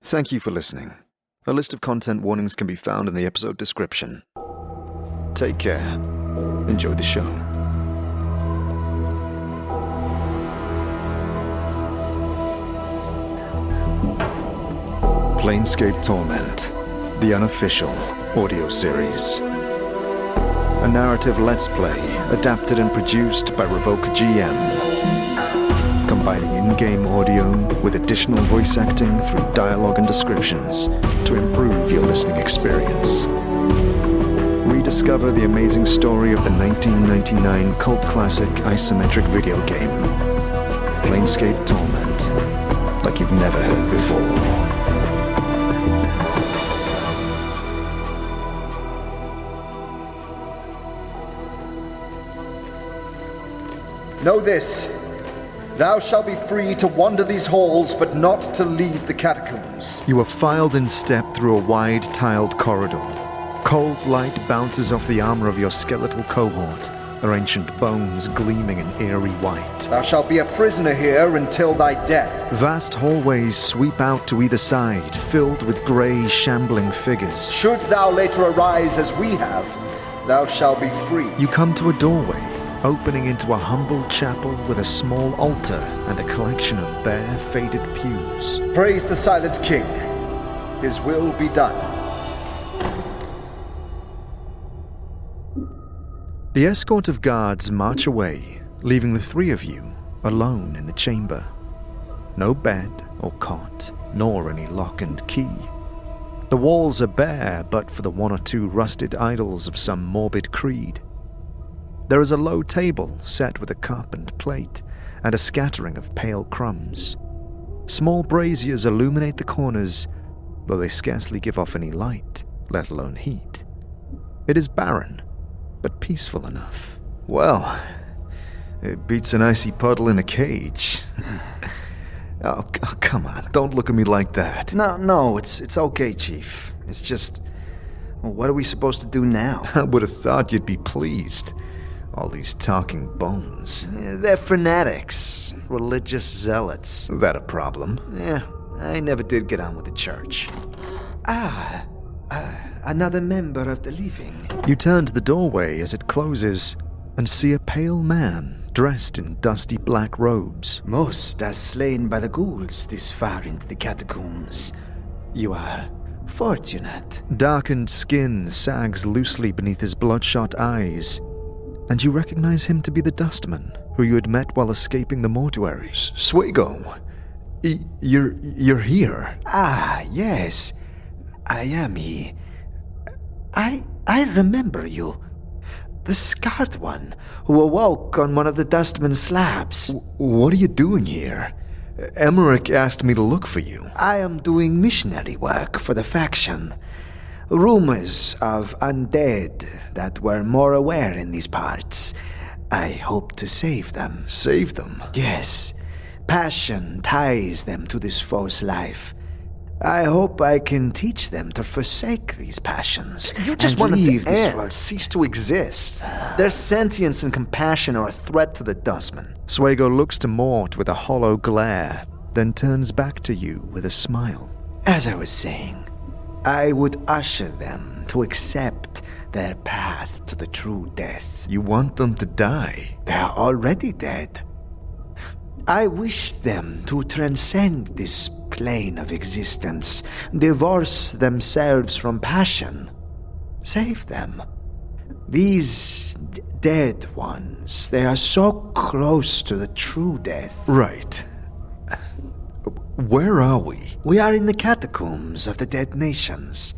Thank you for listening. A list of content warnings can be found in the episode description. Take care. Enjoy the show. Planescape Torment, the Unofficial audio series. A narrative let's play adapted and produced by Revoke GM. Combining in-game audio with additional voice acting through dialogue and descriptions to improve your listening experience. Rediscover the amazing story of the 1999 cult classic isometric video game, Planescape Torment, like you've never heard before. Know this, thou shalt be free to wander these halls, but not to leave the catacombs. You are filed in step through a wide, tiled corridor. Cold light bounces off the armor of your skeletal cohort, their ancient bones gleaming in eerie white. Thou shalt be a prisoner here until thy death. Vast hallways sweep out to either side, filled with grey, shambling figures. Should thou later arise as we have, thou shalt be free. You come to a doorway, opening into a humble chapel with a small altar and a collection of bare, faded pews. Praise the silent king. His will be done. The escort of guards march away, leaving the three of you alone in the chamber. No bed or cot, nor any lock and key. The walls are bare, but for the one or two rusted idols of some morbid creed. There is a low table set with a cup and plate, and a scattering of pale crumbs. Small braziers illuminate the corners, though they scarcely give off any light, let alone heat. It is barren, but peaceful enough. Well, it beats an icy puddle in a cage. Oh, come on, don't look at me like that. No, it's okay, Chief. It's just, well, what are we supposed to do now? I would have thought you'd be pleased. All these talking bones. They're fanatics, religious zealots. That a problem? Yeah, I never did get on with the church. Another member of the living. You turn to the doorway as it closes and see a pale man dressed in dusty black robes. Most are slain by the ghouls this far into the catacombs. You are fortunate. Darkened skin sags loosely beneath his bloodshot eyes, and you recognize him to be the dustman who you had met while escaping the mortuary. Swego, you're here. Yes, I am he. I remember you. The scarred one who awoke on one of the dustman's slabs. What are you doing here? Emmerich asked me to look for you. I am doing missionary work for the faction. Rumors of undead that were more aware in these parts. I hope to save them. Save them? Yes. Passion ties them to this false life. I hope I can teach them to forsake these passions. You just and want leave to this world. cease to exist. Their sentience and compassion are a threat to the dustman. Swego looks to Mort with a hollow glare, then turns back to you with a smile. As I was saying, I would usher them to accept their path to the true death. You want them to die? They are already dead. I wish them to transcend this plane of existence, divorce themselves from passion. Save them. These dead ones, they are so close to the true death. Right. Where are we? We are in the catacombs of the dead nations.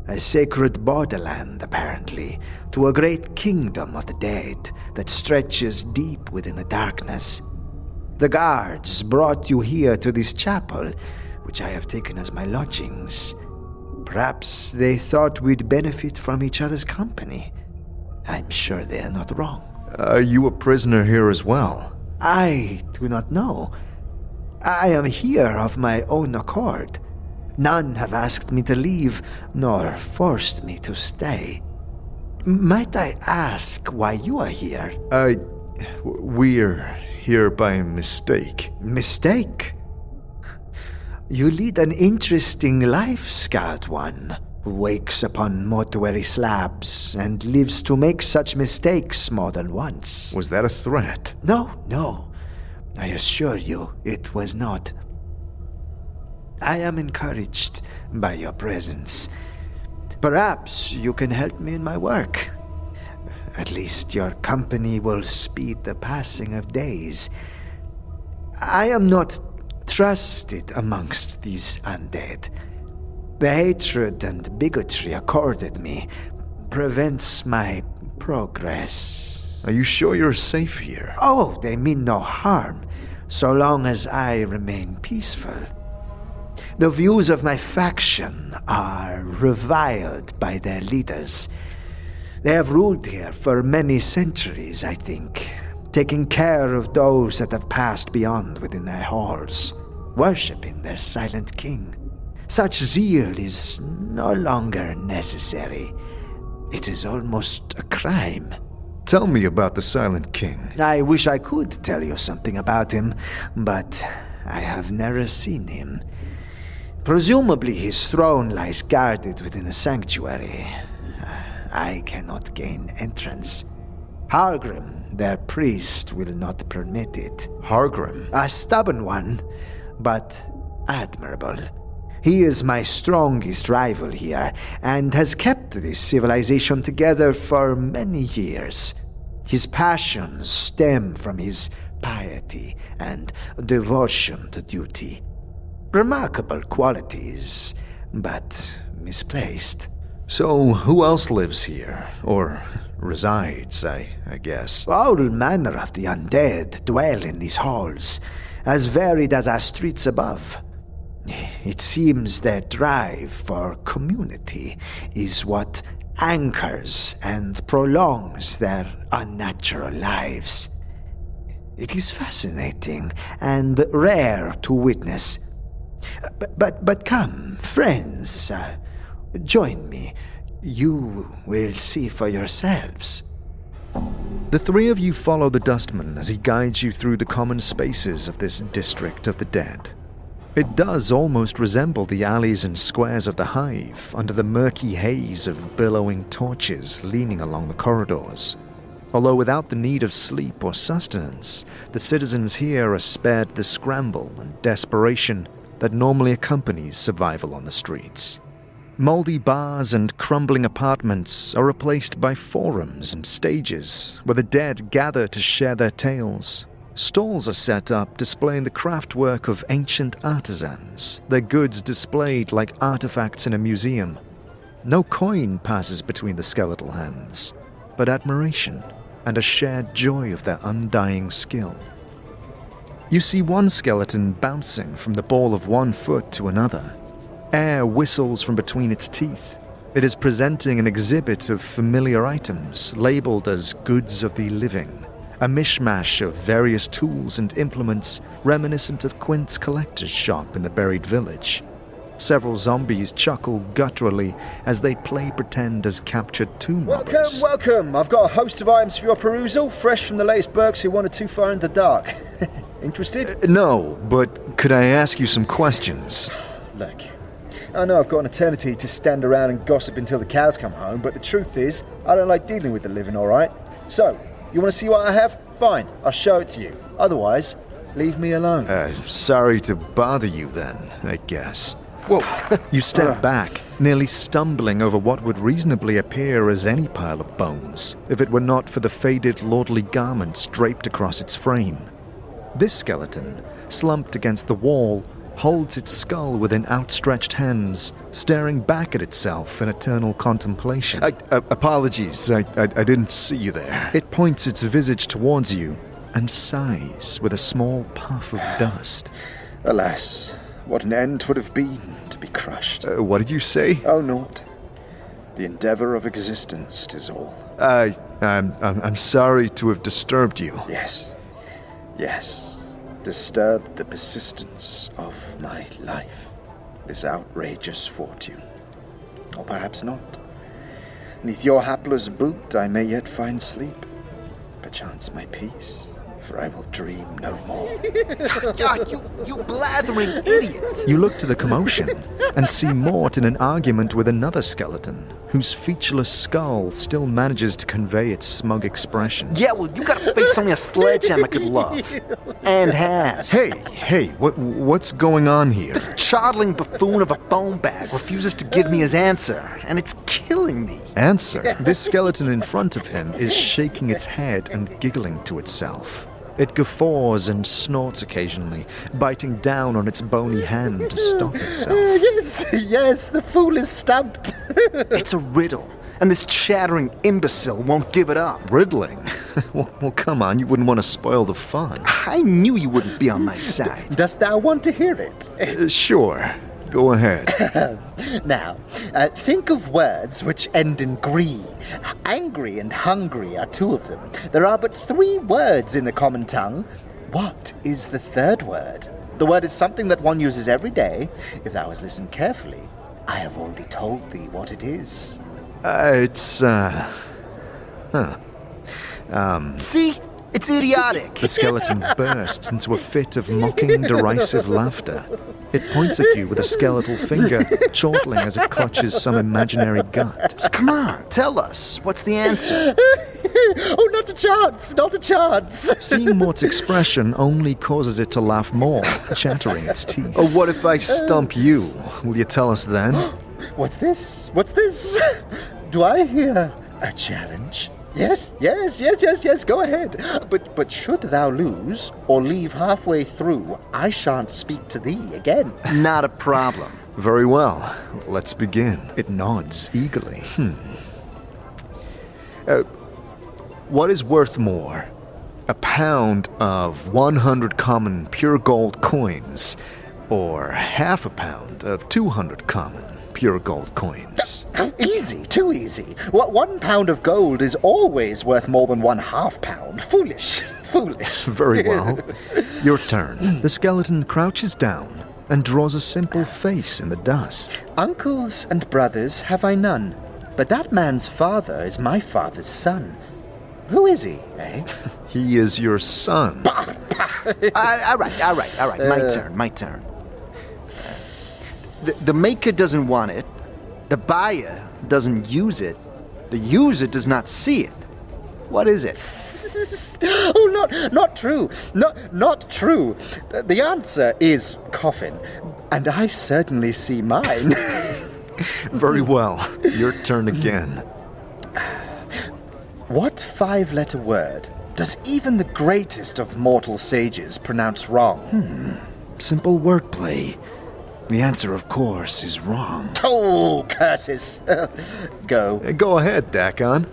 A sacred borderland, apparently, to a great kingdom of the dead that stretches deep within the darkness. The guards brought you here to this chapel, which I have taken as my lodgings. Perhaps they thought we'd benefit from each other's company. I'm sure they are not wrong. Are you a prisoner here as well? I do not know. I am here of my own accord. None have asked me to leave, nor forced me to stay. Might I ask why you are here? We're here by mistake. Mistake? You lead an interesting life, Scout One, who wakes upon mortuary slabs and lives to make such mistakes more than once. Was that a threat? No. I assure you, it was not. I am encouraged by your presence. Perhaps you can help me in my work. At least your company will speed the passing of days. I am not trusted amongst these undead. The hatred and bigotry accorded me prevents my progress. Are you sure you're safe here? Oh, they mean no harm, so long as I remain peaceful. The views of my faction are reviled by their leaders. They have ruled here for many centuries, I think, taking care of those that have passed beyond within their halls, worshipping their silent king. Such zeal is no longer necessary. It is almost a crime. Tell me about the Silent King. I wish I could tell you something about him, but I have never seen him. Presumably his throne lies guarded within a sanctuary. I cannot gain entrance. Hargrim, their priest, will not permit it. Hargrim? A stubborn one, but admirable. He is my strongest rival here, and has kept this civilization together for many years. His passions stem from his piety and devotion to duty. Remarkable qualities, but misplaced. So, who else lives here? Or resides, I guess. All manner of the undead dwell in these halls, as varied as our streets above. It seems their drive for community is what anchors and prolongs their unnatural lives. It is fascinating and rare to witness. But come, friends, join me. You will see for yourselves. The three of you follow the Dustman as he guides you through the common spaces of this district of the dead. It does almost resemble the alleys and squares of the Hive under the murky haze of billowing torches leaning along the corridors. Although without the need of sleep or sustenance, the citizens here are spared the scramble and desperation that normally accompanies survival on the streets. Moldy bars and crumbling apartments are replaced by forums and stages where the dead gather to share their tales. Stalls are set up displaying the craftwork of ancient artisans, their goods displayed like artifacts in a museum. No coin passes between the skeletal hands, but admiration and a shared joy of their undying skill. You see one skeleton bouncing from the ball of one foot to another. Air whistles from between its teeth. It is presenting an exhibit of familiar items labeled as goods of the living. A mishmash of various tools and implements reminiscent of Quint's collector's shop in the buried village. Several zombies chuckle gutturally as they play pretend as captured tomb robbers. Welcome! I've got a host of items for your perusal, fresh from the latest Berks who wandered too far in the dark. Interested? No, but could I ask you some questions? Look, I know I've got an eternity to stand around and gossip until the cows come home, but the truth is, I don't like dealing with the living, alright? So, you want to see what I have? Fine, I'll show it to you. Otherwise, leave me alone. Sorry to bother you then, I guess. Whoa! You step back, nearly stumbling over what would reasonably appear as any pile of bones, if it were not for the faded lordly garments draped across its frame. This skeleton, slumped against the wall, holds its skull within outstretched hands, staring back at itself in eternal contemplation. Apologies, I didn't see you there. It points its visage towards you and sighs with a small puff of dust. Alas, what an end would have been to be crushed. What did you say? Oh, naught. The endeavor of existence, 'tis all. I'm sorry to have disturbed you. Yes. Disturbed the persistence of my life. This outrageous fortune. Or perhaps not. Neath your hapless boot I may yet find sleep. Perchance my peace. for I will dream no more. You blathering idiot! You look to the commotion and see Mort in an argument with another skeleton, whose featureless skull still manages to convey its smug expression. Yeah, well, you got a face only a sledgehammer could love. And has. Hey, what's going on here? This chortling buffoon of a bone bag refuses to give me his answer, and it's killing me. Answer. This skeleton in front of him is shaking its head and giggling to itself. It guffaws and snorts occasionally, biting down on its bony hand to stop itself. Yes, the fool is stumped. It's a riddle, and this chattering imbecile won't give it up. Riddling? Well, come on, you wouldn't want to spoil the fun. I knew you wouldn't be on my side. Dost thou want to hear it? Sure. Go ahead. Now, think of words which end in gree. Angry and hungry are two of them. There are but 3 words in the common tongue. What is the third word? The word is something that one uses every day. If thou hast listened carefully, I have already told thee what it is. See? It's idiotic. The skeleton bursts into a fit of mocking, derisive laughter. It points at you with a skeletal finger, chortling as it clutches some imaginary gut. So come on, tell us. What's the answer? Oh, not a chance, not a chance. Seeing Mort's expression only causes it to laugh more, chattering its teeth. Or what if I Stump you. Will you tell us then? What's this? What's this? Do I hear a challenge? Yes, go ahead. But should thou lose, or leave halfway through, I shan't speak to thee again. Not a problem. Very well. Let's begin. It nods eagerly. What is worth more? A pound of 100 common pure gold coins, or half a pound of 200 common pure gold coins? Easy, too easy. 1 pound of gold is always worth more than 1/2 pound. Foolish. Very well. Your turn. The skeleton crouches down and draws a simple face in the dust. Uncles and brothers have I none, but that man's father is my father's son. Who is he, eh? He is your son. All right. My turn. The maker doesn't want it. The buyer doesn't use it. The user does not see it. What is it? Oh, not true. Not true. The answer is coffin, and I certainly see mine. Very well. Your turn again. What 5-letter word does even the greatest of mortal sages pronounce wrong? Simple wordplay. The answer, of course, is wrong. Oh, curses. Go. Go ahead, Dakon.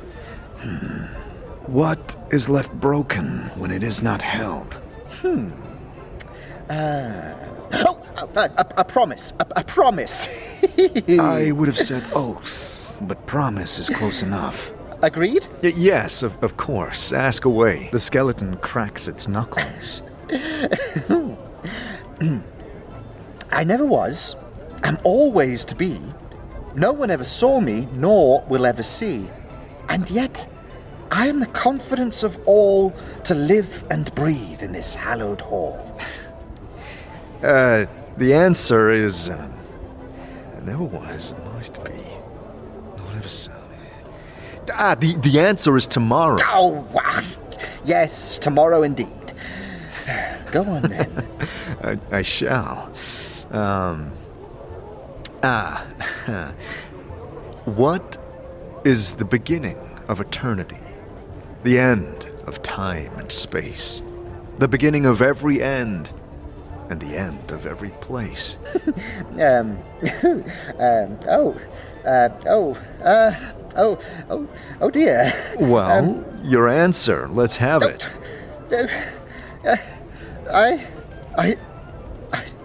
What is left broken when it is not held? A promise. A promise. I would have said oath, but promise is close enough. Agreed? Yes, of course. Ask away. The skeleton cracks its knuckles. I never was, am always to be. No one ever saw me, nor will ever see. And yet, I am the confidence of all to live and breathe in this hallowed hall. The answer is... I never was, am always to be. No one ever saw me. The answer is tomorrow. Oh, wow. Yes, tomorrow indeed. Go on then. I shall. What is the beginning of eternity? The end of time and space. The beginning of every end, and the end of every place. Oh dear. Well, your answer. Let's have it.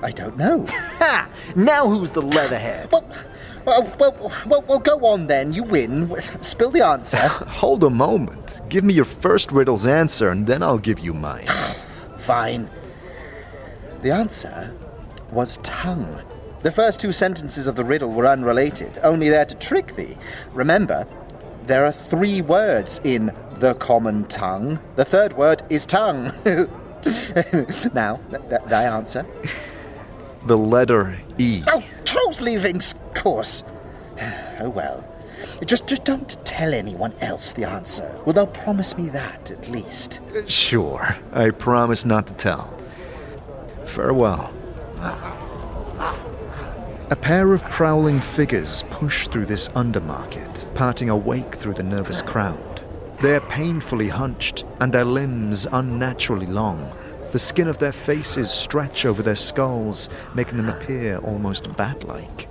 I don't know. Ha! Now who's the leatherhead? Well, go on then. You win. Spill the answer. Hold a moment. Give me your first riddle's answer, and then I'll give you mine. Fine. The answer was tongue. The first 2 sentences of the riddle were unrelated, only there to trick thee. Remember, there are 3 words in the common tongue. The third word is tongue. Now, thy answer. The letter E. Oh, Truce leaving course. Oh well. Just don't tell anyone else the answer. Well, they'll promise me that, at least. Sure, I promise not to tell. Farewell. A pair of prowling figures push through this undermarket, parting a wake through the nervous crowd. They're painfully hunched, and their limbs unnaturally long. The skin of their faces stretch over their skulls, making them appear almost bat-like.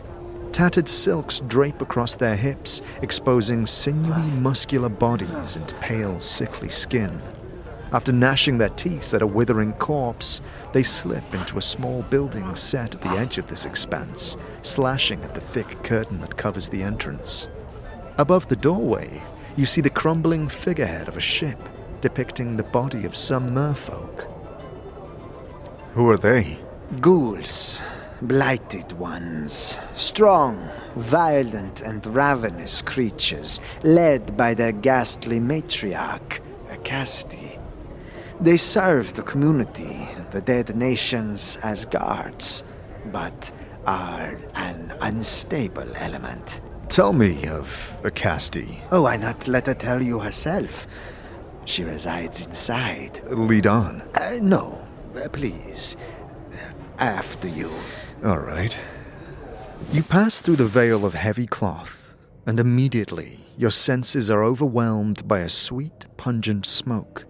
Tattered silks drape across their hips, exposing sinewy, muscular bodies and pale, sickly skin. After gnashing their teeth at a withering corpse, they slip into a small building set at the edge of this expanse, slashing at the thick curtain that covers the entrance. Above the doorway, you see the crumbling figurehead of a ship, depicting the body of some merfolk. Who are they? Ghouls, blighted ones, strong, violent, and ravenous creatures, led by their ghastly matriarch, Acasti. They serve the community, the dead nations, as guards, but are an unstable element. Tell me of Acasti. Oh, why not let her tell you herself? She resides inside. Lead on. No, please. After you. All right. You pass through the veil of heavy cloth, and immediately your senses are overwhelmed by a sweet, pungent smoke.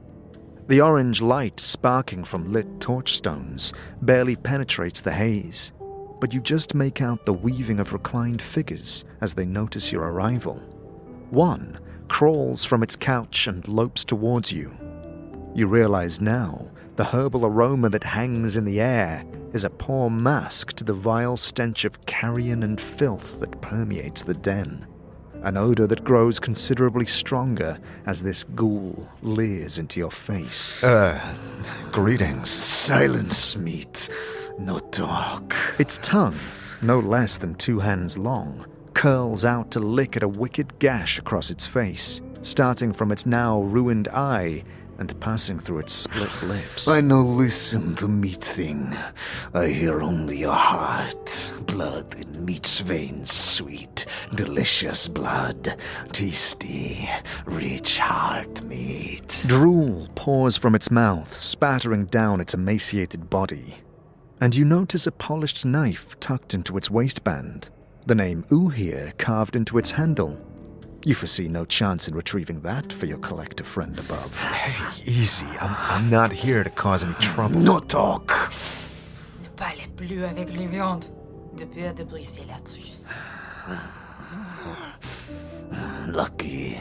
The orange light sparking from lit torchstones barely penetrates the haze, but you just make out the weaving of reclined figures as they notice your arrival. One crawls from its couch and lopes towards you. You realize now the herbal aroma that hangs in the air is a poor mask to the vile stench of carrion and filth that permeates the den. An odor that grows considerably stronger as this ghoul leers into your face. Greetings. Silence, meat, no talk. Its tongue, no less than 2 hands long, curls out to lick at a wicked gash across its face, starting from its now ruined eye and passing through its split lips. I no listen to meat thing. I hear only your heart. Blood in meat's veins, sweet, delicious blood. Tasty, rich heart meat. Drool pours from its mouth, spattering down its emaciated body. And you notice a polished knife tucked into its waistband, the name Uhir carved into its handle. You foresee no chance in retrieving that for your collector friend above. Hey, easy. I'm not here to cause any trouble. No talk. Ne parlez plus avec les viandes. De peur de briser la truce. Lucky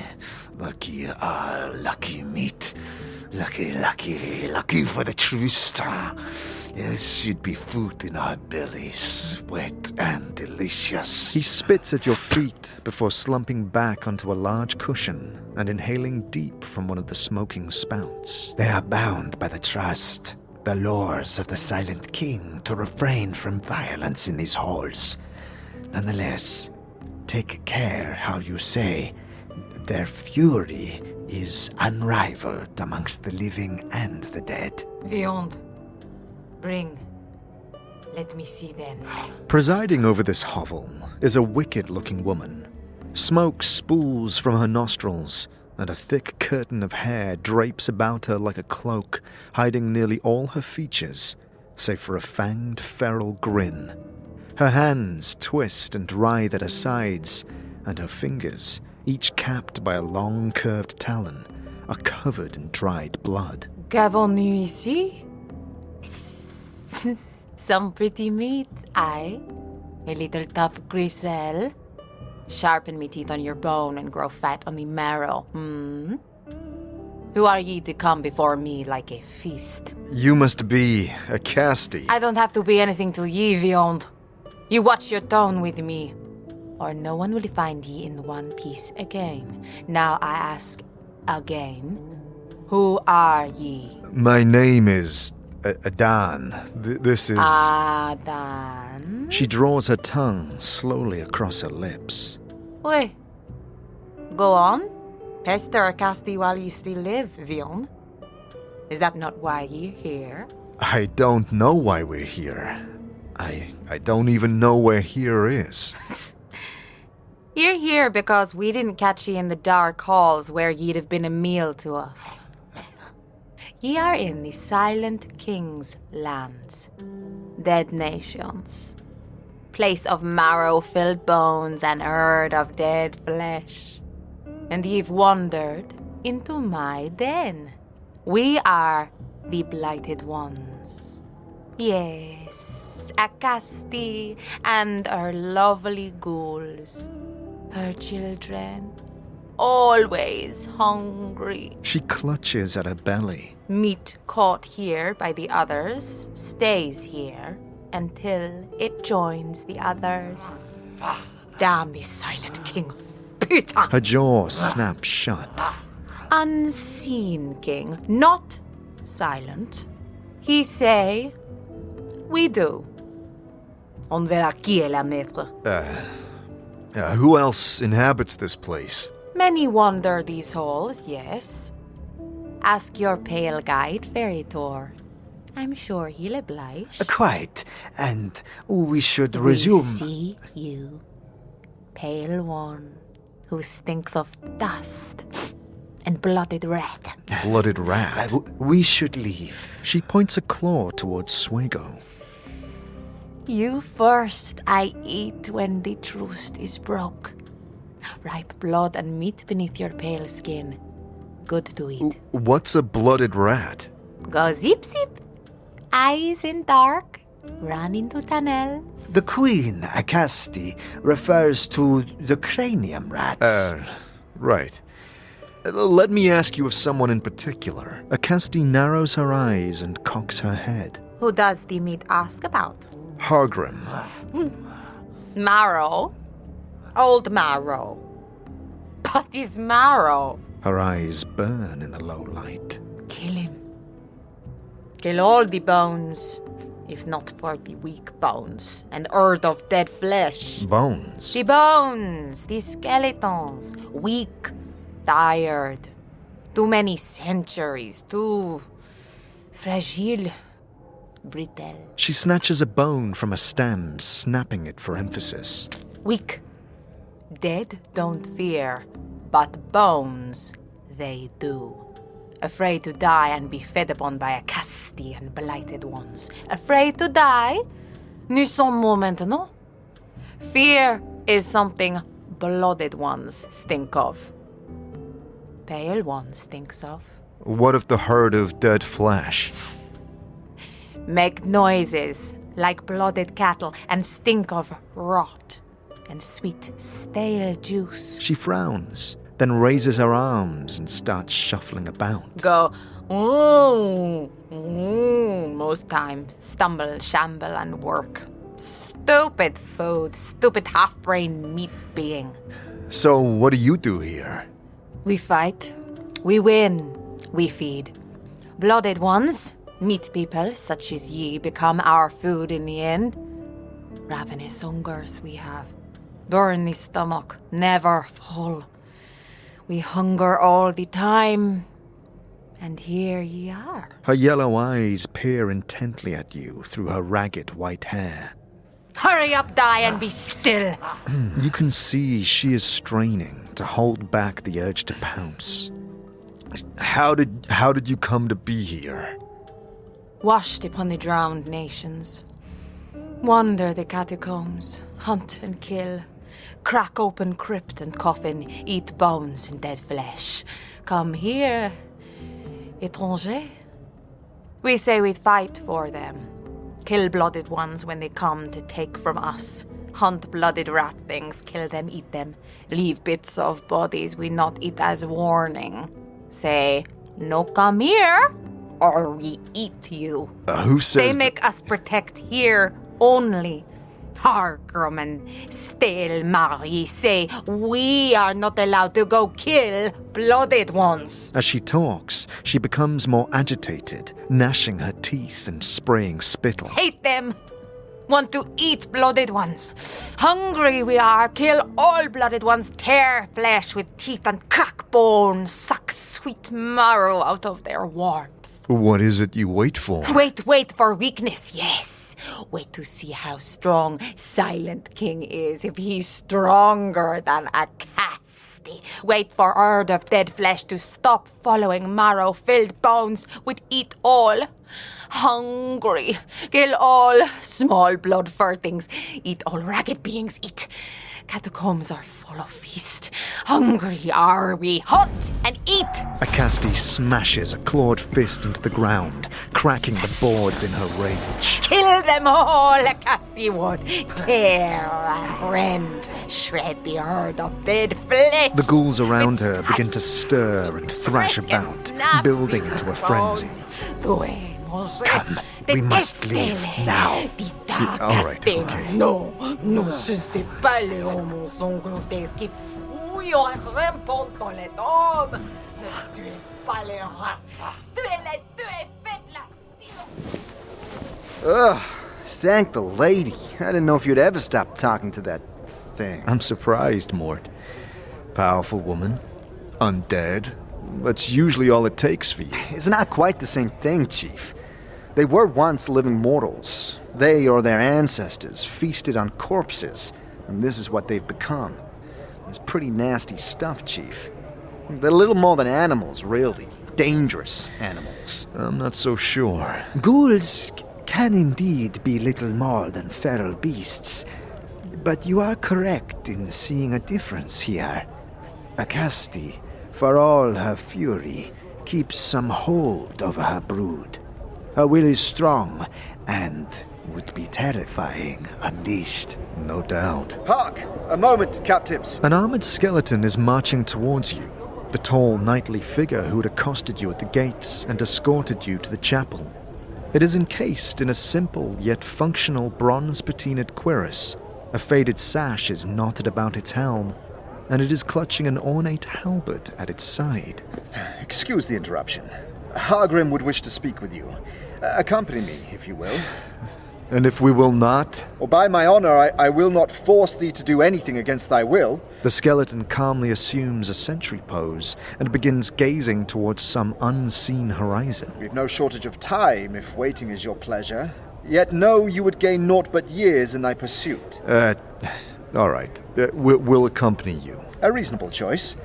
meat. Lucky for the truce. There should be food in our bellies, wet and delicious. He spits at your feet before slumping back onto a large cushion and inhaling deep from one of the smoking spouts. They are bound by the trust, the laws of the Silent King to refrain from violence in these halls. Nonetheless, take care how you say. Their fury is unrivaled amongst the living and the dead. Viande. Bring. Let me see them. Presiding over this hovel is a wicked-looking woman. Smoke spools from her nostrils, and a thick curtain of hair drapes about her like a cloak, hiding nearly all her features, save for a fanged, feral grin. Her hands twist and writhe at her sides, and her fingers, each capped by a long, curved talon, are covered in dried blood. Qu'avons-nous ici? Some pretty meat, aye? A little tough griselle? Sharpen me teeth on your bone and grow fat on the marrow, Who are ye to come before me like a feast? You must be Acasti. I don't have to be anything to ye, Viande. You watch your tone with me, or no one will find ye in one piece again. Now I ask again, who are ye? My name is Adan. This is... Adan? She draws her tongue slowly across her lips. Wait. Go on. Pester Acasti while ye still live, Vion. Is that not why ye're here? I don't know why we're here. I don't even know where here is. You're here because we didn't catch ye in the dark halls where ye'd have been a meal to us. Ye are in the Silent King's lands. Dead nations. Place of marrow-filled bones and herd of dead flesh. And ye've wandered into my den. We are the Blighted Ones. Yes, Acasti and her lovely ghouls. Her children, always hungry. She clutches at her belly. Meat caught here by the others stays here until it joins the others. Damn the Silent King. Putain! Her jaw snaps shut. Unseen king, not silent. He say, we do. On verra qui est la maître. Who else inhabits this place? Many wander these halls, yes. Ask your pale guide, Feritor. I'm sure he'll oblige. Quite. And we should resume. We see you, pale one, who stinks of dust and blooded rat. Blooded rat. We should leave. She points a claw towards Swago. You first I eat when the truce is broke. Ripe blood and meat beneath your pale skin. Good to eat. What's a blooded rat? Go zip zip. Eyes in dark. Run into tunnels. The Queen, Acasti, refers to the cranium rats. Right. Let me ask you of someone in particular. Acasti narrows her eyes and cocks her head. Who does the meat ask about? Hargrim. Marrow. Old Marrow. But is Marrow. Her eyes burn in the low light. Kill him. Kill all the bones, if not for the weak bones, and herd of dead flesh. Bones. The bones, the skeletons, weak, tired. Too many centuries, too fragile, brittle. She snatches a bone from a stem, snapping it for emphasis. Weak. Dead don't fear, but bones, they do. Afraid to die and be fed upon by Acasti and Blighted Ones. Afraid to die? Nous sommes more maintenant. Fear is something Blooded Ones stink of. Pale Ones stinks of. What of the herd of dead flesh? Make noises like blooded cattle and stink of rot and sweet stale juice. She frowns, then raises her arms and starts shuffling about. Go, most times stumble, shamble, and work. Stupid food, stupid half-brain meat being. So what do you do here? We fight, we win, we feed. Blooded Ones, meat people such as ye, become our food in the end. Ravenous hungers we have. Burn the stomach, never full. We hunger all the time. And here ye are. Her yellow eyes peer intently at you through her ragged white hair. Hurry up, die, and be still. You can see she is straining to hold back the urge to pounce. How did you come to be here? Washed upon the drowned nations. Wander the catacombs, hunt and kill. Crack open crypt and coffin, eat bones and dead flesh. Come here, étranger. We say we'd fight for them. Kill blooded ones when they come to take from us. Hunt blooded rat things, kill them, eat them. Leave bits of bodies we not eat as warning. Say, no come here, or we eat you. Who says They make us protect here only. Hargrim and Stale Marie say we are not allowed to go kill blooded ones. As she talks, she becomes more agitated, gnashing her teeth and spraying spittle. Hate them. Want to eat blooded ones. Hungry we are. Kill all blooded ones. Tear flesh with teeth and crack bone, suck sweet marrow out of their warmth. What is it you wait for? Wait for weakness, yes. Wait to see how strong Silent King is, if he's stronger than a Casti. Wait for herd of dead flesh to stop following marrow-filled bones, would eat all. Hungry, kill all. Small blood furthings, eat all ragged beings, eat. Catacombs are full of feast. Hungry are we. Hunt and eat! A Casti smashes a clawed fist into the ground, cracking the boards in her rage. Kill them all, a Casti would. Tear and rend, shred the herd of dead flesh. The ghouls around her begin to stir and thrash about, building into a frenzy. Come, we must leave now. All right, okay. Non, ce n'est pas les hommes sont grotesques qui fouillent et rampent dans les tombes. Ne tuez pas les rats. Tuez-les, faites-la silence. Ugh, thank the lady. I didn't know if you'd ever stop talking to that thing. I'm surprised, Mort. Powerful woman, undead. That's usually all it takes for you. It's not quite the same thing, Chief. They were once living mortals. They or their ancestors feasted on corpses, and this is what they've become. It's pretty nasty stuff, Chief. They're little more than animals, really. Dangerous animals. I'm not so sure. Ghouls can indeed be little more than feral beasts, but you are correct in seeing a difference here. A Casti, for all her fury, keeps some hold over her brood. Her will is strong and would be terrifying unleashed. No doubt. Hark! A moment, captives. An armored skeleton is marching towards you. The tall, knightly figure who had accosted you at the gates and escorted you to the chapel. It is encased in a simple yet functional bronze patinaed cuirass. A faded sash is knotted about its helm, and it is clutching an ornate halberd at its side. Excuse the interruption. Hargrim would wish to speak with you. Accompany me, if you will. And if we will not? Or by my honor, I will not force thee to do anything against thy will. The skeleton calmly assumes a sentry pose and begins gazing towards some unseen horizon. We've no shortage of time, if waiting is your pleasure. Yet know you would gain naught but years in thy pursuit. All right. We'll accompany you. A reasonable choice.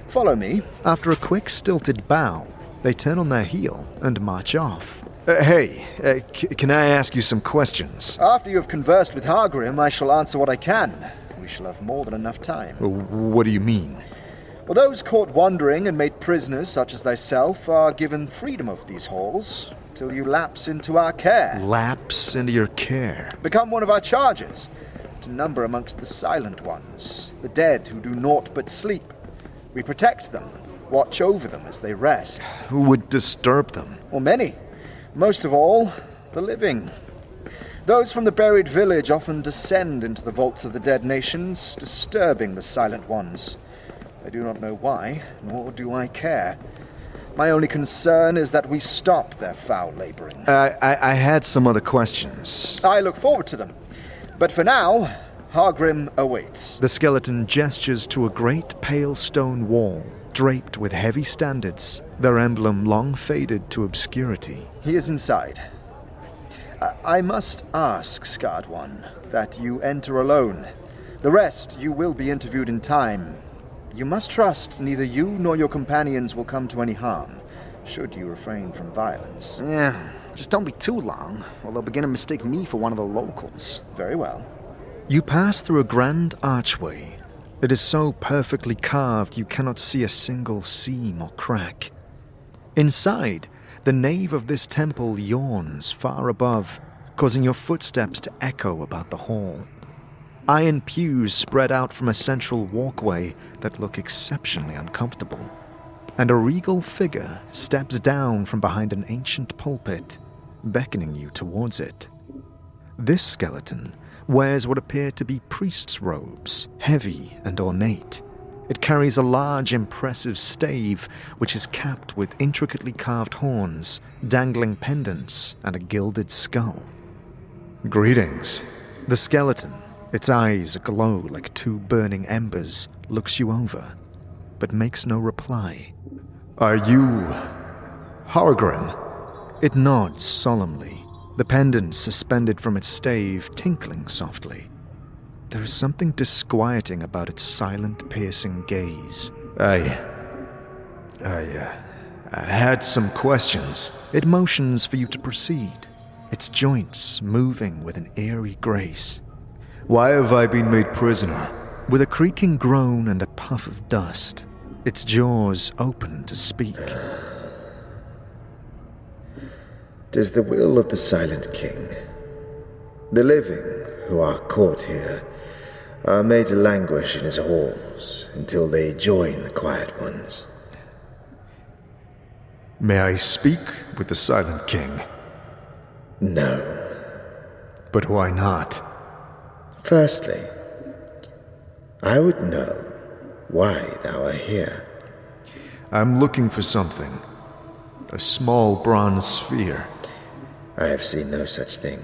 Follow me. After a quick, stilted bow, they turn on their heel and march off. Can I ask you some questions? After you have conversed with Hargrim, I shall answer what I can. We shall have more than enough time. What do you mean? Well, those caught wandering and made prisoners, such as thyself, are given freedom of these halls, till you lapse into our care. Lapse into your care? Become one of our charges, to number amongst the silent ones, the dead who do naught but sleep. We protect them, watch over them as they rest. Who would disturb them? Or many. Most of all, the living. Those from the buried village often descend into the vaults of the dead nations, disturbing the silent ones. I do not know why, nor do I care. My only concern is that we stop their foul laboring. I had some other questions. I look forward to them. But for now, Hargrim awaits. The skeleton gestures to a great pale stone wall, draped with heavy standards, their emblem long faded to obscurity. He is inside. I must ask, Scarred One, that you enter alone. The rest you will be interviewed in time. You must trust neither you nor your companions will come to any harm, should you refrain from violence. Yeah, just don't be too long, or they'll begin to mistake me for one of the locals. Very well. You pass through a grand archway. It is so perfectly carved you cannot see a single seam or crack. Inside, the nave of this temple yawns far above, causing your footsteps to echo about the hall. Iron pews spread out from a central walkway that look exceptionally uncomfortable, and a regal figure steps down from behind an ancient pulpit, beckoning you towards it. This skeleton wears what appear to be priest's robes, heavy and ornate. It carries a large, impressive stave, which is capped with intricately carved horns, dangling pendants, and a gilded skull. Greetings. The skeleton, its eyes aglow like two burning embers, looks you over. but makes no reply. Are you Hargrim? It nods solemnly, the pendant suspended from its stave tinkling softly. There is something disquieting about its silent, piercing gaze. I had some questions. It motions for you to proceed, its joints moving with an eerie grace. Why have I been made prisoner? With a creaking groan and a puff of dust, its jaws open to speak. 'Tis the will of the Silent King. The living who are caught here are made to languish in his halls until they join the quiet ones. May I speak with the Silent King? No. But why not? Firstly, I would know why thou art here. I'm looking for something. A small bronze sphere. I have seen no such thing.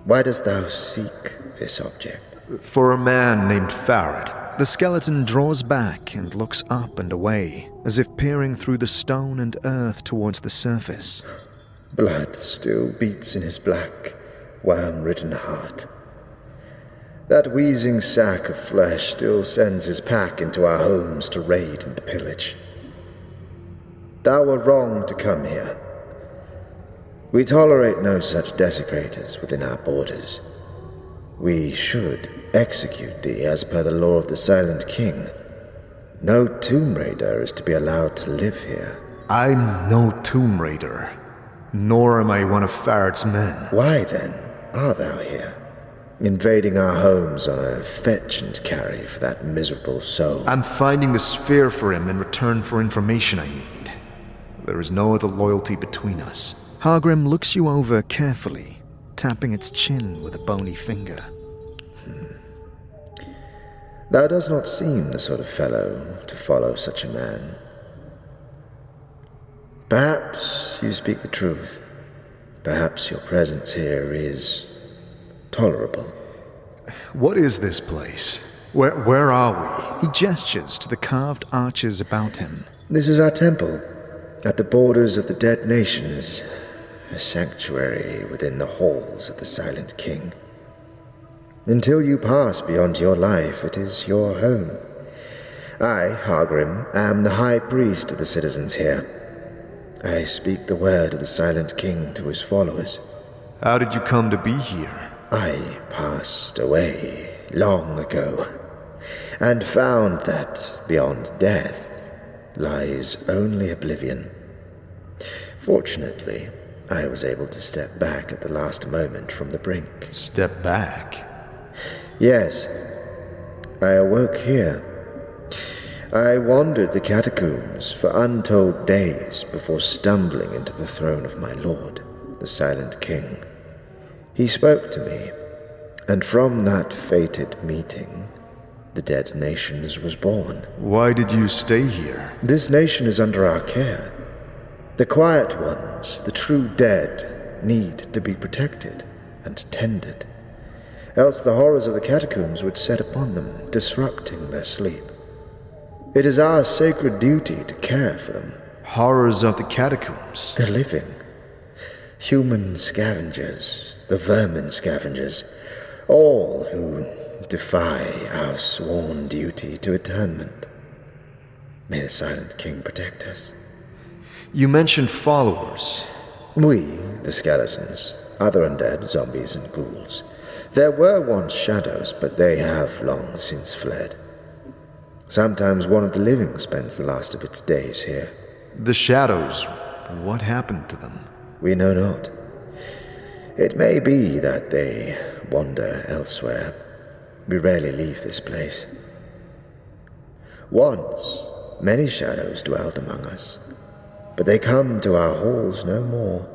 Why dost thou seek this object? For a man named Pharod. The skeleton draws back and looks up and away, as if peering through the stone and earth towards the surface. Blood still beats in his black, worm-ridden heart. That wheezing sack of flesh still sends his pack into our homes to raid and pillage. Thou were wrong to come here. We tolerate no such desecrators within our borders. We should execute thee as per the law of the Silent King. No Tomb Raider is to be allowed to live here. I'm no Tomb Raider, nor am I one of Pharod's men. Why then art thou here, invading our homes on a fetch and carry for that miserable soul? I'm finding the sphere for him in return for information I need. There is no other loyalty between us. Hargrim looks you over carefully, tapping its chin with a bony finger. Thou does not seem the sort of fellow to follow such a man. Perhaps you speak the truth. Perhaps your presence here is tolerable. What is this place? Where are we? He gestures to the carved arches about him. This is our temple, at the borders of the Dead Nations, a sanctuary within the halls of the Silent King. Until you pass beyond your life, it is your home. I, Hargrim, am the high priest of the citizens here. I speak the word of the Silent King to his followers. How did you come to be here? I passed away long ago, and found that beyond death lies only oblivion. Fortunately, I was able to step back at the last moment from the brink. Step back? Yes, I awoke here. I wandered the catacombs for untold days before stumbling into the throne of my lord, the Silent King. He spoke to me, and from that fated meeting, the Dead Nations was born. Why did you stay here? This nation is under our care. The quiet ones, the true dead, need to be protected and tended. Else the horrors of the catacombs would set upon them, disrupting their sleep. It is our sacred duty to care for them. Horrors of the catacombs? The living. Human scavengers, the vermin scavengers, all who defy our sworn duty to atonement. May the Silent King protect us. You mentioned followers. We, the skeletons, other undead, zombies, and ghouls. There were once shadows, but they have long since fled. Sometimes one of the living spends the last of its days here. The shadows, what happened to them? We know not. It may be that they wander elsewhere. We rarely leave this place. Once, many shadows dwelled among us, but they come to our halls no more.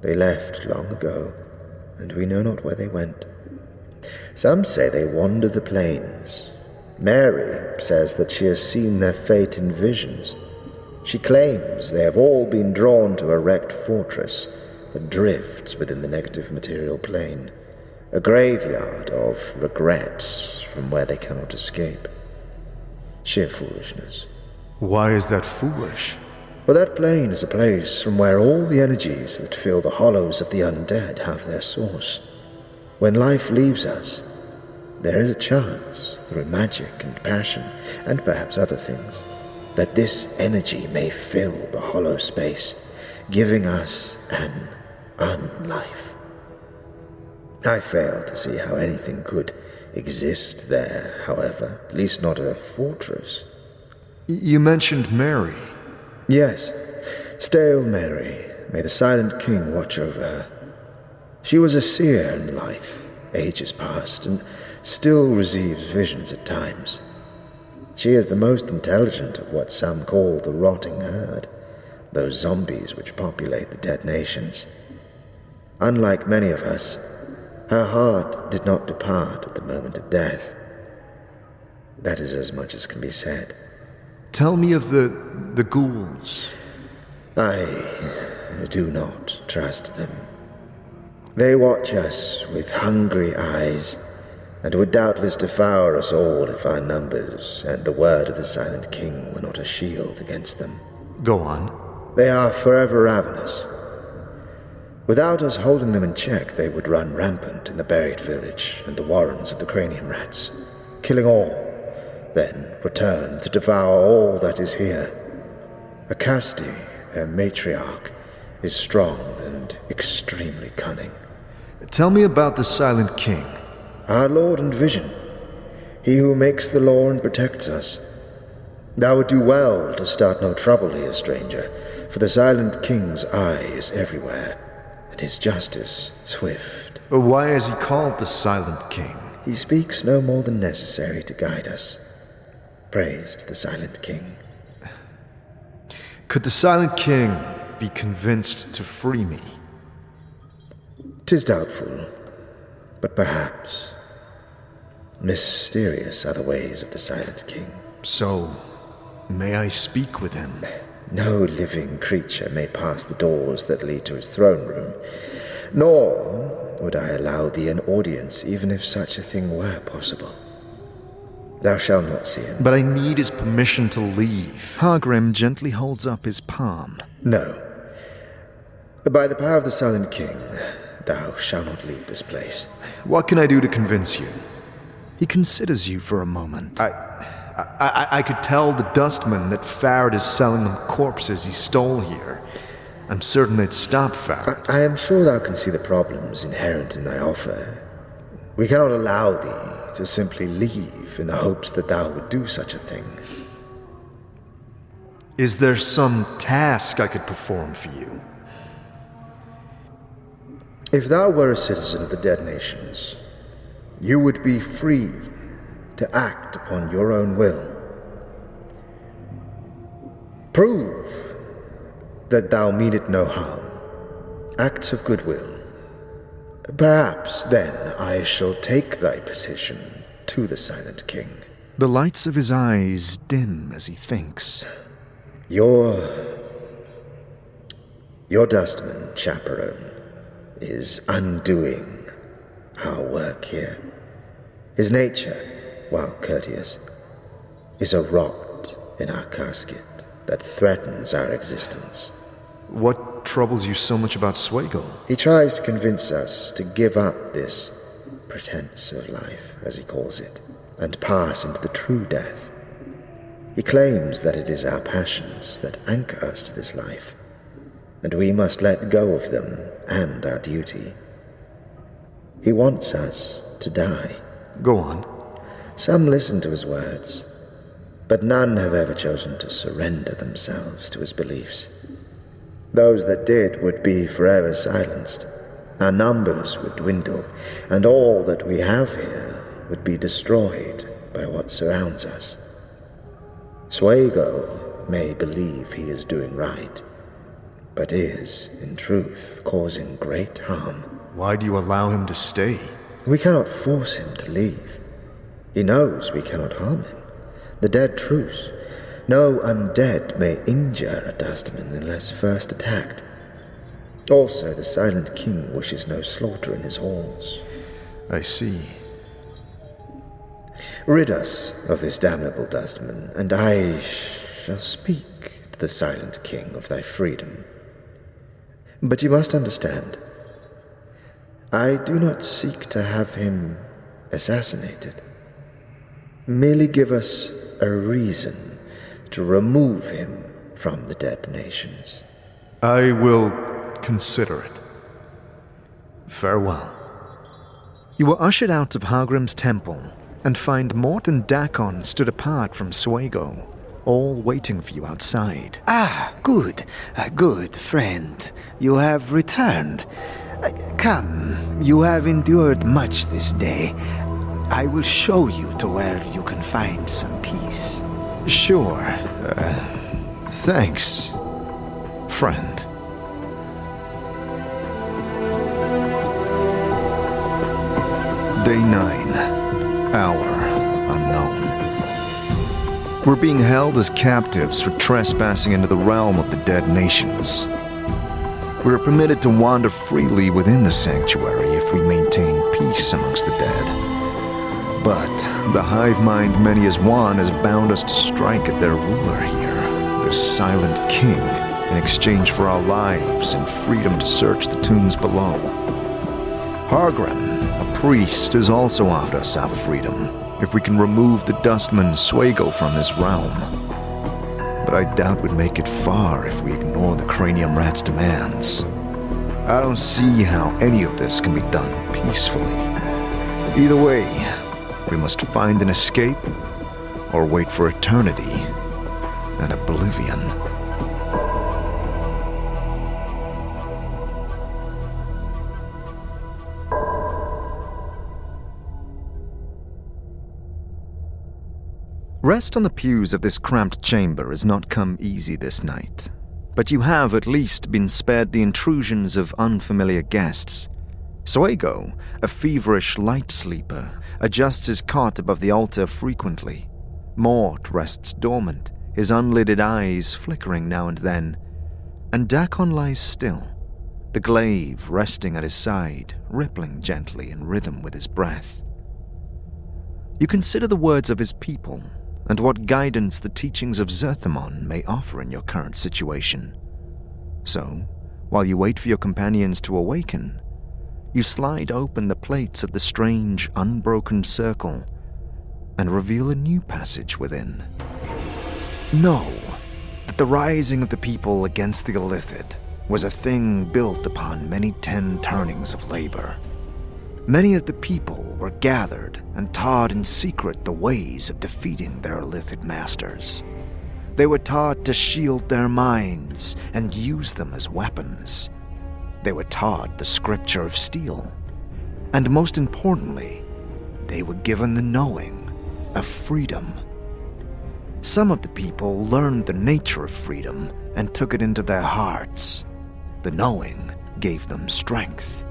They left long ago, and we know not where they went. Some say they wander the plains. Mary says that she has seen their fate in visions. She claims they have all been drawn to a wrecked fortress that drifts within the negative material plane, a graveyard of regrets from where they cannot escape. Sheer foolishness. Why is that foolish? Well, that plane is a place from where all the energies that fill the hollows of the undead have their source. When life leaves us, there is a chance, through magic and passion, and perhaps other things, that this energy may fill the hollow space, giving us an unlife. I fail to see how anything could exist there, however, at least not a fortress. You mentioned Mary. Yes, stale Mary, may the Silent King watch over her. She was a seer in life, ages past, and still receives visions at times. She is the most intelligent of what some call the rotting herd, those zombies which populate the dead nations. Unlike many of us, her heart did not depart at the moment of death. That is as much as can be said. Tell me of the ghouls. I do not trust them. They watch us with hungry eyes, and would doubtless devour us all if our numbers and the word of the Silent King were not a shield against them. Go on. They are forever ravenous. Without us holding them in check, they would run rampant in the buried village and the warrens of the cranium rats, killing all, then return to devour all that is here. Acasti, their matriarch, is strong and extremely cunning. Tell me about the Silent King. Our Lord and Vision, he who makes the law and protects us. Thou would do well to start no trouble here, stranger, for the Silent King's eye is everywhere, and his justice swift. Why is he called the Silent King? He speaks no more than necessary to guide us. Praise to the Silent King. Could the Silent King be convinced to free me? 'Tis doubtful, but perhaps. Mysterious are the ways of the Silent King. So, may I speak with him? No living creature may pass the doors that lead to his throne room, nor would I allow thee an audience even if such a thing were possible. Thou shalt not see him. But I need his permission to leave. Hargrim gently holds up his palm. No. By the power of the Silent King, thou shalt not leave this place. What can I do to convince you? He considers you for a moment. I could tell the dustman that Pharod is selling them corpses he stole here. I'm certain they'd stop Pharod. I am sure thou can see the problems inherent in thy offer. We cannot allow thee to simply leave in the hopes that thou would do such a thing. Is there some task I could perform for you? If thou were a citizen of the dead nations, you would be free to act upon your own will. Prove that thou mean it no harm. Acts of goodwill. Perhaps then I shall take thy position to the Silent King. The lights of his eyes dim as he thinks. Your dustman, chaperone, is undoing our work here. His nature, while courteous, is a rot in our casket that threatens our existence. What troubles you so much about Swago? He tries to convince us to give up this pretense of life, as he calls it, and pass into the true death. He claims that it is our passions that anchor us to this life, and we must let go of them and our duty. He wants us to die. Go on. Some listen to his words, but none have ever chosen to surrender themselves to his beliefs. Those that did would be forever silenced. Our numbers would dwindle, and all that we have here would be destroyed by what surrounds us. Swago may believe he is doing right, but is, in truth, causing great harm. Why do you allow him to stay? We cannot force him to leave. He knows we cannot harm him. The dead Truce. No undead may injure a dustman unless first attacked. Also, the Silent King wishes no slaughter in his halls. I see. Rid us of this damnable dustman, and I shall speak to the silent king of thy freedom. But you must understand, I do not seek to have him assassinated. Merely give us a reason to remove him from the dead nations. I will consider it. Farewell. You were ushered out of Hargrim's temple and find Mort and Dakon stood apart from Swago, all waiting for you outside. Good, friend. You have returned. Come, you have endured much this day. I will show you to where you can find some peace. Sure. Thanks, friend. Day 9. Hour unknown. We're being held as captives for trespassing into the realm of the dead nations. We are permitted to wander freely within the sanctuary if we maintain peace amongst the dead. But the hive mind many as one has bound us to strike at their ruler here, this silent king, in exchange for our lives and freedom to search the tombs below. Hargrim, a priest, has also offered us our freedom if we can remove the dustman Swago from this realm. But I doubt we'd make it far if we ignore the Cranium Rat's demands. I don't see how any of this can be done peacefully. Either way, we must find an escape or wait for eternity and oblivion. Rest on the pews of this cramped chamber has not come easy this night, but you have at least been spared the intrusions of unfamiliar guests. Swago, a feverish light sleeper, adjusts his cot above the altar frequently. Mort rests dormant, his unlidded eyes flickering now and then, and Dakon lies still, the glaive resting at his side, rippling gently in rhythm with his breath. You consider the words of his people, and what guidance the teachings of Zerthimon may offer in your current situation. So, while you wait for your companions to awaken, you slide open the plates of the strange, unbroken circle and reveal a new passage within. Know that the rising of the people against the Illithid was a thing built upon many 10 turnings of labor. Many of the people were gathered and taught in secret the ways of defeating their Illithid masters. They were taught to shield their minds and use them as weapons. They were taught the scripture of steel. And most importantly, they were given the knowing of freedom. Some of the people learned the nature of freedom and took it into their hearts. The knowing gave them strength.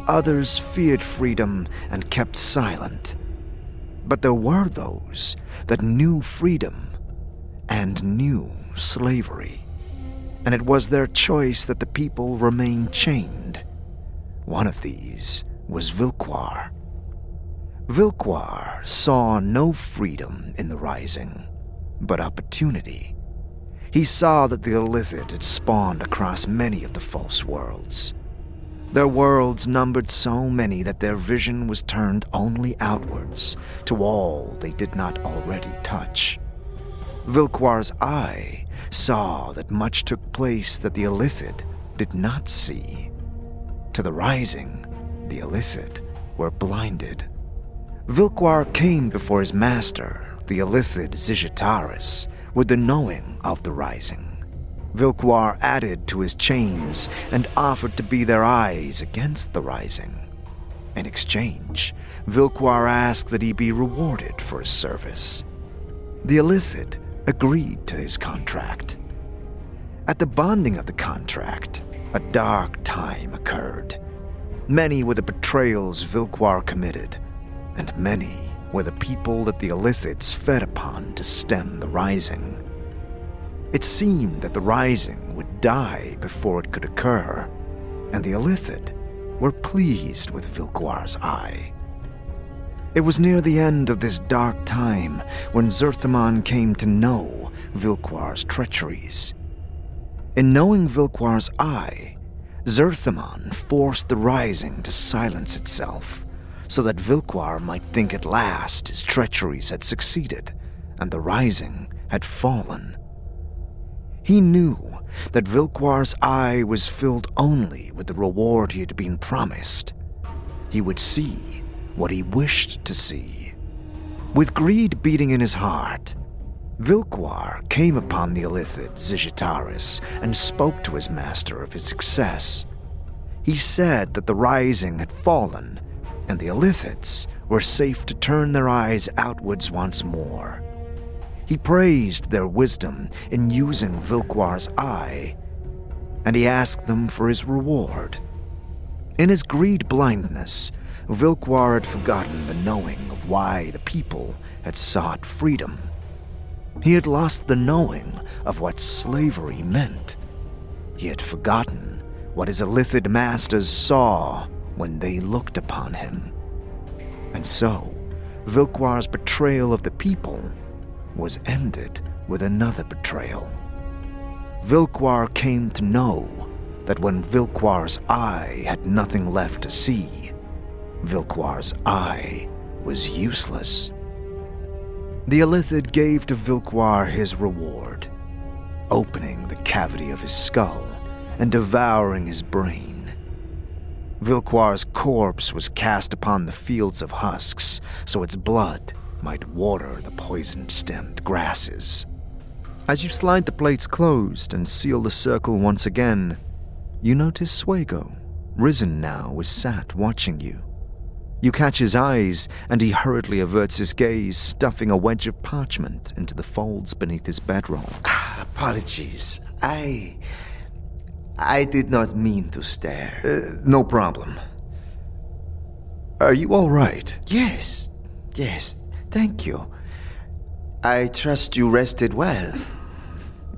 Others feared freedom and kept silent. But there were those that knew freedom and knew slavery. And it was their choice that the people remained chained. One of these was Vilquar. Vilquar saw no freedom in the rising, but opportunity. He saw that the Illithid had spawned across many of the false worlds. Their worlds numbered so many that their vision was turned only outwards, to all they did not already touch. Vilquar's eye saw that much took place that the Illithid did not see. To the rising, the Illithid were blinded. Vilquar came before his master, the Illithid Zigitaris, with the knowing of the rising. Vilquar added to his chains and offered to be their eyes against the rising. In exchange, Vilquar asked that he be rewarded for his service. The Illithid agreed to his contract. At the bonding of the contract, a dark time occurred. Many were the betrayals Vilquar committed, and many were the people that the Illithids fed upon to stem the rising. It seemed that the rising would die before it could occur, and the Illithid were pleased with Vilquar's eye. It was near the end of this dark time when Zerthamon came to know Vilquar's treacheries. In knowing Vilquar's eye, Zerthamon forced the Rising to silence itself, so that Vilquar might think at last his treacheries had succeeded and the Rising had fallen. He knew that Vilquar's eye was filled only with the reward he had been promised. He would see what he wished to see. With greed beating in his heart, Vilquar came upon the Illithid Zigitaris and spoke to his master of his success. He said that the Rising had fallen, and the Illithids were safe to turn their eyes outwards once more. He praised their wisdom in using Vilquar's eye, and he asked them for his reward. In his greed blindness, Vilquar had forgotten the knowing of why the people had sought freedom. He had lost the knowing of what slavery meant. He had forgotten what his Illithid masters saw when they looked upon him. And so, Vilquar's betrayal of the people was ended with another betrayal. Vilquar came to know that when Vilquar's eye had nothing left to see, Vilquar's eye was useless. The Illithid gave to Vilquar his reward, opening the cavity of his skull and devouring his brain. Vilquar's corpse was cast upon the fields of husks so its blood might water the poison-stemmed grasses. As you slide the plates closed and seal the circle once again, you notice Swago, risen now, was sat watching you. You catch his eyes, and he hurriedly averts his gaze, stuffing a wedge of parchment into the folds beneath his bedroll. Apologies. I did not mean to stare. No problem. Are you all right? Yes, thank you. I trust you rested well.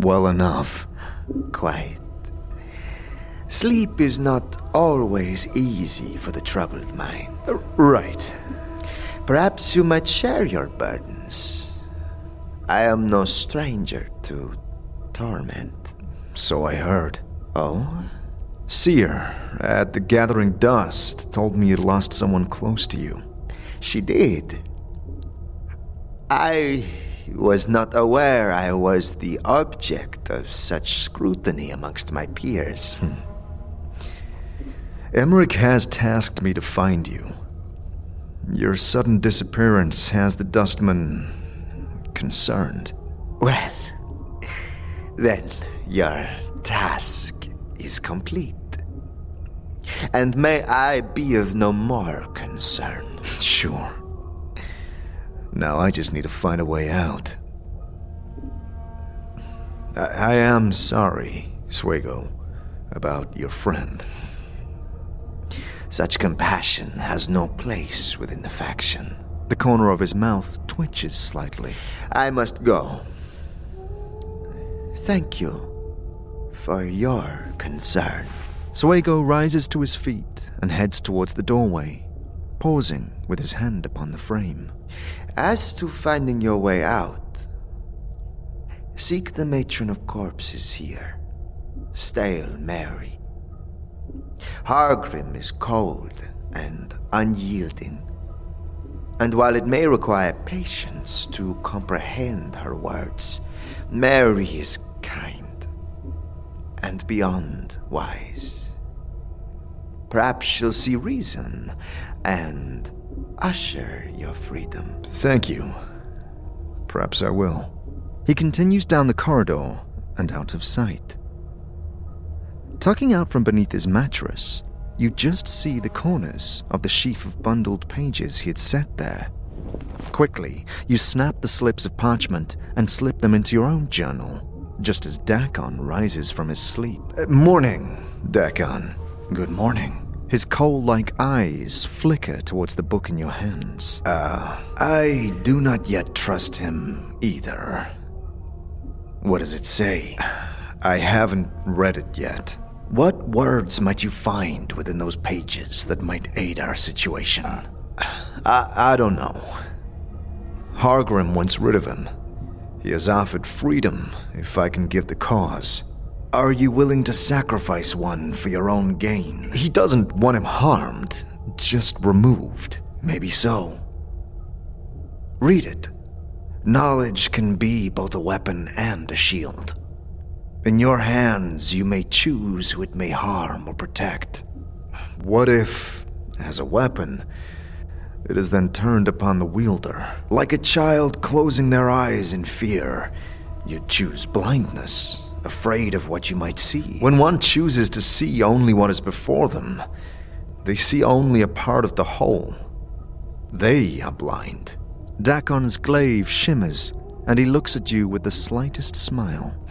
Well enough. Quite. Sleep is not always easy for the troubled mind. Right. Perhaps you might share your burdens. I am no stranger to torment. So I heard. Oh? Seer, at the Gathering Dust, told me you'd lost someone close to you. She did. I was not aware I was the object of such scrutiny amongst my peers. Emmerich has tasked me to find you. Your sudden disappearance has the Dustman concerned. Well, then your task is complete. And may I be of no more concern. Sure. Now I just need to find a way out. I am sorry, Swago, about your friend. Such compassion has no place within the faction. The corner of his mouth twitches slightly. I must go. Thank you for your concern. Swago rises to his feet and heads towards the doorway, pausing with his hand upon the frame. As to finding your way out, seek the Matron of Corpses here, Stale Mary. Hargrim is cold and unyielding, and while it may require patience to comprehend her words, Mary is kind and beyond wise. Perhaps she'll see reason and usher your freedom. Thank you. Perhaps I will. He continues down the corridor and out of sight. Tucking out from beneath his mattress, you just see the corners of the sheaf of bundled pages he had set there. Quickly, you snap the slips of parchment and slip them into your own journal, just as Dakon rises from his sleep. Morning, Dakon. Good morning. His coal-like eyes flicker towards the book in your hands. I do not yet trust him either. What does it say? I haven't read it yet. What words might you find within those pages that might aid our situation? I don't know. Hargrim wants rid of him. He has offered freedom if I can give the cause. Are you willing to sacrifice one for your own gain? He doesn't want him harmed, just removed. Maybe so. Read it. Knowledge can be both a weapon and a shield. In your hands, you may choose who it may harm or protect. What if, as a weapon, it is then turned upon the wielder? Like a child closing their eyes in fear, you choose blindness, afraid of what you might see. When one chooses to see only what is before them, they see only a part of the whole. They are blind. Dakon's glaive shimmers, and he looks at you with the slightest smile.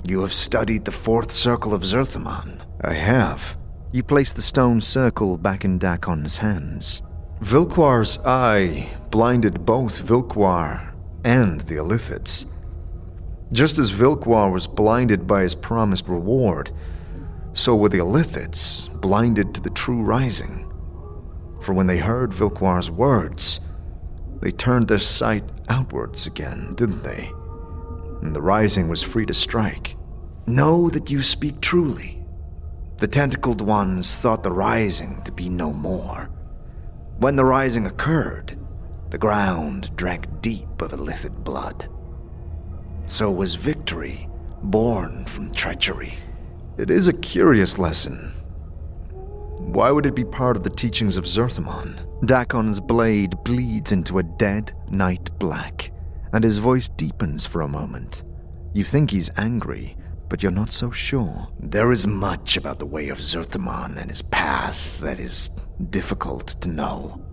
You have studied the fourth circle of Zerthamon. I have. You place the stone circle back in Dakon's hands. Vilquar's eye blinded both Vilquar and the Illithids. Just as Vilquar was blinded by his promised reward, so were the Illithids blinded to the true rising. For when they heard Vilquar's words, they turned their sight outwards again, didn't they? And the rising was free to strike. Know that you speak truly. The tentacled ones thought the rising to be no more. When the rising occurred, the ground drank deep of Illithid blood. So was victory born from treachery. It is a curious lesson. Why would it be part of the teachings of Zerthamon? Dakon's blade bleeds into a dead night black, and his voice deepens for a moment. You think he's angry, but you're not so sure. There is much about the way of Zerthamon and his path that is difficult to know.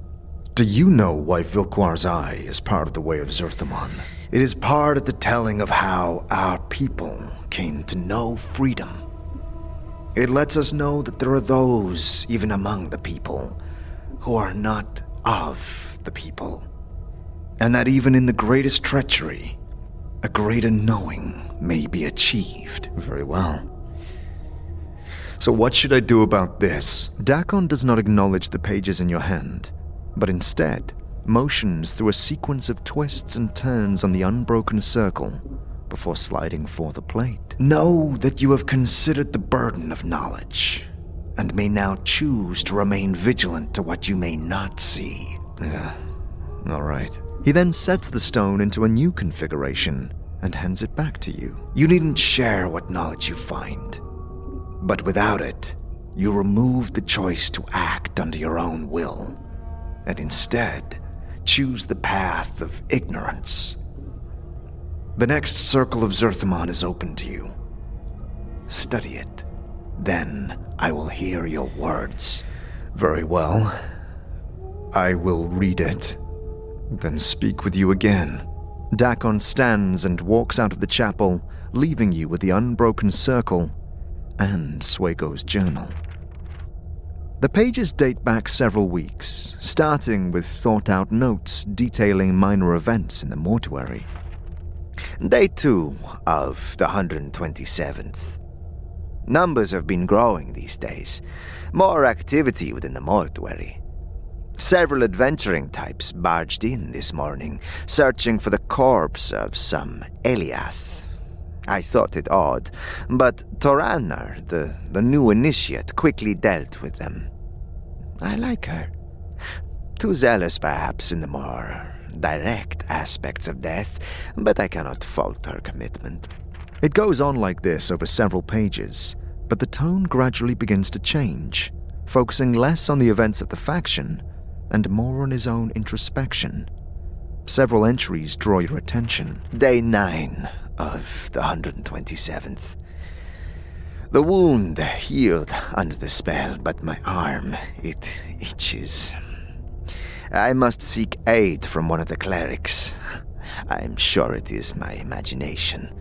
Do you know why Vilquar's eye is part of the way of Zerthamon? It is part of the telling of how our people came to know freedom. It lets us know that there are those, even among the people, who are not of the people. And that even in the greatest treachery, a greater knowing may be achieved. Very well. So what should I do about this? Dakon does not acknowledge the pages in your hand, but instead motions through a sequence of twists and turns on the unbroken circle before sliding forth a plate. Know that you have considered the burden of knowledge, and may now choose to remain vigilant to what you may not see. All right. He then sets the stone into a new configuration and hands it back to you. You needn't share what knowledge you find, but without it, you remove the choice to act under your own will, and instead choose the path of ignorance. The next circle of Zerthamon is open to you. Study it. Then I will hear your words. Very well. I will read it, then speak with you again. Dakon stands and walks out of the chapel, leaving you with the unbroken circle and Swago's journal. The pages date back several weeks, starting with thought-out notes detailing minor events in the mortuary. Day 2 of the 127th. Numbers have been growing these days. More activity within the mortuary. Several adventuring types barged in this morning, searching for the corpse of some Eliath. I thought it odd, but Toranar, the new initiate, quickly dealt with them. I like her. Too zealous, perhaps, in the more direct aspects of death, but I cannot fault her commitment. It goes on like this over several pages, but the tone gradually begins to change, focusing less on the events of the faction and more on his own introspection. Several entries draw your attention. Day 9 of the 127th. The wound healed under the spell, but my arm, it itches. I must seek aid from one of the clerics. I'm sure it is my imagination.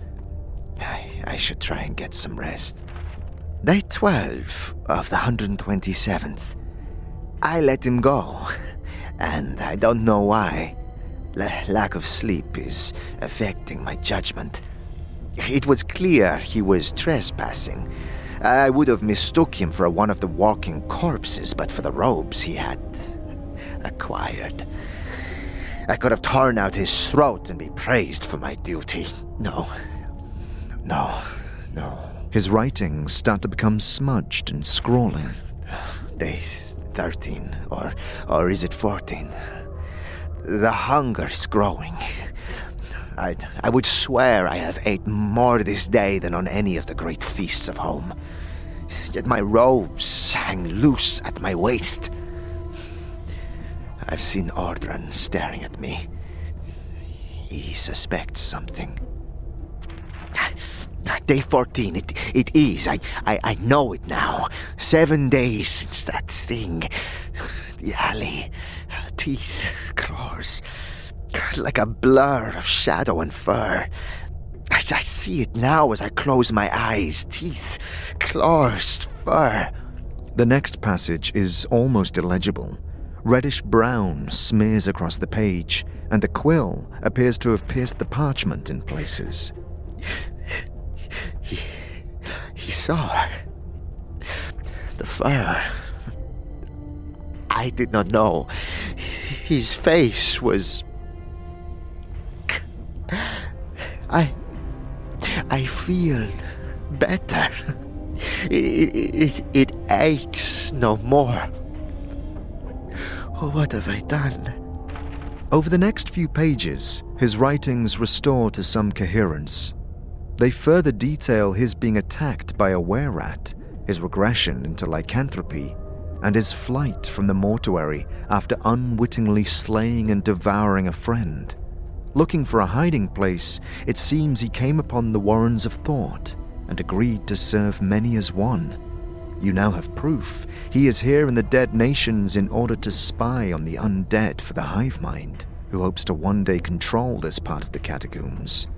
I should try and get some rest. Day 12 of the 127th. I let him go, and I don't know why. Lack of sleep is affecting my judgment. It was clear he was trespassing. I would have mistook him for one of the walking corpses, but for the robes he had. acquired. I could have torn out his throat and be praised for my duty. No. His writings start to become smudged and scrawling. Day 13, or is it 14? The hunger is growing. I would swear I have ate more this day than on any of the great feasts of home. Yet my robes hang loose at my waist. I've seen Ordran staring at me. He suspects something. Day 14, it is. I know it now. 7 days since that thing. The alley. Teeth, claws. Like a blur of shadow and fur. I see it now as I close my eyes. Teeth, claws, fur. The next passage is almost illegible. Reddish brown smears across the page, and the quill appears to have pierced the parchment in places. He saw the fur. I did not know. His face was... I feel better. It aches no more. What have I done? Over the next few pages, his writings restore to some coherence. They further detail his being attacked by a were-rat, his regression into lycanthropy, and his flight from the mortuary after unwittingly slaying and devouring a friend. Looking for a hiding place, it seems he came upon the Warrens of Thought and agreed to serve many as one. You now have proof. He is here in the Dead Nations in order to spy on the undead for the Hive Mind, who hopes to one day control this part of the Catacombs.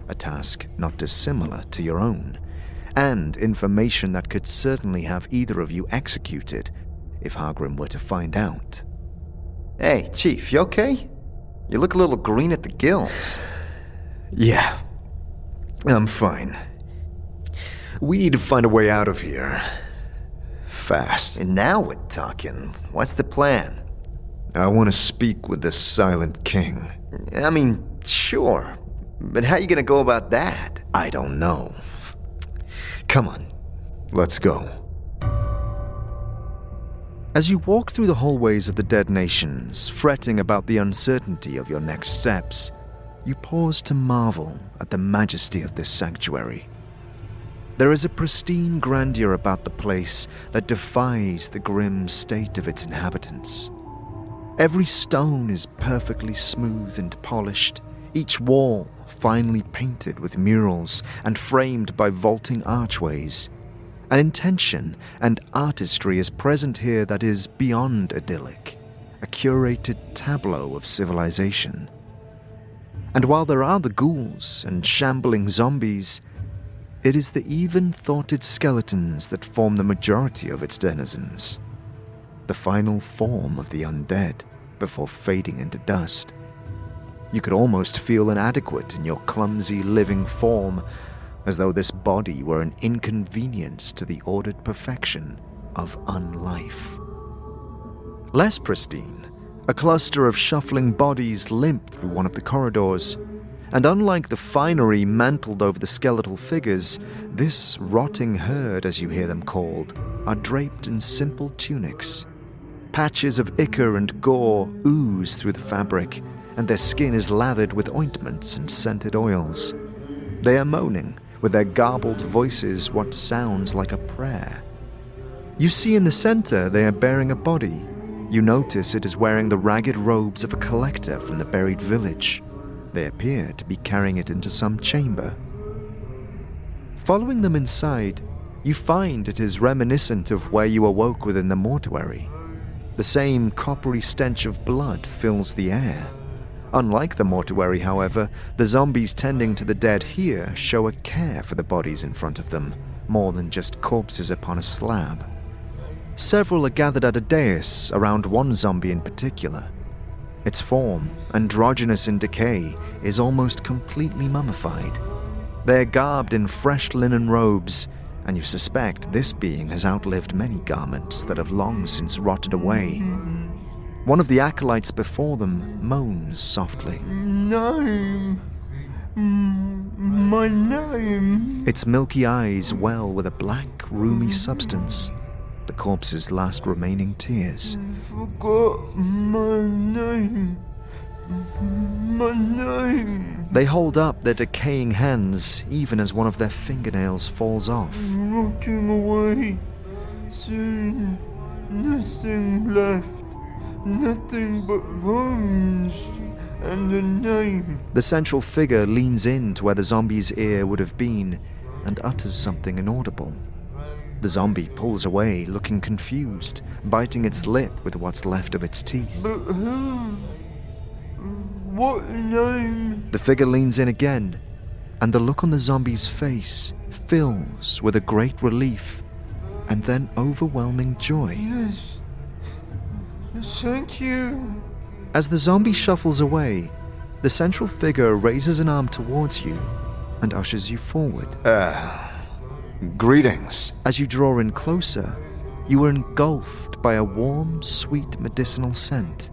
A task not dissimilar to your own, and information that could certainly have either of you executed if Hargrim were to find out. Hey, Chief, you okay? You look a little green at the gills. Yeah, I'm fine. We need to find a way out of here. Fast. And now we're talking. What's the plan? I want to speak with the Silent King. I mean, sure. But how are you going to go about that? I don't know. Come on, let's go. As you walk through the hallways of the Dead Nations, fretting about the uncertainty of your next steps, you pause to marvel at the majesty of this sanctuary. There is a pristine grandeur about the place that defies the grim state of its inhabitants. Every stone is perfectly smooth and polished, each wall finely painted with murals and framed by vaulting archways. An intention and artistry is present here that is beyond idyllic, a curated tableau of civilization. And while there are the ghouls and shambling zombies, it is the even-thoughted skeletons that form the majority of its denizens, the final form of the undead before fading into dust. You could almost feel inadequate in your clumsy living form, as though this body were an inconvenience to the ordered perfection of unlife. Less pristine, a cluster of shuffling bodies limp through one of the corridors, and unlike the finery mantled over the skeletal figures, this rotting herd, as you hear them called, are draped in simple tunics. Patches of ichor and gore ooze through the fabric, and their skin is lathered with ointments and scented oils. They are moaning, with their garbled voices, what sounds like a prayer. You see in the center they are bearing a body. You notice it is wearing the ragged robes of a collector from the buried village. They appear to be carrying it into some chamber. Following them inside, you find it is reminiscent of where you awoke within the mortuary. The same coppery stench of blood fills the air. Unlike the mortuary, however, the zombies tending to the dead here show a care for the bodies in front of them, more than just corpses upon a slab. Several are gathered at a dais around one zombie in particular. Its form, androgynous in decay, is almost completely mummified. They are garbed in fresh linen robes, and you suspect this being has outlived many garments that have long since rotted away. One of the acolytes before them moans softly. Name. My name. Its milky eyes well with a black, roomy substance, the corpse's last remaining tears. Forgot my name. My name. They hold up their decaying hands even as one of their fingernails falls off. Rotting away. Soon. Nothing left. Nothing but bones. And a name. The central figure leans in to where the zombie's ear would have been and utters something inaudible. The zombie pulls away, looking confused, biting its lip with what's left of its teeth. But who? What name? The figure leans in again, and the look on the zombie's face fills with a great relief and then overwhelming joy. Yes. Thank you. As the zombie shuffles away, the central figure raises an arm towards you and ushers you forward. Greetings. As you draw in closer, you are engulfed by a warm, sweet medicinal scent.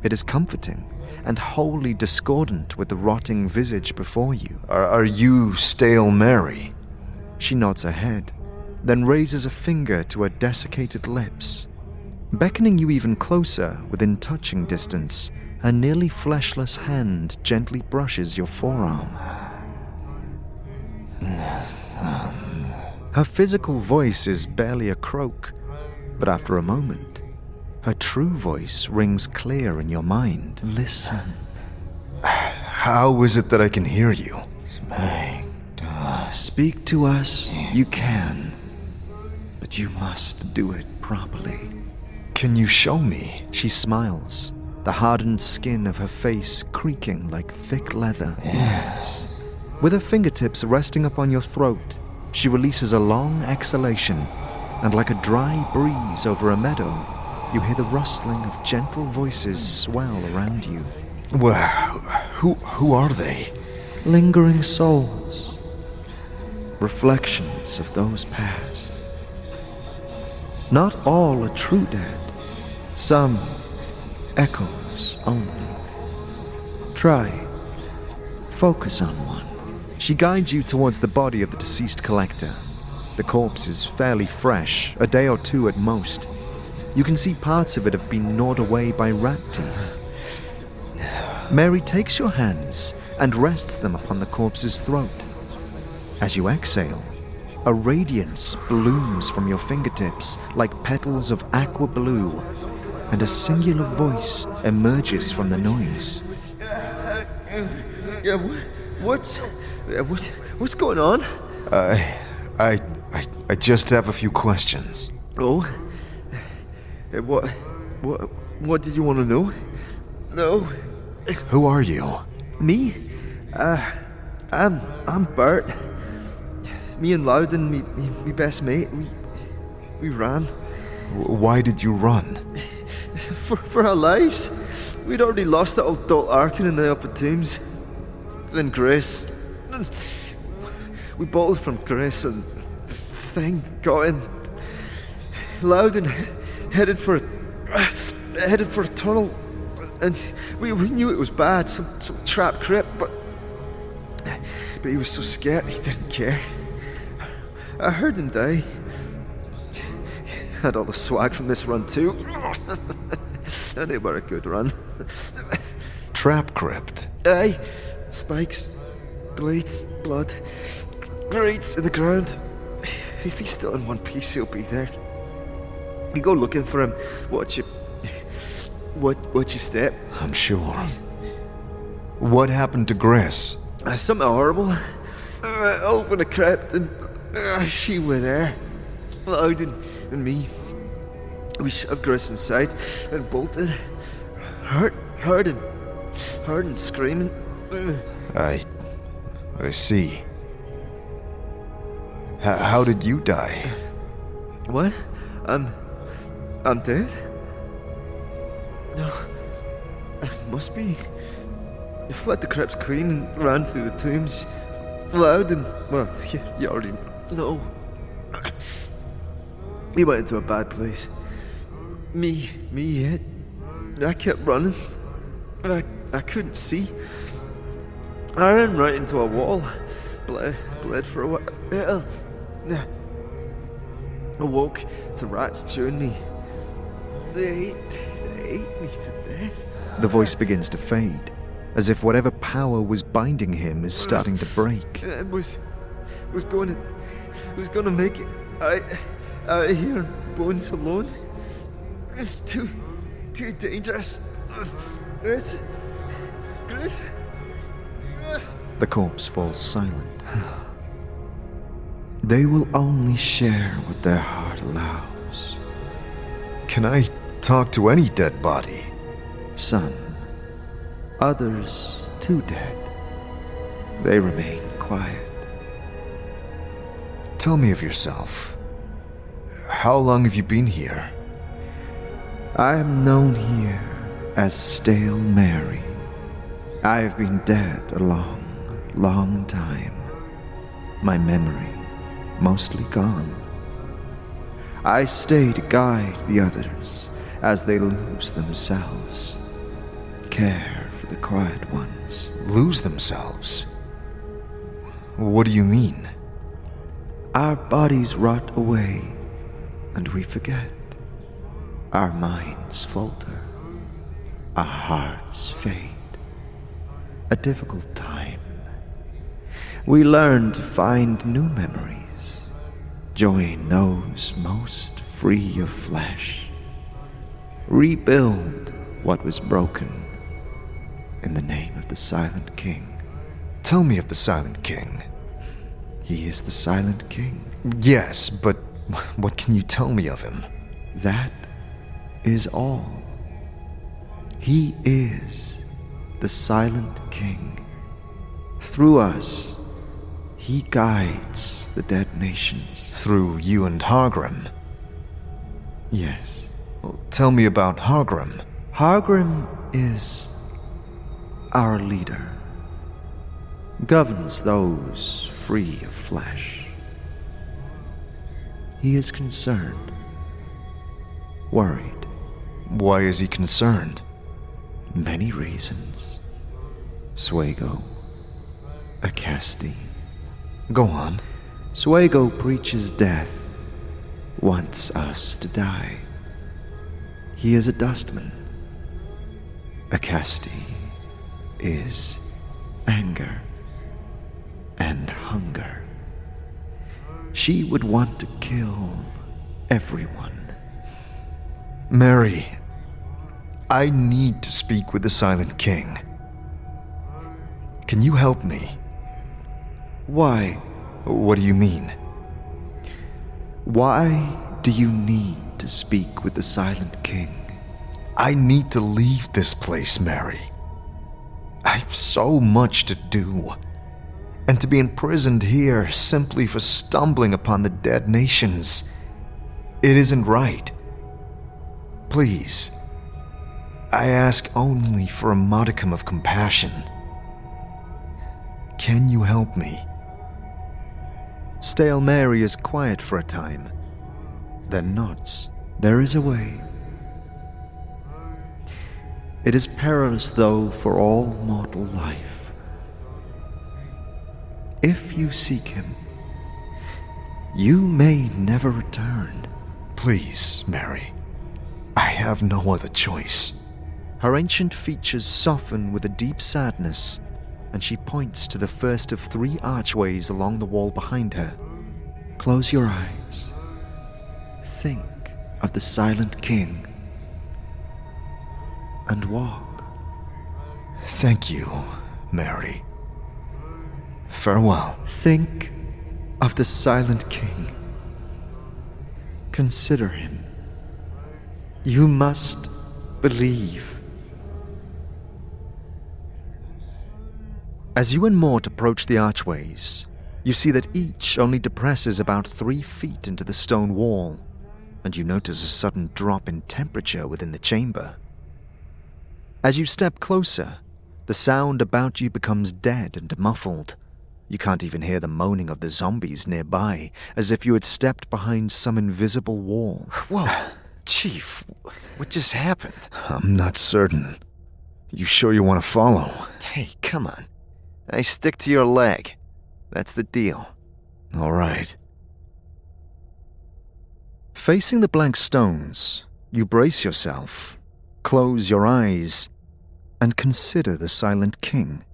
It is comforting and wholly discordant with the rotting visage before you. Are you Stale Mary? She nods her head, then raises a finger to her desiccated lips. Beckoning you even closer, within touching distance, a nearly fleshless hand gently brushes your forearm. Her physical voice is barely a croak, but after a moment, her true voice rings clear in your mind. Listen. How is it that I can hear you? Speak to us, you can, but you must do it properly. Can you show me? She smiles, the hardened skin of her face creaking like thick leather. Yes. With her fingertips resting upon your throat, she releases a long exhalation, and like a dry breeze over a meadow, you hear the rustling of gentle voices swell around you. Well, who are they? Lingering souls. Reflections of those past. Not all are true dead. Some echoes only. Try. Focus on one. She guides you towards the body of the deceased collector. The corpse is fairly fresh, a day or two at most. You can see parts of it have been gnawed away by rat teeth. Mary takes your hands and rests them upon the corpse's throat. As you exhale, a radiance blooms from your fingertips like petals of aqua blue, and a singular voice emerges from the noise. What's going on? I just have a few questions. Oh? What did you want to know? No. Who are you? Me? I'm Bert. Me and Lawton, me best mate, we ran. Why did you run? For our lives. We'd already lost that old Dalt Arkin in the upper tombs. Then Grace. We bolted from Grace and the thing got in. Lawton headed for a tunnel, and we knew it was bad, some trap crypt, but he was so scared he didn't care. I heard him die. Had all the swag from this run too. And it were a good run. Trap crypt? Aye. Spikes, blades, blood, grates in the ground. If he's still in one piece, he'll be there. You go looking for him. Watch you step. I'm sure. What happened to Grace? Something horrible. Open a crypt and she were there. Lawton and me. We shoved Grace inside and bolted. Heard him screaming. I see. How did you die? What? I'm dead? No. I must be. I fled the crypt's queen and ran through the tombs. Lawton, well, you already know. He went into a bad place. Me hit. I kept running. I couldn't see. I ran right into a wall. Bled for a while. I woke to rats chewing me. They ate me to death. The voice begins to fade, as if whatever power was binding him is starting to break. I was going to make it out of here, bones alone. Too dangerous. Rhys. The corpse falls silent. They will only share what their heart allows. Can I talk to any dead body? Some, others too dead. They remain quiet. Tell me of yourself. How long have you been here? I am known here as Stale Mary. I have been dead a long time. My memory mostly gone. I stay to guide the others as they lose themselves. Care for the quiet ones. Lose themselves? What do you mean? Our bodies rot away, and we forget. Our minds falter. Our hearts fade. A difficult time. We learn to find new memories. Join those most free of flesh. Rebuild what was broken in the name of the Silent King. Tell me of the Silent King. He is the Silent King. Yes, but what can you tell me of him? That is all. He is the Silent King. Through us, he guides the dead nations. Through you and Hargrim? Yes. Well, tell me about Hargrim. Hargrim is our leader. Governs those free of flesh. He is concerned. Worried. Why is he concerned? Many reasons. Swago. Acasti. Go on. Swago preaches death, wants us to die. He is a dustman. Acasti is anger and hunger. She would want to kill everyone. Mary, I need to speak with the Silent King. Can you help me? Why? What do you mean? Why do you need to speak with the Silent King? I need to leave this place, Mary. I've so much to do. And to be imprisoned here simply for stumbling upon the dead nations, it isn't right. Please, I ask only for a modicum of compassion. Can you help me? Stale Mary is quiet for a time, then nods. There is a way. It is perilous, though, for all mortal life. If you seek him, you may never return. Please, Mary. I have no other choice. Her ancient features soften with a deep sadness, and she points to the first of 3 archways along the wall behind her. Close your eyes. Think of the Silent King. And walk. Thank you, Mary. Farewell. Think of the Silent King. Consider him. You must believe. As you and Mort approach the archways, you see that each only depresses about 3 feet into the stone wall, and you notice a sudden drop in temperature within the chamber. As you step closer, the sound about you becomes dead and muffled. You can't even hear the moaning of the zombies nearby, as if you had stepped behind some invisible wall. Whoa! Chief, what just happened? I'm not certain. You sure you want to follow? Hey, come on. I stick to your leg. That's the deal. All right. Facing the blank stones, you brace yourself, close your eyes, and consider the Silent King.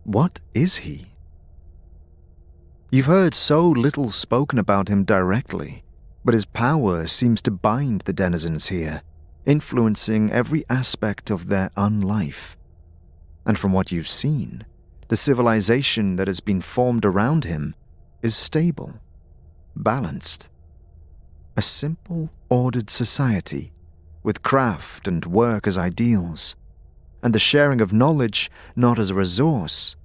What is he? You've heard so little spoken about him directly, but his power seems to bind the denizens here, influencing every aspect of their unlife. And from what you've seen, the civilization that has been formed around him is stable, balanced. A simple, ordered society, with craft and work as ideals, and the sharing of knowledge not as a resource,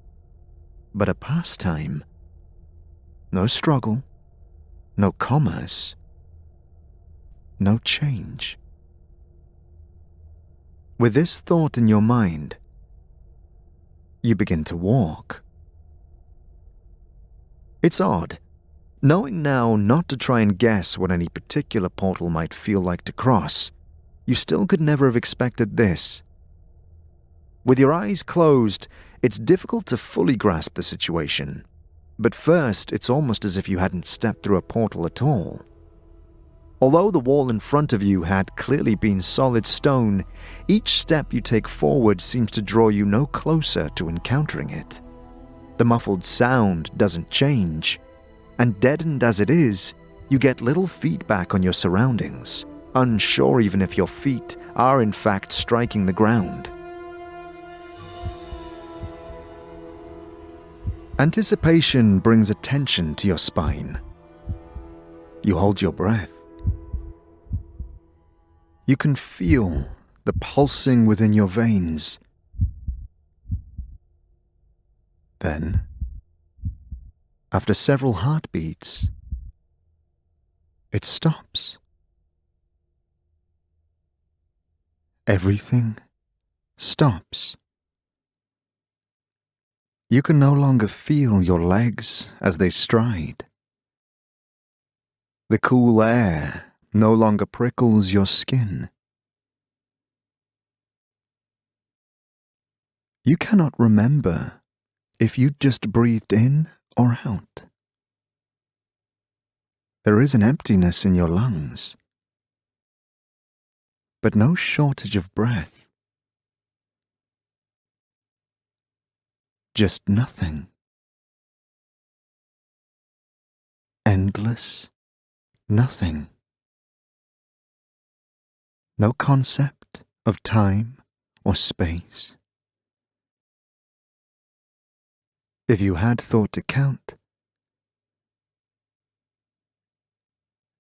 but a pastime. No struggle, no commerce, no change. With this thought in your mind, you begin to walk. It's odd, knowing now not to try and guess what any particular portal might feel like to cross. You still could never have expected this. With your eyes closed, it's difficult to fully grasp the situation, but first it's almost as if you hadn't stepped through a portal at all. Although the wall in front of you had clearly been solid stone, each step you take forward seems to draw you no closer to encountering it. The muffled sound doesn't change, and deadened as it is, you get little feedback on your surroundings, unsure even if your feet are in fact striking the ground. Anticipation brings a tension to your spine. You hold your breath. You can feel the pulsing within your veins. Then, after several heartbeats, it stops. Everything stops. You can no longer feel your legs as they stride. The cool air no longer prickles your skin. You cannot remember if you just breathed in or out. There is an emptiness in your lungs, but no shortage of breath. Just nothing. Endless nothing. No concept of time or space. If you had thought to count,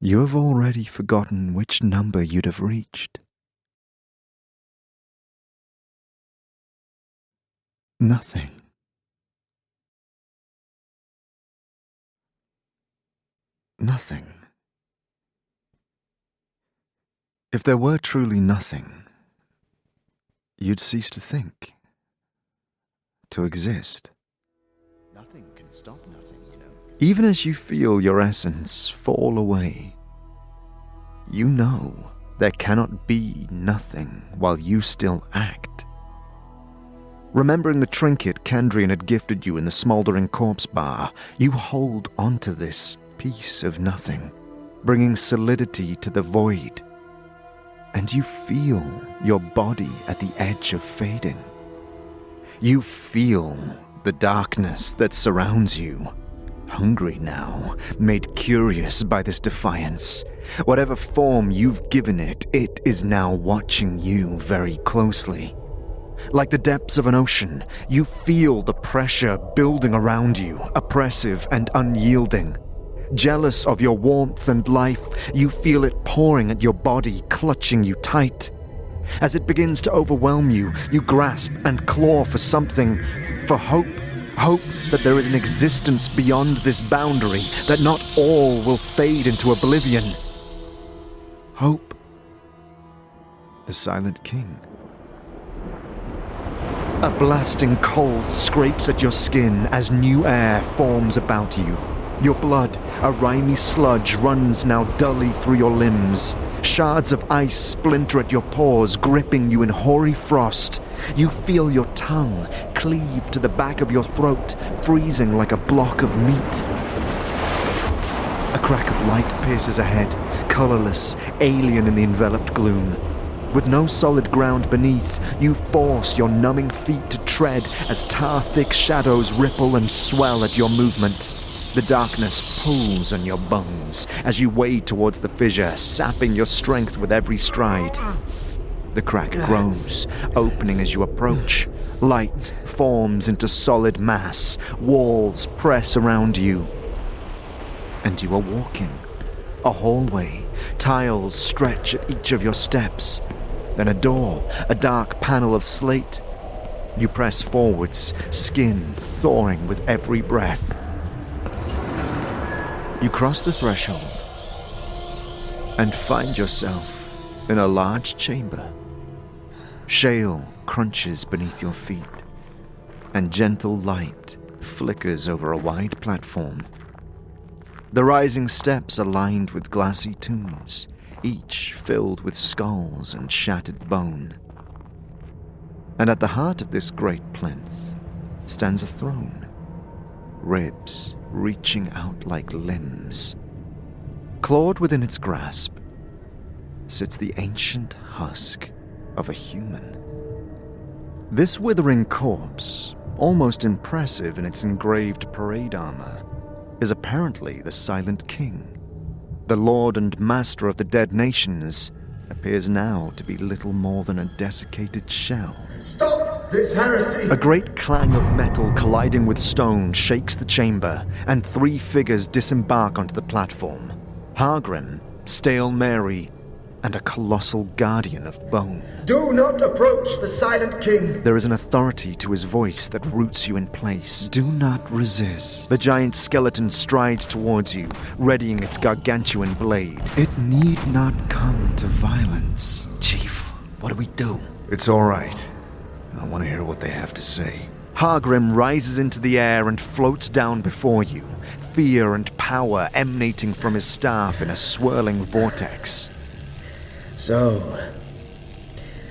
you have already forgotten which number you'd have reached. Nothing. Nothing. If there were truly nothing, you'd cease to think, to exist. Nothing can stop nothing, you know. Even as you feel your essence fall away, you know there cannot be nothing while you still act. Remembering the trinket Kandrian had gifted you in the smoldering corpse bar, you hold onto this piece of nothing, bringing solidity to the void. And you feel your body at the edge of fading. You feel the darkness that surrounds you. Hungry now, made curious by this defiance. Whatever form you've given it, it is now watching you very closely. Like the depths of an ocean, you feel the pressure building around you, oppressive and unyielding. Jealous of your warmth and life, you feel it pouring at your body, clutching you tight. As it begins to overwhelm you, you grasp and claw for something, for hope. Hope that there is an existence beyond this boundary, that not all will fade into oblivion. Hope. The Silent King. A blasting cold scrapes at your skin as new air forms about you. Your blood, a rimy sludge, runs now dully through your limbs. Shards of ice splinter at your pores, gripping you in hoary frost. You feel your tongue cleave to the back of your throat, freezing like a block of meat. A crack of light pierces ahead, colorless, alien in the enveloped gloom. With no solid ground beneath, you force your numbing feet to tread as tar-thick shadows ripple and swell at your movement. The darkness pulls on your bones as you wade towards the fissure, sapping your strength with every stride. The crack grows, opening as you approach. Light forms into solid mass. Walls press around you. And you are walking. A hallway. Tiles stretch at each of your steps. Then a door, a dark panel of slate. You press forwards, skin thawing with every breath. You cross the threshold and find yourself in a large chamber. Shale crunches beneath your feet, and gentle light flickers over a wide platform. The rising steps are lined with glassy tombs, each filled with skulls and shattered bone. And at the heart of this great plinth stands a throne, ribs reaching out like limbs. Clawed within its grasp sits the ancient husk of a human. This withering corpse, almost impressive in its engraved parade armor, is apparently the Silent King. The lord and master of the dead nations appears now to be little more than a desiccated shell. Stop this heresy! A great clang of metal colliding with stone shakes the chamber, and three figures disembark onto the platform. Hargrim, Stale Mary, and a colossal guardian of bone. Do not approach the Silent King! There is an authority to his voice that roots you in place. Do not resist. The giant skeleton strides towards you, readying its gargantuan blade. It need not come to violence. Chief, what do we do? It's all right. I want to hear what they have to say. Hargrim rises into the air and floats down before you, fear and power emanating from his staff in a swirling vortex. So,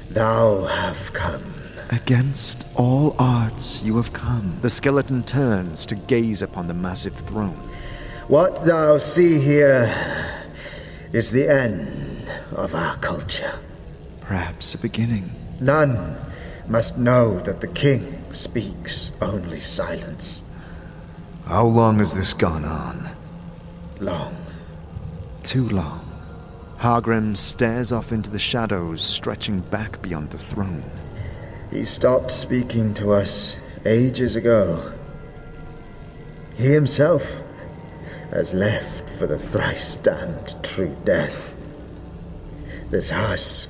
thou have come. Against all odds you have come. The skeleton turns to gaze upon the massive throne. What thou see here is the end of our culture. Perhaps a beginning. None must know that the king speaks only silence. How long has this gone on? Long. Too long. Hargrim stares off into the shadows, stretching back beyond the throne. He stopped speaking to us ages ago. He himself has left for the thrice-damned true death. This husk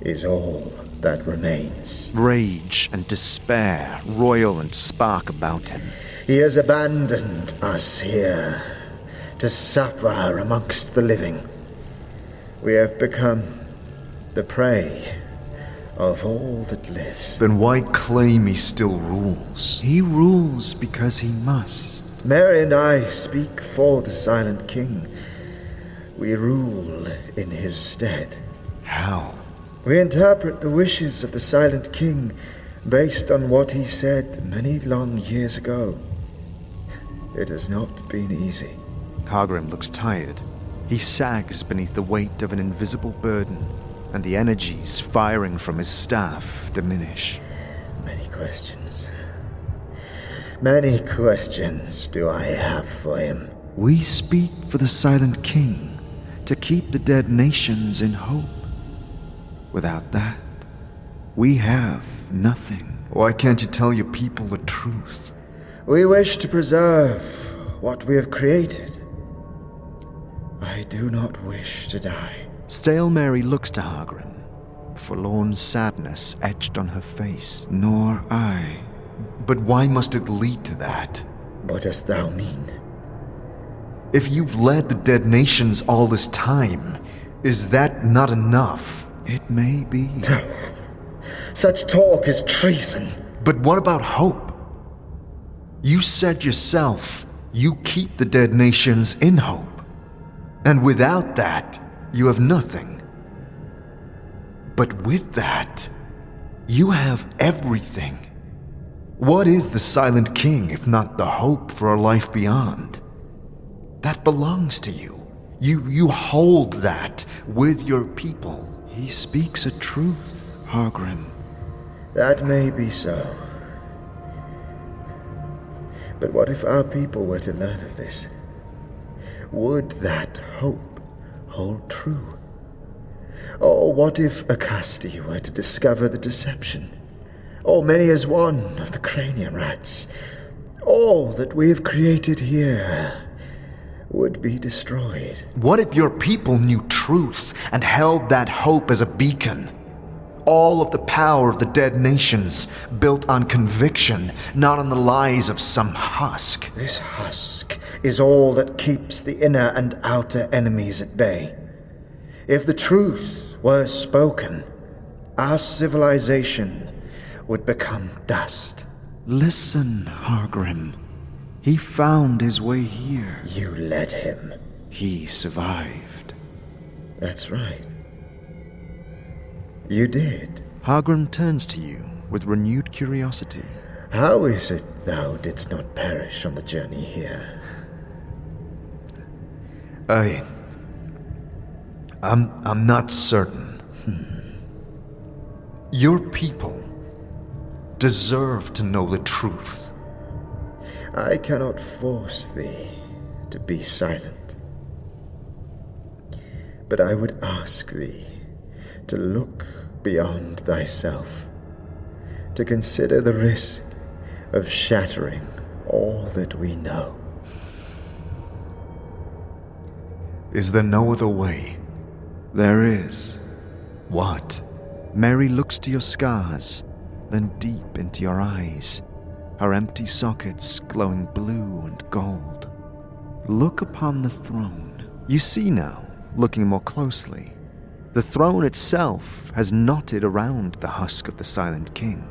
is all that remains. Rage and despair roil and spark about him. He has abandoned us here to suffer amongst the living. We have become the prey of all that lives. Then why claim he still rules? He rules because he must. Mary and I speak for the Silent King. We rule in his stead. How? We interpret the wishes of the Silent King based on what he said many long years ago. It has not been easy. Hargrim looks tired. He sags beneath the weight of an invisible burden, and the energies firing from his staff diminish. Many questions. Many questions do I have for him. We speak for the Silent King, to keep the dead nations in hope. Without that, we have nothing. Why can't you tell your people the truth? We wish to preserve what we have created. I do not wish to die. Stale Mary looks to Hargrim, forlorn sadness etched on her face. Nor I. But why must it lead to that? What dost thou mean? If you've led the dead nations all this time, is that not enough? It may be. Such talk is treason. But what about hope? You said yourself, you keep the dead nations in hope. And without that, you have nothing. But with that, you have everything. What is the Silent King if not the hope for a life beyond? That belongs to you. You hold that with your people. He speaks a truth, Hargrim. That may be so. But what if our people were to learn of this? Would that hope hold true? Or what if Acasti were to discover the deception? Or many as one of the cranium rats? All that we have created here would be destroyed. What if your people knew truth and held that hope as a beacon? All of the power of the dead nations built on conviction, not on the lies of some husk. This husk is all that keeps the inner and outer enemies at bay. If the truth were spoken, our civilization would become dust. Listen, Hargrim. He found his way here. You led him. He survived. That's right. You did. Hargrim turns to you with renewed curiosity. How is it thou didst not perish on the journey here? I'm not certain. Your people deserve to know the truth. I cannot force thee to be silent. But I would ask thee to look beyond thyself, to consider the risk of shattering all that we know. Is there no other way? There is. What? Mary looks to your scars, then deep into your eyes, her empty sockets glowing blue and gold. Look upon the throne. You see now, looking more closely, the throne itself has knotted around the husk of the Silent King,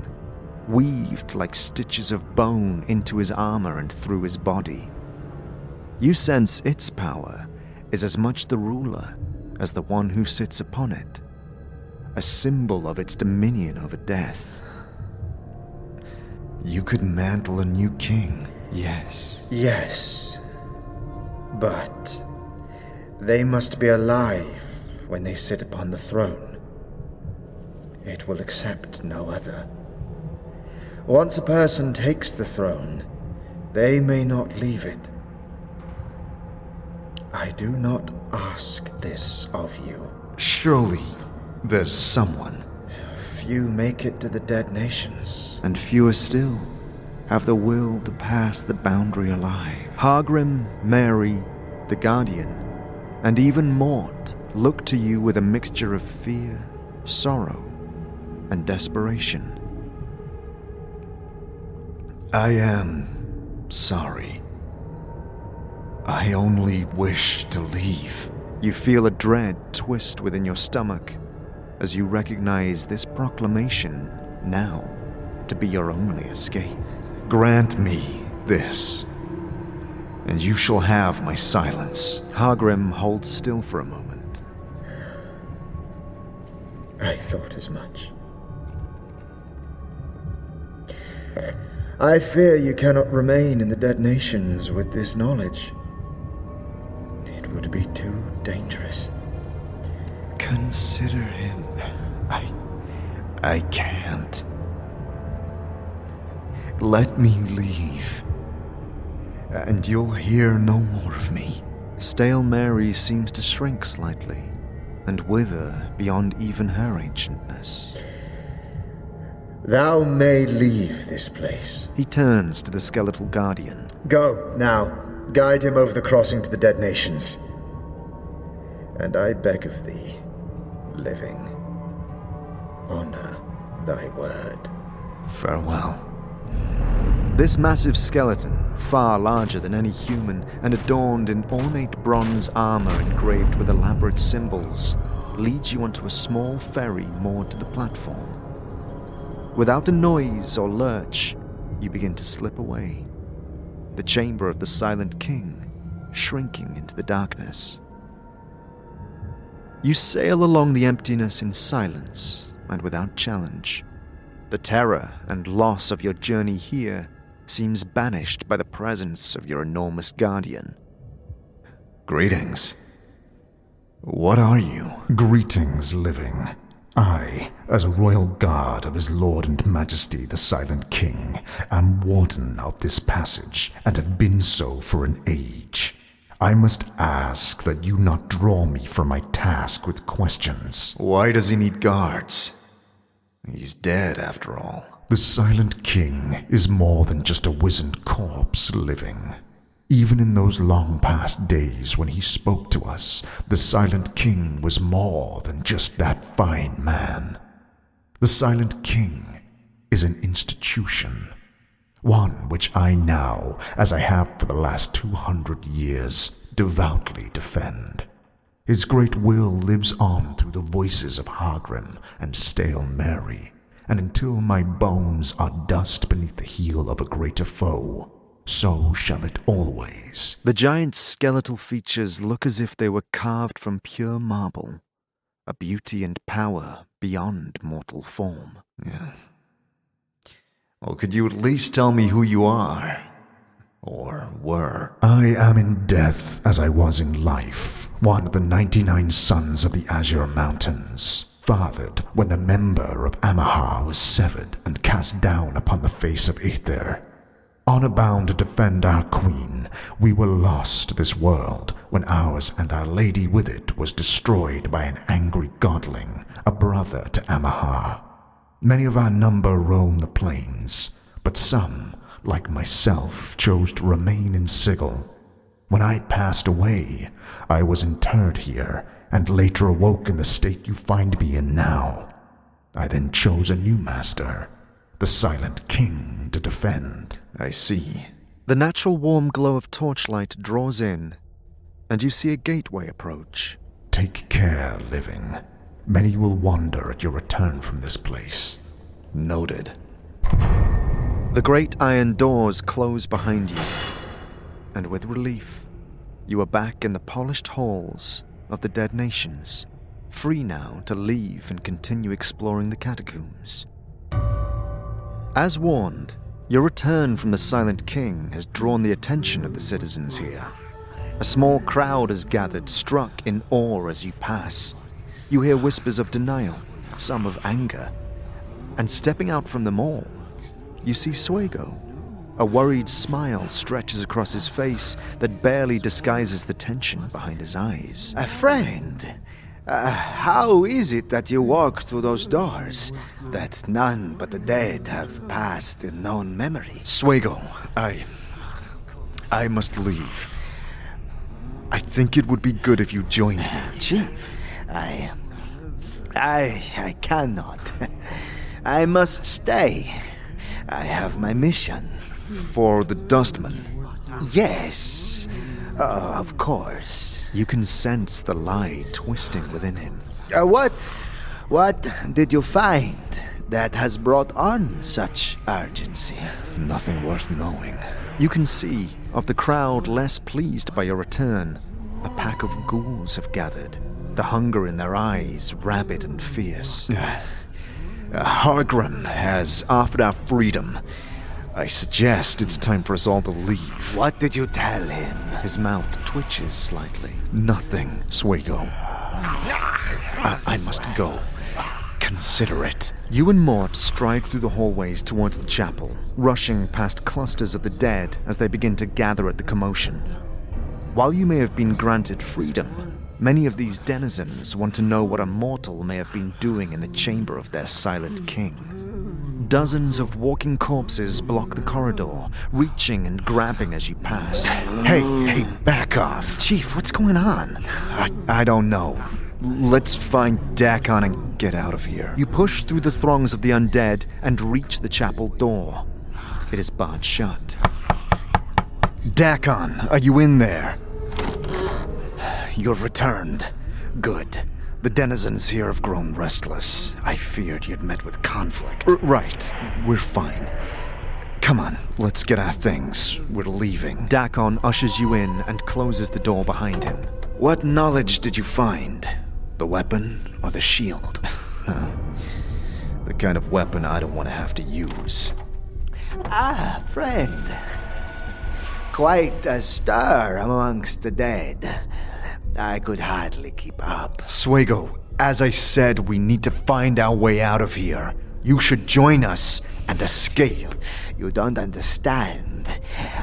weaved like stitches of bone into his armor and through his body. You sense its power is as much the ruler as the one who sits upon it, a symbol of its dominion over death. You could mantle a new king. Yes. Yes. But they must be alive when they sit upon the throne. It will accept no other. Once a person takes the throne, they may not leave it. I do not ask this of you. Surely there's someone. Few make it to the dead nations. And fewer still have the will to pass the boundary alive. Hargrim, Mary, the Guardian, and even Mort look to you with a mixture of fear, sorrow, and desperation. I am sorry. I only wish to leave. You feel a dread twist within your stomach as you recognize this proclamation now to be your only escape. Grant me this, and you shall have my silence. Hargrim holds still for a moment. I thought as much. I fear you cannot remain in the dead nations with this knowledge. It would be too dangerous. Consider him. I can't. Let me leave, and you'll hear no more of me. Stale Mary seems to shrink slightly, and wither beyond even her ancientness. Thou may leave this place. He turns to the skeletal guardian. Go, now. Guide him over the crossing to the dead nations. And I beg of thee, living, honor thy word. Farewell. This massive skeleton, far larger than any human and adorned in ornate bronze armor engraved with elaborate symbols, leads you onto a small ferry moored to the platform. Without a noise or lurch, you begin to slip away. the chamber of the Silent King, shrinking into the darkness. You sail along the emptiness in silence and without challenge. The terror and loss of your journey here seems banished by the presence of your enormous guardian. Greetings. What are you? Greetings, living. I, as a royal guard of his lord and majesty the Silent King, am warden of this passage, and have been so for an age. I must ask that you not draw me from my task with questions. Why does he need guards? He's dead, after all. The Silent King is more than just a wizened corpse living. Even in those long-past days when he spoke to us, the Silent King was more than just that fine man. The Silent King is an institution, one which I now, as I have for the last 200 years, devoutly defend. His great will lives on through the voices of Hargrim and stale Mary, and until my bones are dust beneath the heel of a greater foe, so shall it always. The giant's skeletal features look as if they were carved from pure marble, a beauty and power beyond mortal form. Yeah. Well, could you at least tell me who you are? Or were? I am in death as I was in life, one of the 99 sons of the Azure Mountains, fathered when the member of Amahar was severed and cast down upon the face of Aether. Honor bound to defend our queen, we were lost to this world when ours and our lady with it was destroyed by an angry godling, a brother to Amahar. Many of our number roam the plains, but some, like myself, chose to remain in Sigil. When I passed away, I was interred here, and later awoke in the state you find me in now. I then chose a new master, the Silent King, to defend. I see. The natural warm glow of torchlight draws in, and you see a gateway approach. Take care, living. Many will wonder at your return from this place. Noted. The great iron doors close behind you, and with relief, you are back in the polished halls of the Dead Nations, free now to leave and continue exploring the catacombs. As warned, your return from the Silent King has drawn the attention of the citizens here. A small crowd has gathered, struck in awe as you pass. You hear whispers of denial, some of anger, and stepping out from them all, you see Swago. A worried smile stretches across his face that barely disguises the tension behind his eyes. A friend, how is it that you walk through those doors that none but the dead have passed in known memory? Swago, I must leave. I think it would be good if you joined me. Chief, I cannot. I must stay. I have my mission. For the Dustman? Yes, of course. You can sense the lie twisting within him. What did you find that has brought on such urgency? Nothing worth knowing. You can see, of the crowd less pleased by your return, a pack of ghouls have gathered, the hunger in their eyes rabid and fierce. Hargrim has offered our freedom. I suggest it's time for us all to leave. What did you tell him? His mouth twitches slightly. Nothing, Swago. I must go. Consider it. You and Mort stride through the hallways towards the chapel, rushing past clusters of the dead as they begin to gather at the commotion. While you may have been granted freedom, many of these denizens want to know what a mortal may have been doing in the chamber of their Silent King. Dozens of walking corpses block the corridor, reaching and grabbing as you pass. Hey, back off. Chief, what's going on? I don't know. Let's find Dakon and get out of here. You push through the throngs of the undead and reach the chapel door. It is barred shut. Dakon, are you in there? You've returned. Good. The denizens here have grown restless. I feared you'd met with conflict. Right. We're fine. Come on, let's get our things. We're leaving. Dakon ushers you in and closes the door behind him. What knowledge did you find? The weapon or the shield? The kind of weapon I don't want to have to use. Ah, friend. Quite a stir amongst the dead. I could hardly keep up. Suego, as I said, we need to find our way out of here. You should join us and escape. You don't understand.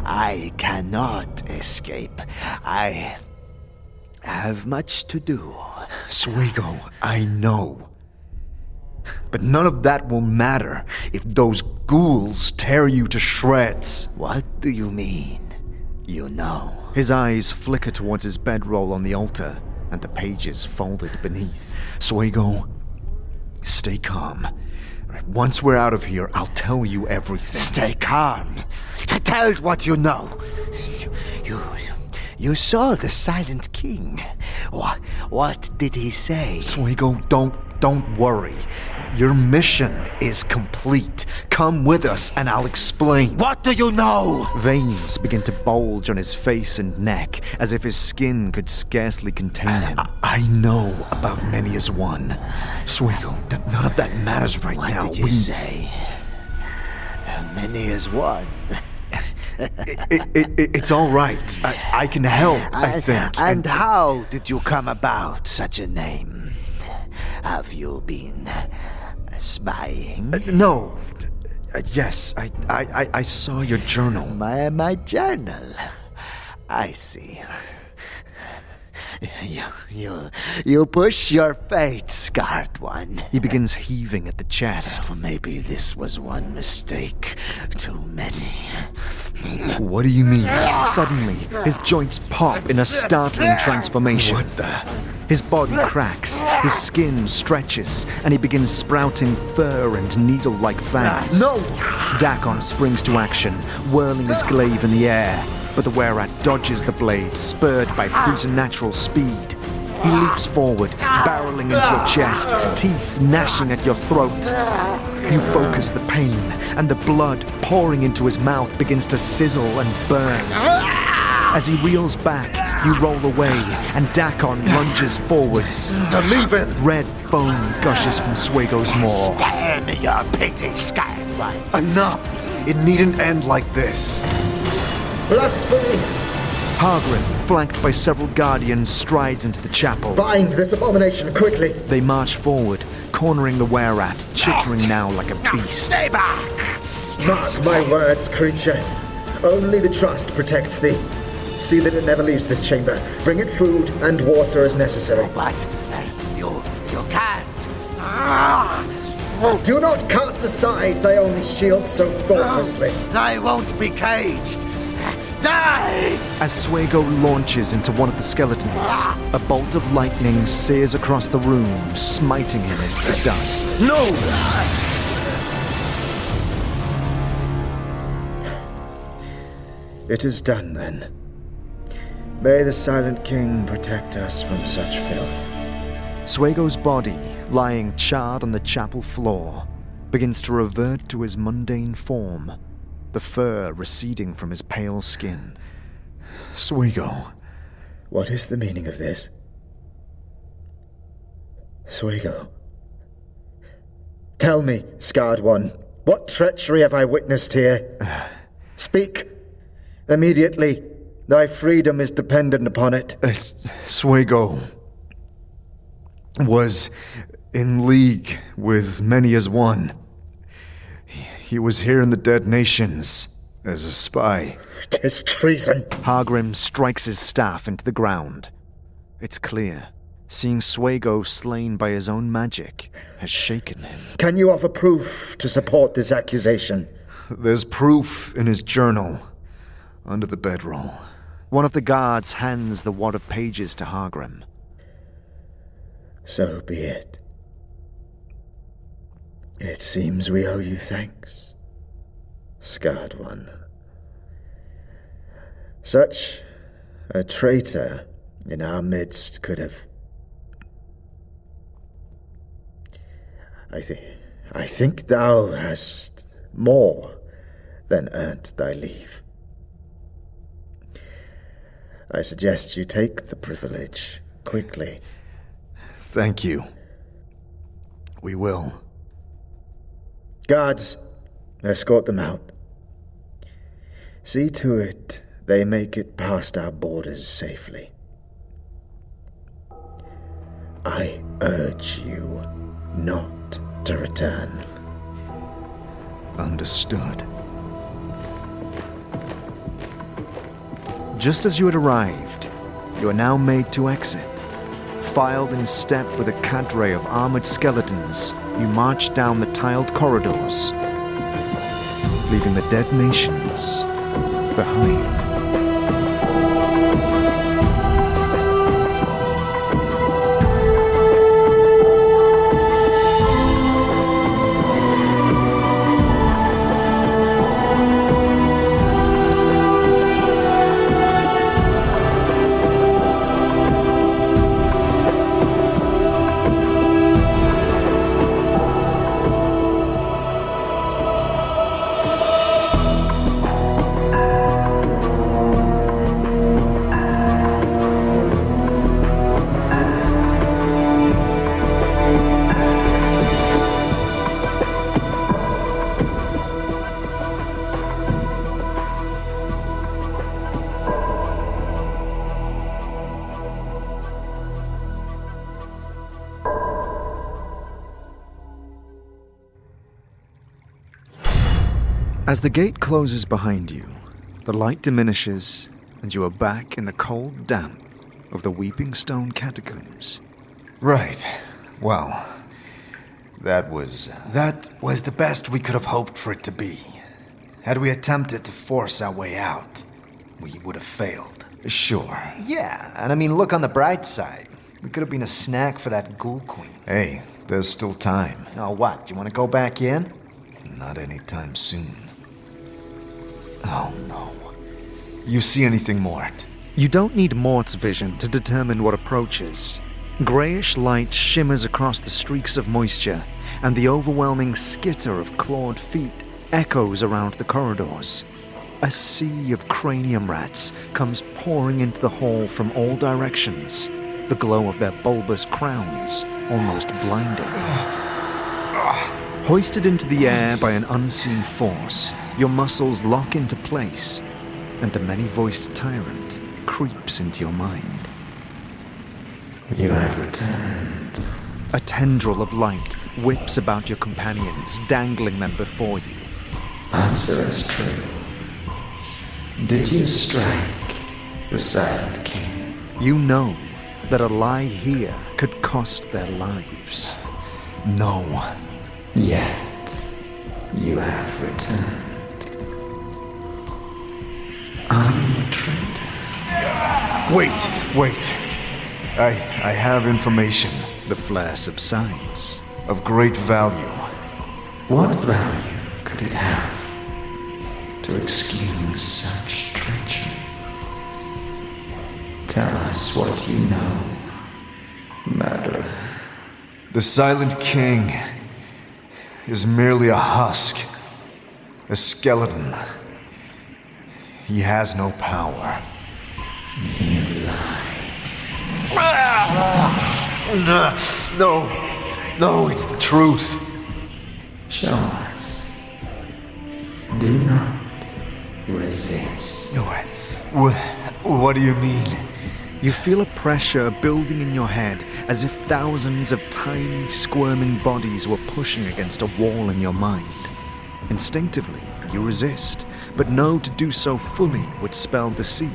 I cannot escape. I have much to do. Suego, I know. But none of that will matter if those ghouls tear you to shreds. What do you mean? You know. His eyes flicker towards his bedroll on the altar and the pages folded beneath. Suego, stay calm. Once we're out of here, I'll tell you everything. Stay calm. Tell what you know. You saw the Silent King. What did he say? Suego, don't worry. Your mission is complete. Come with us and I'll explain. What do you know? Veins begin to bulge on his face and neck, as if his skin could scarcely contain him. I know about Nameless One. Suego, none of that matters right now. What did you say? Nameless One. It's all right. I can help, I think. And how did you come about such a name? Have you been spying? No. Yes, I saw your journal. My journal? I see. You push your fate, scarred one. He begins heaving at the chest. Well, maybe this was one mistake too many. What do you mean? Suddenly, his joints pop in a startling transformation. What the? His body cracks, his skin stretches, and he begins sprouting fur and needle-like fangs. No! Dakon springs to action, whirling his glaive in the air, but the Wererat dodges the blade, spurred by preternatural speed. He leaps forward, barreling into your chest, teeth gnashing at your throat. You focus the pain, and the blood pouring into his mouth begins to sizzle and burn. As he reels back, you roll away, and Dakon lunges forwards. Leave it! Red foam gushes from Suego's maw. Spare me your pity, scarred one. Enough! It needn't end like this. Blasphemy! Hargrim, flanked by several guardians, strides into the chapel. Bind this abomination quickly! They march forward, cornering the Wererat, chittering now like a beast. Stay back! Mark my words, creature. Only the trust protects thee. See that it never leaves this chamber. Bring it food and water as necessary. But you can't. Do not cast aside thy only shield so thoughtlessly. I won't be caged. Die! As Suego launches into one of the skeletons, a bolt of lightning sears across the room, smiting him into the dust. No! It is done then. May the Silent King protect us from such filth. Suego's body, lying charred on the chapel floor, begins to revert to his mundane form, the fur receding from his pale skin. Suego. What is the meaning of this? Suego. Tell me, scarred one, what treachery have I witnessed here? Speak. Immediately. Thy freedom is dependent upon it. Suego was in league with Nameless One. He was here in the Dead Nations as a spy. 'Tis treason. Hargrim strikes his staff into the ground. It's clear. Seeing Suego slain by his own magic has shaken him. Can you offer proof to support this accusation? There's proof in his journal, under the bedroll. One of the guards hands the wad of pages to Hargrim. So be it. It seems we owe you thanks, scarred one. Such a traitor in our midst could have... I think thou hast more then earned thy leave. I suggest you take the privilege quickly. Thank you. We will. Guards, escort them out. See to it they make it past our borders safely. I urge you not to return. Understood. Just as you had arrived, you are now made to exit. Filed in step with a cadre of armored skeletons, you march down the tiled corridors, leaving the dead nations behind. As the gate closes behind you, the light diminishes, and you are back in the cold damp of the Weeping Stone Catacombs. Right. Well, that was the best we could have hoped for it to be. Had we attempted to force our way out, we would have failed. Sure. Yeah, and I mean, look on the bright side. We could have been a snack for that ghoul queen. Hey, there's still time. Oh, what? You want to go back in? Not anytime soon. Oh, no. You see anything, Mort? You don't need Mort's vision to determine what approaches. Grayish light shimmers across the streaks of moisture, and the overwhelming skitter of clawed feet echoes around the corridors. A sea of cranium rats comes pouring into the hall from all directions, the glow of their bulbous crowns almost blinding. Hoisted into the air by an unseen force, your muscles lock into place, and the many-voiced tyrant creeps into your mind. You have returned. A tendril of light whips about your companions, dangling them before you. Answer us true. Did you strike the Silent King? You know that a lie here could cost their lives. No. Yet, you have returned. Are you a traitor? Wait. I have information. The flare subsides. Of great value. What value could it have to excuse such treachery? Tell us what you know, murderer. The Silent King is merely a husk, a skeleton. He has no power. You lie. No, it's the truth. Show us. Do not resist. No, what do you mean? You feel a pressure building in your head as if thousands of tiny, squirming bodies were pushing against a wall in your mind. Instinctively, you resist, but know to do so fully would spell deceit.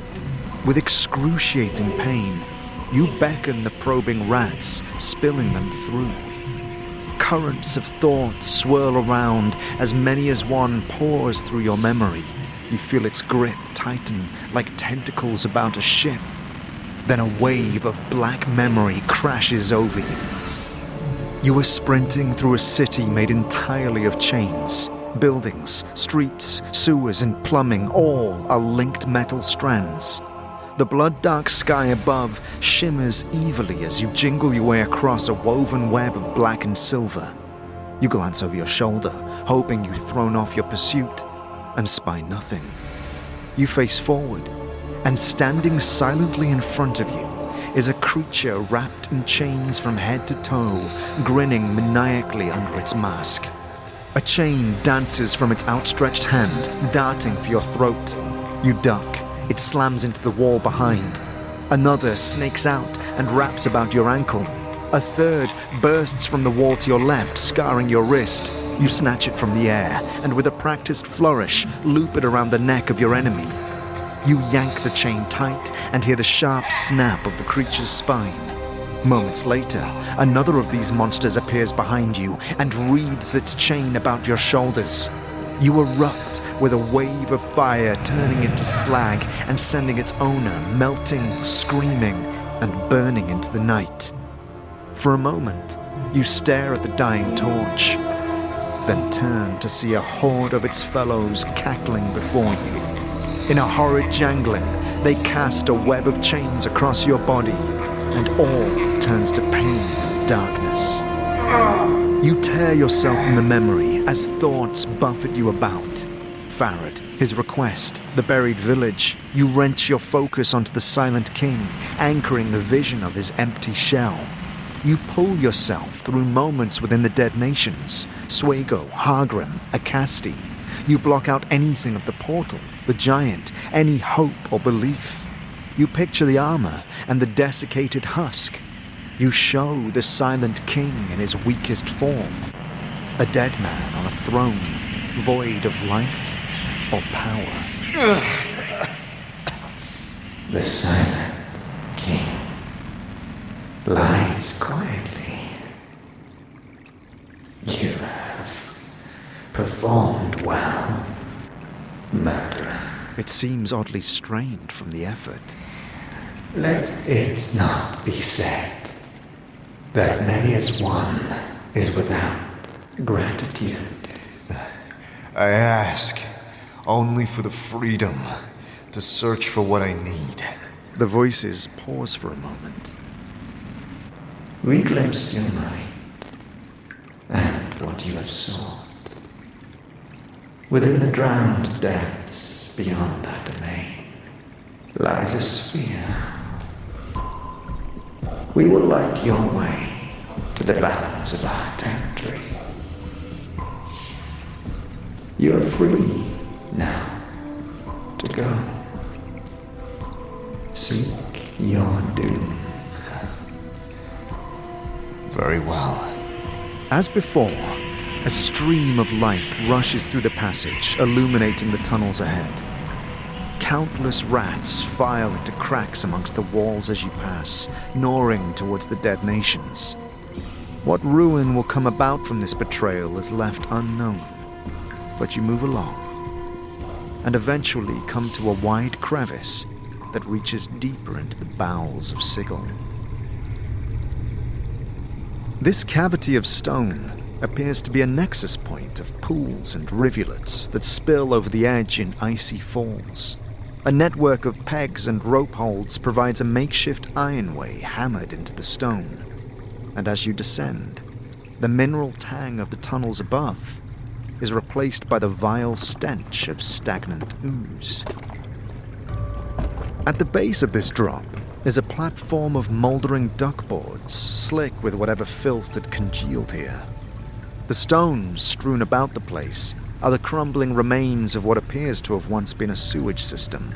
With excruciating pain, you beckon the probing rats, spilling them through. Currents of thought swirl around, as many as one pours through your memory. You feel its grip tighten like tentacles about a ship. Then a wave of black memory crashes over you. You were sprinting through a city made entirely of chains. Buildings, streets, sewers, and plumbing all are linked metal strands. The blood-dark sky above shimmers evilly as you jingle your way across a woven web of black and silver. You glance over your shoulder, hoping you've thrown off your pursuit, and spy nothing. You face forward, and standing silently in front of you is a creature wrapped in chains from head to toe, grinning maniacally under its mask. A chain dances from its outstretched hand, darting for your throat. You duck. It slams into the wall behind. Another snakes out and wraps about your ankle. A third bursts from the wall to your left, scarring your wrist. You snatch it from the air, and with a practiced flourish, loop it around the neck of your enemy. You yank the chain tight and hear the sharp snap of the creature's spine. Moments later, another of these monsters appears behind you and wreathes its chain about your shoulders. You erupt with a wave of fire turning into slag and sending its owner melting, screaming, and burning into the night. For a moment, you stare at the dying torch, then turn to see a horde of its fellows cackling before you. In a horrid jangling, they cast a web of chains across your body, and all turns to pain and darkness. You tear yourself from the memory as thoughts buffet you about. Pharod, his request, the buried village. You wrench your focus onto the silent king, anchoring the vision of his empty shell. You pull yourself through moments within the dead nations, Swago, Hargrim, Acasti. You block out anything of the portal, the giant, any hope or belief. You picture the armor and the desiccated husk. You show the silent king in his weakest form, a dead man on a throne, void of life or power. The silent king lies quietly. You have performed well, murderer. It seems oddly strained from the effort. Let it not be said that Nameless One is without gratitude. I ask only for the freedom to search for what I need. The voices pause for a moment. We glimpsed your mind and what you have sought. Within the drowned depths beyond our domain lies a sphere. We will light your way to the balance of our territory. You are free now to go. Seek your doom. Very well. As before, a stream of light rushes through the passage, illuminating the tunnels ahead. Countless rats file into cracks amongst the walls as you pass, gnawing towards the dead nations. What ruin will come about from this betrayal is left unknown, but you move along, and eventually come to a wide crevice that reaches deeper into the bowels of Sigil. This cavity of stone appears to be a nexus point of pools and rivulets that spill over the edge in icy falls. A network of pegs and rope holds provides a makeshift ironway hammered into the stone, and as you descend, the mineral tang of the tunnels above is replaced by the vile stench of stagnant ooze. At the base of this drop is a platform of mouldering duckboards, slick with whatever filth had congealed here. The stones strewn about the place are the crumbling remains of what appears to have once been a sewage system,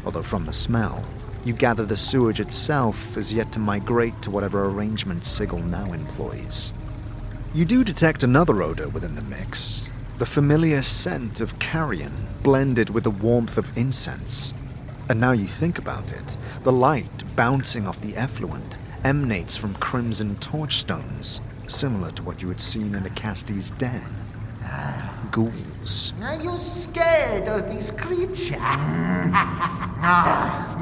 although from the smell, you gather the sewage itself is yet to migrate to whatever arrangement Sigil now employs. You do detect another odor within the mix, the familiar scent of carrion blended with the warmth of incense. And now you think about it, the light bouncing off the effluent emanates from crimson torchstones, similar to what you had seen in Acasti's den. Ghouls. Are you scared of this creature?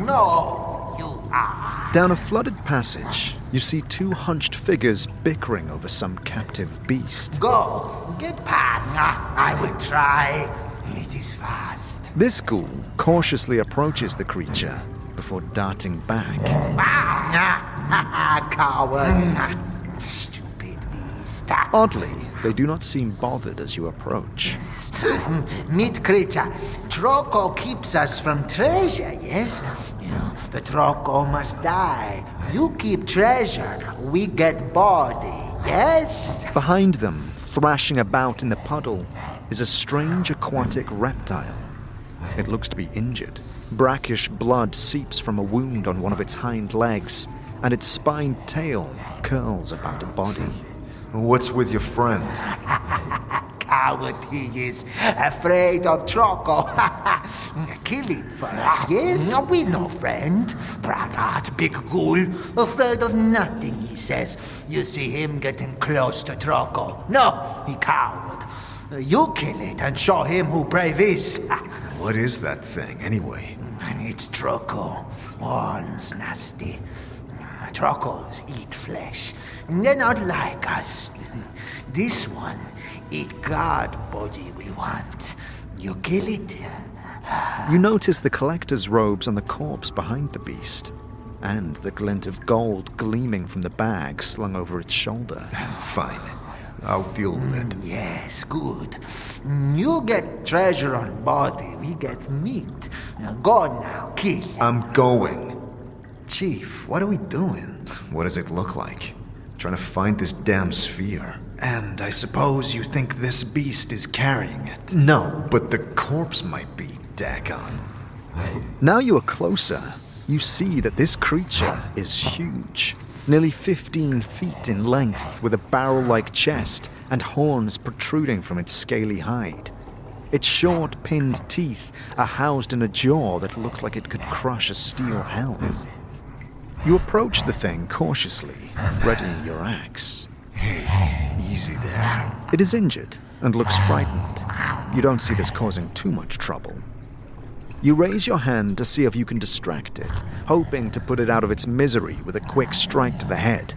No, you are. Down a flooded passage, you see two hunched figures bickering over some captive beast. Go, get past. I will try. It is fast. This ghoul cautiously approaches the creature before darting back. Coward. Stupid beast. Oddly, They do not seem bothered as you approach. Meat creature, Troco keeps us from treasure, yes? The Troco must die. You keep treasure, we get body, yes? Behind them, thrashing about in the puddle, is a strange aquatic reptile. It looks to be injured. Brackish blood seeps from a wound on one of its hind legs, and its spined tail curls about the body. What's with your friend? Coward he is, afraid of Troco. Kill it for us, yes? No, we no friend. Braggart, big ghoul, afraid of nothing, he says. You see him getting close to Troco. No, he coward. You kill it and show him who brave is. What is that thing, anyway? It's Troco. Horns nasty. Trocos eat flesh. They're not like us. This one eat god body we want. You kill it. You notice the collector's robes on the corpse behind the beast, and the glint of gold gleaming from the bag slung over its shoulder. Fine. I'll deal with it. Yes, good. You get treasure on body, we get meat. Now go now, kill. I'm going. Chief, what are we doing? What does it look like? Trying to find this damn sphere. And I suppose you think this beast is carrying it? No, but the corpse might be, daggone. Now you are closer, you see that this creature is huge. Nearly 15 feet in length, with a barrel-like chest and horns protruding from its scaly hide. Its short, pinned teeth are housed in a jaw that looks like it could crush a steel helm. You approach the thing cautiously, readying your axe. Hey, easy there. It is injured and looks frightened. You don't see this causing too much trouble. You raise your hand to see if you can distract it, hoping to put it out of its misery with a quick strike to the head.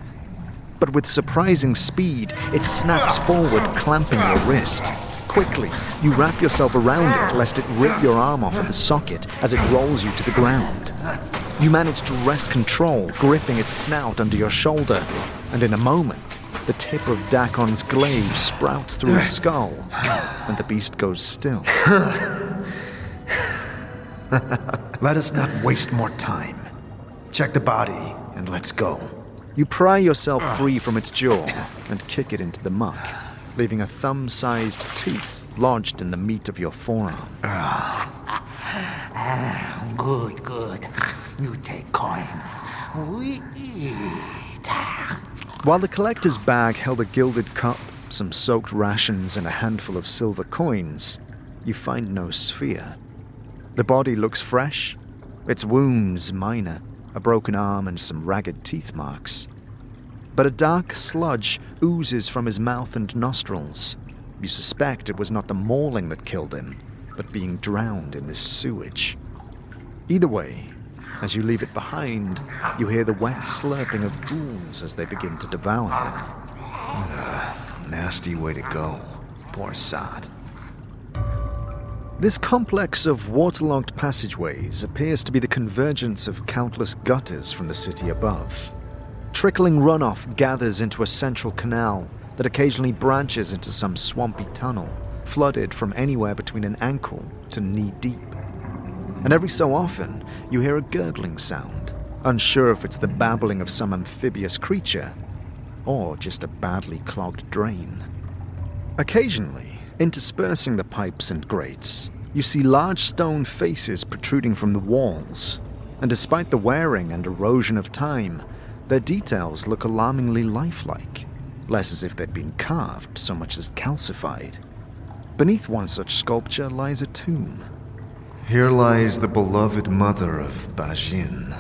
But with surprising speed, it snaps forward, clamping your wrist. Quickly, you wrap yourself around it lest it rip your arm off at the socket as it rolls you to the ground. You manage to wrest control, gripping its snout under your shoulder, and in a moment, the tip of Dakon's glaive sprouts through its skull, and the beast goes still. Let us not waste more time. Check the body, and let's go. You pry yourself free from its jaw and kick it into the muck, leaving a thumb-sized tooth lodged in the meat of your forearm. Good, good. You take coins. We eat. While the collector's bag held a gilded cup, some soaked rations, and a handful of silver coins, you find no sphere. The body looks fresh, its wounds minor, a broken arm and some ragged teeth marks. But a dark sludge oozes from his mouth and nostrils. You suspect it was not the mauling that killed him, but being drowned in this sewage. Either way, as you leave it behind, you hear the wet slurping of ghouls as they begin to devour him. Nasty way to go. Poor sod. This complex of waterlogged passageways appears to be the convergence of countless gutters from the city above. Trickling runoff gathers into a central canal that occasionally branches into some swampy tunnel, flooded from anywhere between an ankle to knee-deep. And every so often, you hear a gurgling sound, unsure if it's the babbling of some amphibious creature or just a badly clogged drain. Occasionally, interspersing the pipes and grates, you see large stone faces protruding from the walls, and despite the wearing and erosion of time, their details look alarmingly lifelike, less as if they'd been carved so much as calcified. Beneath one such sculpture lies a tomb. Here lies the beloved mother of Bajin.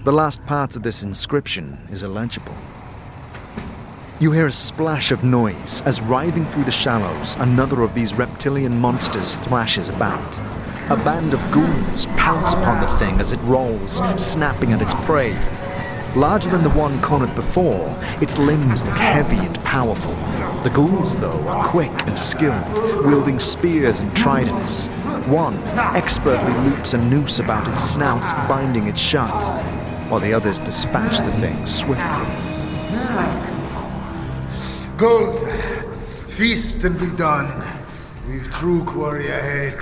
The last part of this inscription is illegible. You hear a splash of noise as, writhing through the shallows, another of these reptilian monsters thrashes about. A band of ghouls pounce upon the thing as it rolls, snapping at its prey. Larger than the one cornered before, its limbs look heavy and powerful. The ghouls, though, are quick and skilled, wielding spears and tridents. One expertly loops a noose about its snout, binding it shut, while the others dispatch the thing swiftly. Good. feast and be done. We've true quarry ahead.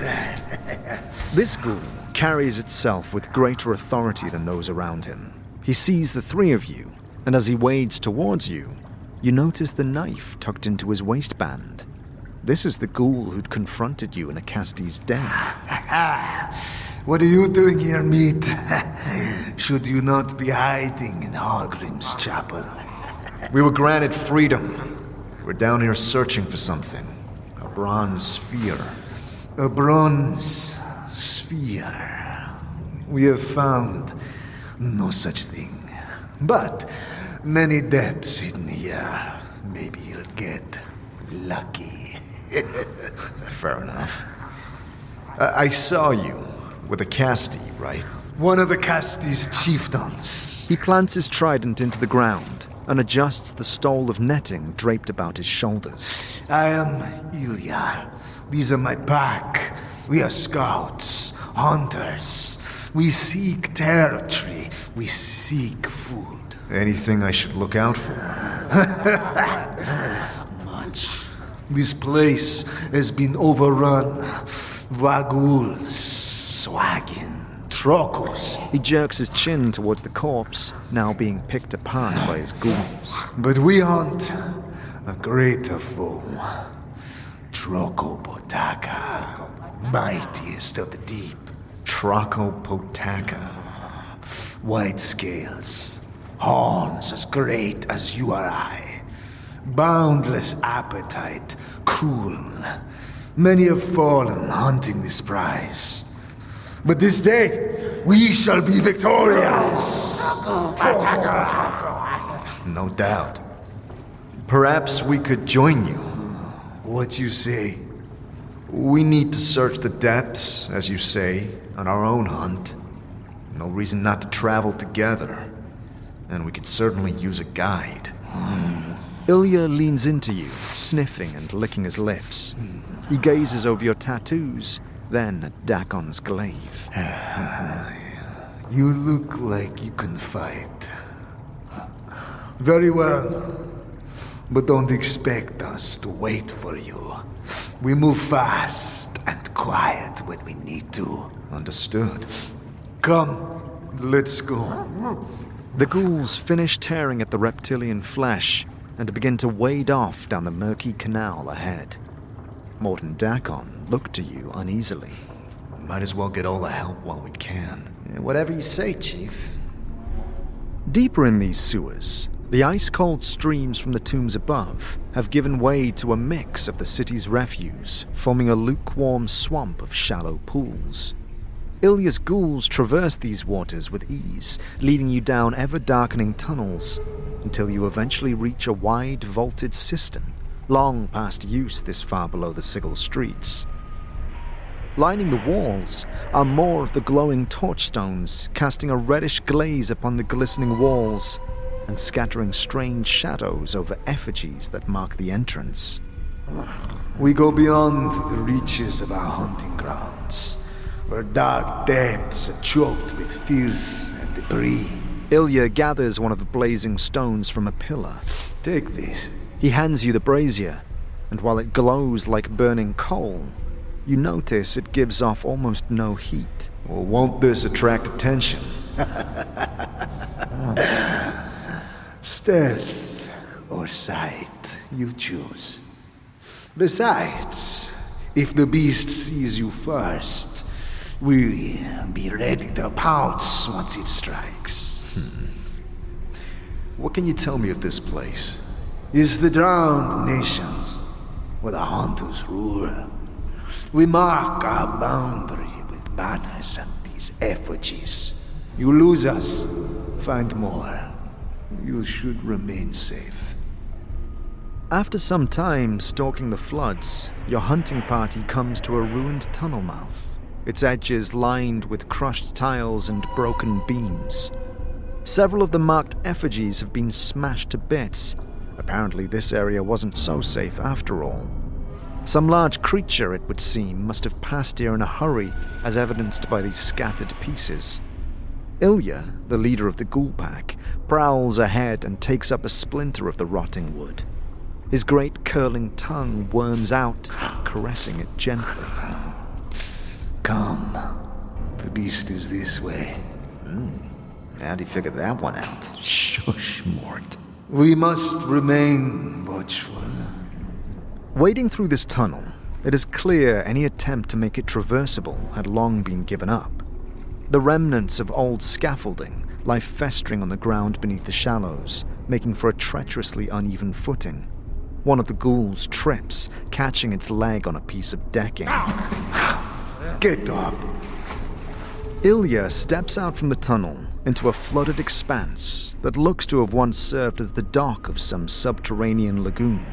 This ghoul carries itself with greater authority than those around him. He sees the three of you, and as he wades towards you, you notice the knife tucked into his waistband. This is the ghoul who'd confronted you in a Casti's den. What are you doing here, meat? Should you not be hiding in Hogrim's chapel? We were granted freedom. We're down here searching for something. A bronze sphere. A bronze sphere. We have found no such thing. But many depths hidden here. Maybe you'll get lucky. Fair enough. I saw you with a Casti, right? One of the Casti's chieftains. He plants his trident into the ground and adjusts the stole of netting draped about his shoulders. I am Ilya. These are my pack. We are scouts, hunters. We seek territory. We seek food. Anything I should look out for? Much. This place has been overrun. Vaguls, Swagin, Trokos. He jerks his chin towards the corpse, now being picked apart by his ghouls. But we hunt a greater foe. Trokopotaka, mightiest of the deep. Trokopotaka. White scales, horns as great as you or I. Boundless appetite, cruel. Many have fallen hunting this prize. But this day, we shall be victorious. No doubt. Perhaps we could join you. What you say? We need to search the depths, as you say, on our own hunt. No reason not to travel together. And we could certainly use a guide. Ilya leans into you, sniffing and licking his lips. He gazes over your tattoos, then at Dakon's glaive. You look like you can fight. Very well. But don't expect us to wait for you. We move fast and quiet when we need to. Understood. Come, let's go. The ghouls finish tearing at the reptilian flesh and begin to wade off down the murky canal ahead. Morton Dakon looked to you uneasily. Might as well get all the help while we can. Whatever you say, Chief. Deeper in these sewers, the ice-cold streams from the tombs above have given way to a mix of the city's refuse, forming a lukewarm swamp of shallow pools. Ilya's ghouls traverse these waters with ease, leading you down ever-darkening tunnels, until you eventually reach a wide, vaulted cistern, long past use this far below the Sigil streets. Lining the walls are more of the glowing torchstones, casting a reddish glaze upon the glistening walls, and scattering strange shadows over effigies that mark the entrance. We go beyond the reaches of our hunting grounds, where dark depths are choked with filth and debris. Ilya gathers one of the blazing stones from a pillar. Take this. He hands you the brazier, and while it glows like burning coal, you notice it gives off almost no heat. Well, won't this attract attention? Stealth or sight, you choose. Besides, if the beast sees you first, we'll be ready to pounce once it strikes. What can you tell me of this place? Is the drowned nations where the hunters rule. We mark our boundary with banners and these effigies. You lose us, find more. You should remain safe. After some time stalking the floods, your hunting party comes to a ruined tunnel mouth, its edges lined with crushed tiles and broken beams. Several of the marked effigies have been smashed to bits. Apparently this area wasn't so safe after all. Some large creature, it would seem, must have passed here in a hurry, as evidenced by these scattered pieces. Ilya, the leader of the ghoul pack, prowls ahead and takes up a splinter of the rotting wood. His great curling tongue worms out, caressing it gently. Come. The beast is this way. How'd he figure that one out? Shush, Mort. We must remain watchful. Wading through this tunnel, it is clear any attempt to make it traversable had long been given up. The remnants of old scaffolding lie festering on the ground beneath the shallows, making for a treacherously uneven footing. One of the ghouls trips, catching its leg on a piece of decking. Get up. Ilya steps out from the tunnel into a flooded expanse that looks to have once served as the dock of some subterranean lagoon.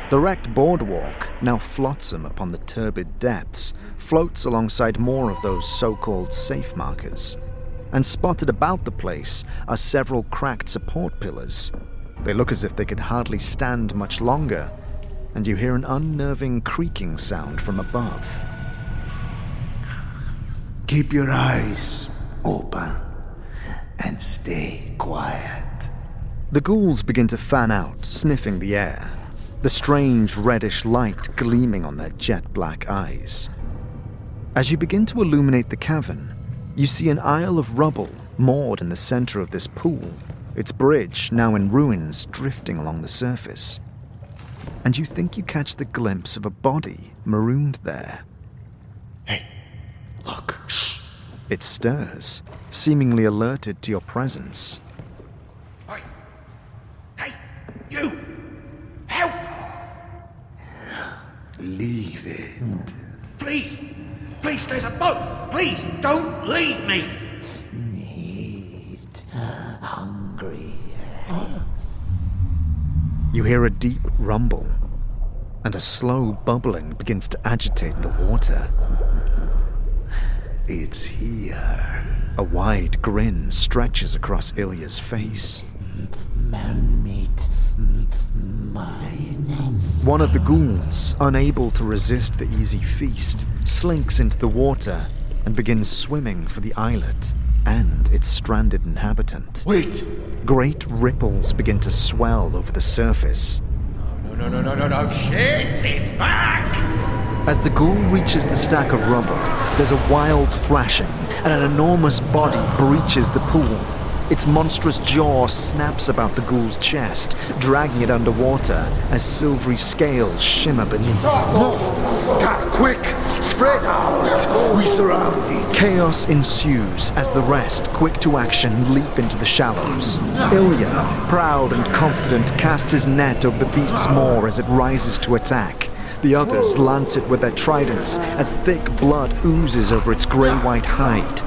The wrecked boardwalk, now flotsam upon the turbid depths, floats alongside more of those so-called safe markers. And spotted about the place are several cracked support pillars. They look as if they could hardly stand much longer, and you hear an unnerving creaking sound from above. Keep your eyes open and stay quiet. The ghouls begin to fan out, sniffing the air, the strange reddish light gleaming on their jet-black eyes. As you begin to illuminate the cavern, you see an isle of rubble moored in the center of this pool, its bridge, now in ruins, drifting along the surface. And you think you catch the glimpse of a body marooned there. Hey, look. Shh. It stirs, seemingly alerted to your presence. Hey, you! Help! Leave it. Please, there's a boat. Please, don't leave me. Meat. Hungry. You hear a deep rumble, and a slow bubbling begins to agitate the water. It's here. A wide grin stretches across Ilya's face. Man meat. Mine. One of the ghouls, unable to resist the easy feast, slinks into the water and begins swimming for the islet and its stranded inhabitant. Wait! Great ripples begin to swell over the surface. No, shit, it's back! As the ghoul reaches the stack of rubble, there's a wild thrashing, and an enormous body breaches the pool. Its monstrous jaw snaps about the ghoul's chest, dragging it underwater as silvery scales shimmer beneath. Quick! Spread out! We surround it! Chaos ensues as the rest, quick to action, leap into the shallows. Ilya, proud and confident, casts his net over the beast's maw as it rises to attack. The others lance it with their tridents as thick blood oozes over its grey-white hide.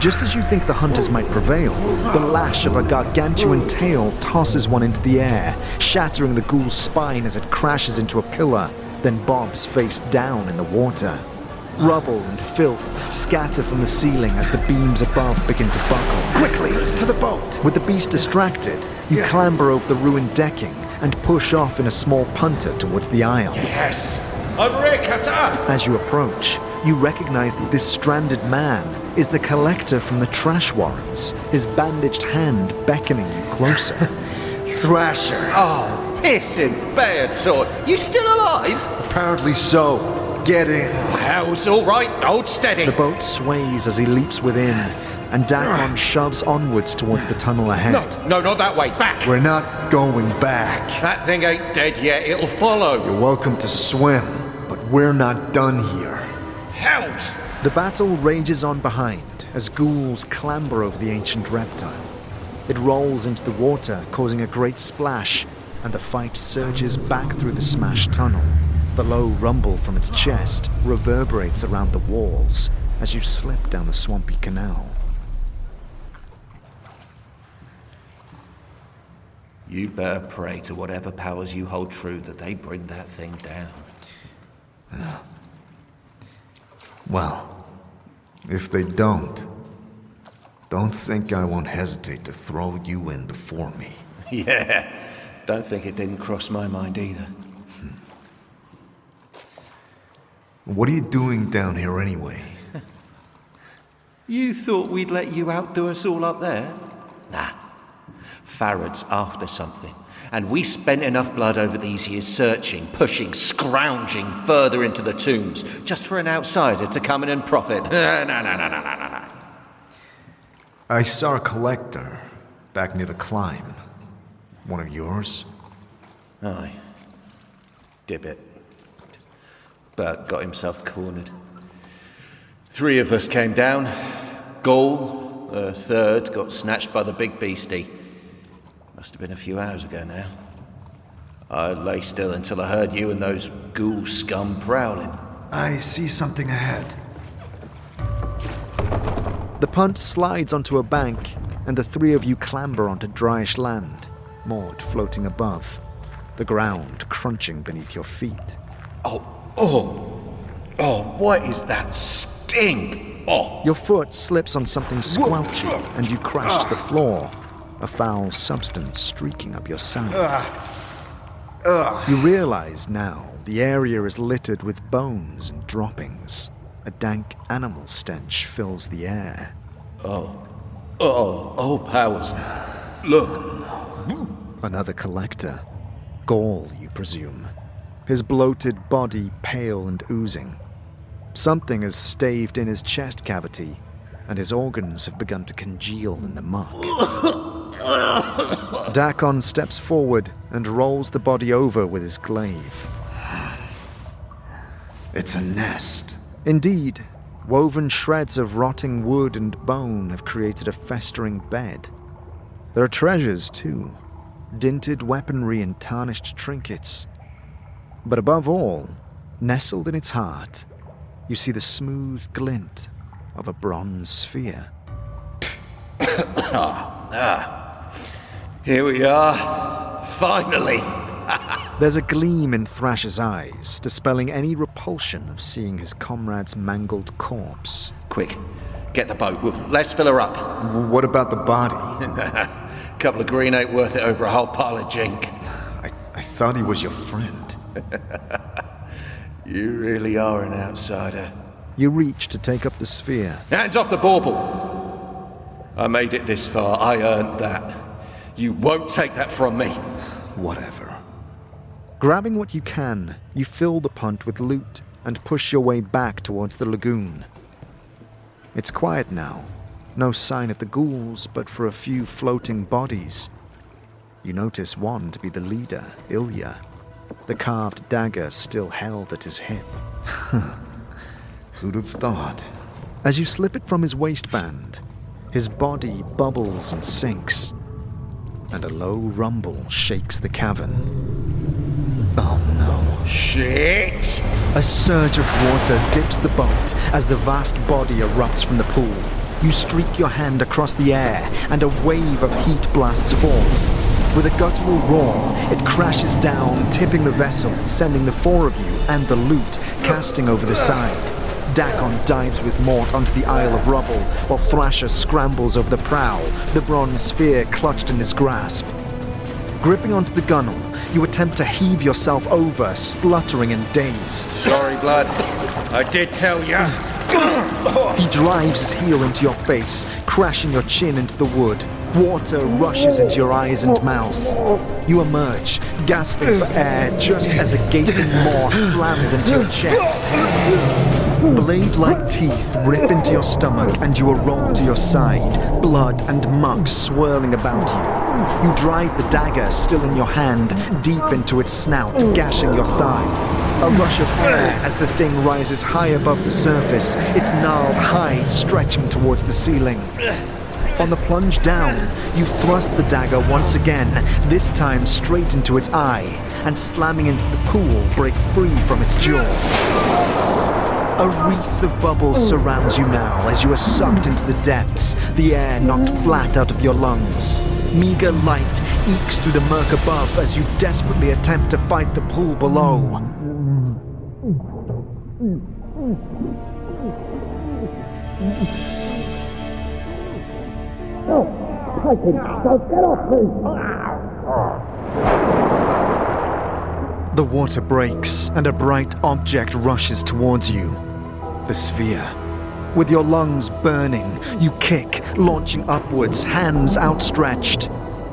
Just as you think the hunters might prevail, the lash of a gargantuan tail tosses one into the air, shattering the ghoul's spine as it crashes into a pillar, then bobs face down in the water. Rubble and filth scatter from the ceiling as the beams above begin to buckle. Quickly, to the boat! With the beast distracted, you clamber over the ruined decking and push off in a small punter towards the isle. Yes! Over here, Cutter! As you approach, you recognize that this stranded man is the collector from the trash warrens, his bandaged hand beckoning you closer. Thrasher! Oh, pissing bad sort. You still alive? Apparently so. Get in. Hell's all right. Hold steady. The boat sways as he leaps within, and Dakon shoves onwards towards the tunnel ahead. No, not that way. Back. We're not going back. That thing ain't dead yet. It'll follow. You're welcome to swim, but we're not done here. Hells! The battle rages on behind as ghouls clamber over the ancient reptile. It rolls into the water, causing a great splash, and the fight surges back through the smashed tunnel. The low rumble from its chest reverberates around the walls as you slip down the swampy canal. You better pray to whatever powers you hold true that they bring that thing down. Well, if they don't think I won't hesitate to throw you in before me. Yeah, don't think it didn't cross my mind either. What are you doing down here anyway? You thought we'd let you outdo us all up there? Nah. Pharod's after something. And we spent enough blood over these years searching, pushing, scrounging further into the tombs, just for an outsider to come in and profit. No. I saw a collector back near the climb. One of yours? Aye. Dibbit. But got himself cornered. 3 of us came down. Gaul, the third, got snatched by the big beastie. Must have been a few hours ago now. I lay still until I heard you and those ghoul scum prowling. I see something ahead. The punt slides onto a bank, and the 3 of you clamber onto dryish land, Maud floating above, the ground crunching beneath your feet. Oh, what is that stink? Oh. Your foot slips on something squelchy, and you crash to the floor, a foul substance streaking up your side. You realize now the area is littered with bones and droppings. A dank animal stench fills the air. Oh, powers. Look. Another collector. Gaul, you presume. His bloated body pale and oozing. Something has staved in his chest cavity, and his organs have begun to congeal in the muck. Dakon steps forward and rolls the body over with his glaive. It's a nest. Indeed, woven shreds of rotting wood and bone have created a festering bed. There are treasures, too. Dinted weaponry and tarnished trinkets. But above all, nestled in its heart, you see the smooth glint of a bronze sphere. Here we are. Finally. There's a gleam in Thrash's eyes, dispelling any repulsion of seeing his comrade's mangled corpse. Quick, get the boat. Let's fill her up. What about the body? Couple of green ain't worth it over a whole pile of jink. I thought he was your friend. You really are an outsider. You reach to take up the sphere. Hands off the bauble! I made it this far. I earned that. You won't take that from me. Whatever. Grabbing what you can, you fill the punt with loot and push your way back towards the lagoon. It's quiet now. No sign of the ghouls, but for a few floating bodies. You notice one to be the leader, Ilya, the carved dagger still held at his hip. Who'd have thought? As you slip it from his waistband, his body bubbles and sinks, and a low rumble shakes the cavern. Oh no. Shit! A surge of water dips the boat as the vast body erupts from the pool. You streak your hand across the air, and a wave of heat blasts forth. With a guttural roar, it crashes down, tipping the vessel, sending the 4 of you and the loot casting over the side. Dakon dives with Mort onto the Isle of Rubble, while Thrasher scrambles over the prow, the bronze sphere clutched in his grasp. Gripping onto the gunwale, you attempt to heave yourself over, spluttering and dazed. Sorry, blood. I did tell ya. He drives his heel into your face, crashing your chin into the wood. Water rushes into your eyes and mouth. You emerge, gasping for air, just as a gaping maw slams into your chest. Blade-like teeth rip into your stomach and you are rolled to your side, blood and muck swirling about you. You drive the dagger still in your hand deep into its snout, gashing your thigh. A rush of air as the thing rises high above the surface, its gnarled hide stretching towards the ceiling. On the plunge down, you thrust the dagger once again, this time straight into its eye, and slamming into the pool, break free from its jaw. A wreath of bubbles surrounds you now as you are sucked into the depths, the air knocked flat out of your lungs. Meager light ekes through the murk above as you desperately attempt to fight the pool below. The water breaks, and a bright object rushes towards you. The sphere. With your lungs burning, you kick, launching upwards, hands outstretched.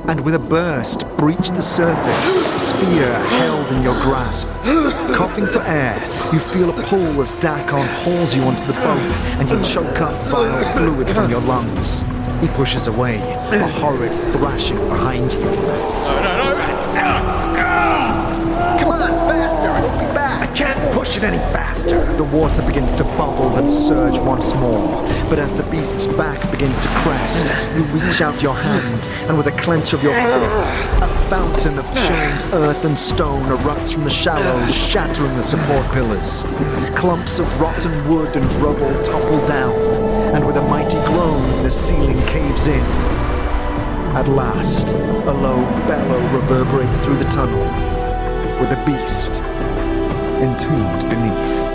and with a burst, breach the surface, sphere held in your grasp. Coughing for air, you feel a pull as Dakon hauls you onto the boat, and you choke up vile fluid from your lungs. He pushes away, a horrid thrashing behind you. Come on, faster! We'll be back! I can't push it any faster! The water begins to bubble and surge once more, but as the beast's back begins to crest, you reach out your hand, and with a clench of your fist, a fountain of churned earth and stone erupts from the shallows, shattering the support pillars. Clumps of rotten wood and rubble topple down, and with a mighty groan, the ceiling caves in. At last, a low bellow reverberates through the tunnel, with a beast entombed beneath.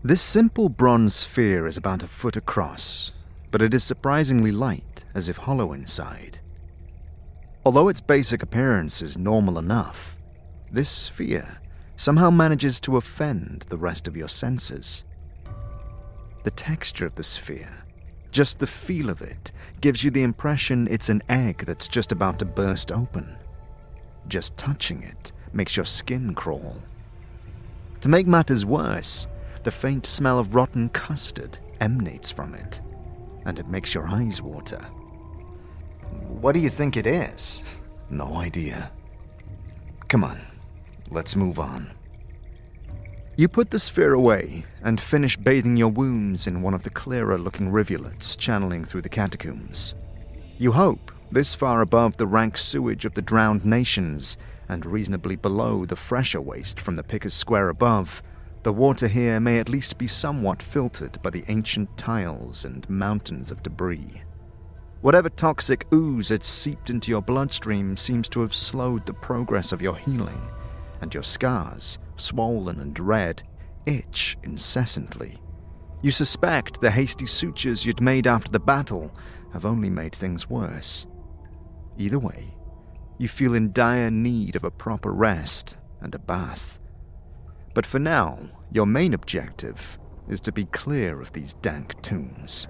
This simple bronze sphere is about a foot across, but it is surprisingly light, as if hollow inside. Although its basic appearance is normal enough, this sphere somehow manages to offend the rest of your senses. The texture of the sphere, just the feel of it, gives you the impression it's an egg that's just about to burst open. Just touching it makes your skin crawl. To make matters worse, the faint smell of rotten custard emanates from it, and it makes your eyes water. What do you think it is? No idea. Come on, let's move on. You put the sphere away and finish bathing your wounds in one of the clearer-looking rivulets channeling through the catacombs. You hope, this far above the rank sewage of the drowned nations and reasonably below the fresher waste from the Pickers Square above, the water here may at least be somewhat filtered by the ancient tiles and mountains of debris. Whatever toxic ooze had seeped into your bloodstream seems to have slowed the progress of your healing, and your scars, swollen and red, itch incessantly. You suspect the hasty sutures you'd made after the battle have only made things worse. Either way, you feel in dire need of a proper rest and a bath. But for now, your main objective is to be clear of these dank tombs.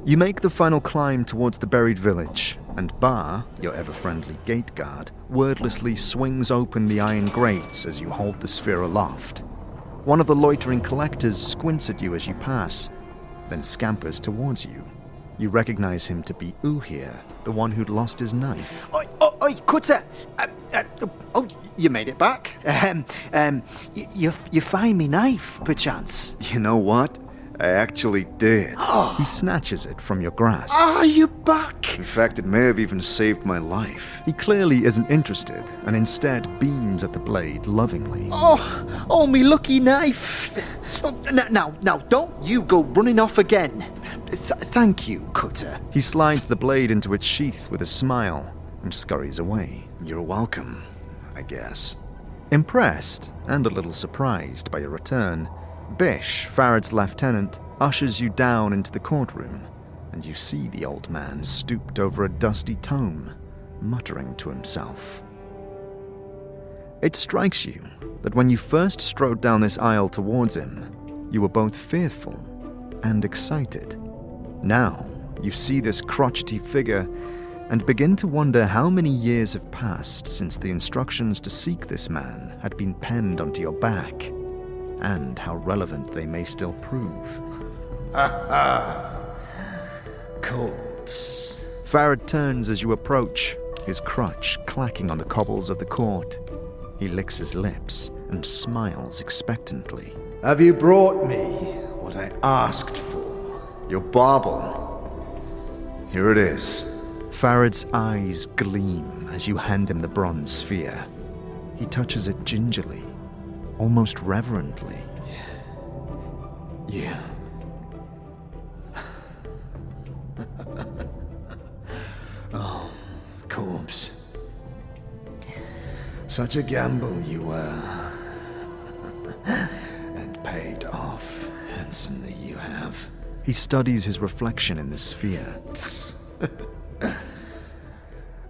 You make the final climb towards the buried village, and Bar, your ever-friendly gate guard, wordlessly swings open the iron grates as you hold the sphere aloft. One of the loitering collectors squints at you as you pass, then scampers towards you. You recognize him to be Uhir, the one who'd lost his knife. Oi, Cutter! You made it back. You find me knife, perchance? You know what? I actually did. He snatches it from your grasp. Are you back? In fact, it may have even saved my life. He clearly isn't interested, and instead beams at the blade lovingly. Oh, me lucky knife. Now, don't you go running off again. Thank you, Cutter. He slides the blade into its sheath with a smile and scurries away. You're welcome, I guess. Impressed and a little surprised by your return, Bish, Pharod's lieutenant, ushers you down into the courtroom, and you see the old man stooped over a dusty tome, muttering to himself. It strikes you that when you first strode down this aisle towards him, you were both fearful and excited. Now, you see this crotchety figure and begin to wonder how many years have passed since the instructions to seek this man had been penned onto your back, and how relevant they may still prove. Corpse. Pharod turns as you approach, his crutch clacking on the cobbles of the court. He licks his lips and smiles expectantly. Have you brought me what I asked for? Your bauble. Here it is. Pharod's eyes gleam as you hand him the bronze sphere. He touches it gingerly, almost reverently. Yeah. Oh, corpse. Such a gamble you were. And paid off handsomely you have. He studies his reflection in the sphere.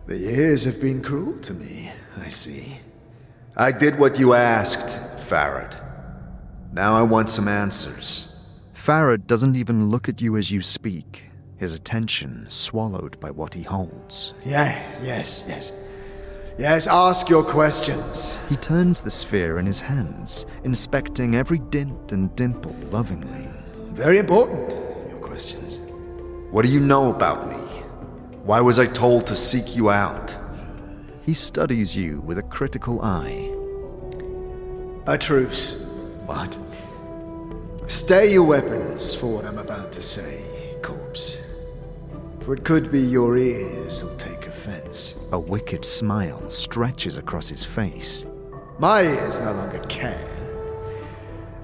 The years have been cruel to me, I see. I did what you asked, Pharod. Now I want some answers. Pharod doesn't even look at you as you speak, his attention swallowed by what he holds. Yes, ask your questions. He turns the sphere in his hands, inspecting every dint and dimple lovingly. Very important, your questions. What do you know about me? Why was I told to seek you out? He studies you with a critical eye. A truce. What? Stay your weapons for what I'm about to say, corpse. For it could be your ears will take offense. A wicked smile stretches across his face. My ears no longer care,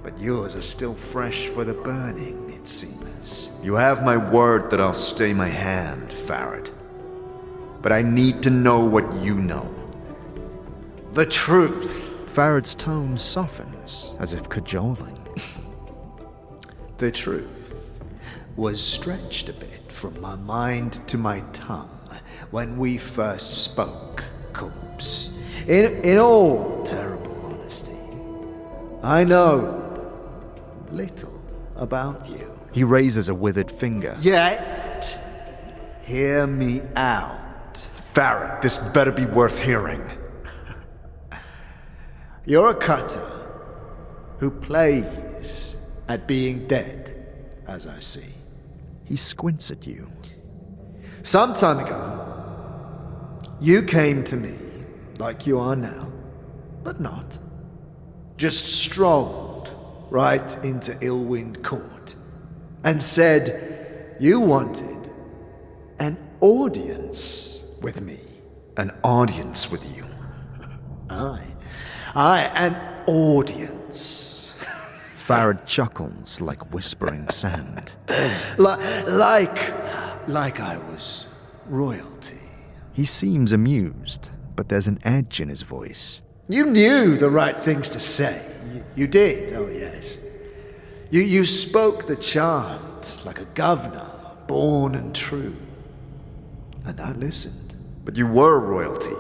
but yours are still fresh for the burning, it seems. You have my word that I'll stay my hand, Pharod. But I need to know what you know. The truth. Pharod's tone softens, as if cajoling. The truth was stretched a bit from my mind to my tongue when we first spoke, corpse. In all terrible honesty, I know little about you. He raises a withered finger. Yet, hear me out. Pharod, this better be worth hearing. You're a cutter who plays at being dead, as I see. He squints at you. Some time ago, you came to me like you are now, but not. Just strolled right into Illwind Court and said you wanted an audience with me. An audience with you? Aye, an audience. Pharod chuckles like whispering sand. Like I was royalty. He seems amused, but there's an edge in his voice. You knew the right things to say. You did, oh yes. You spoke the chant like a governor, born and true. And I listened. But you were royalty.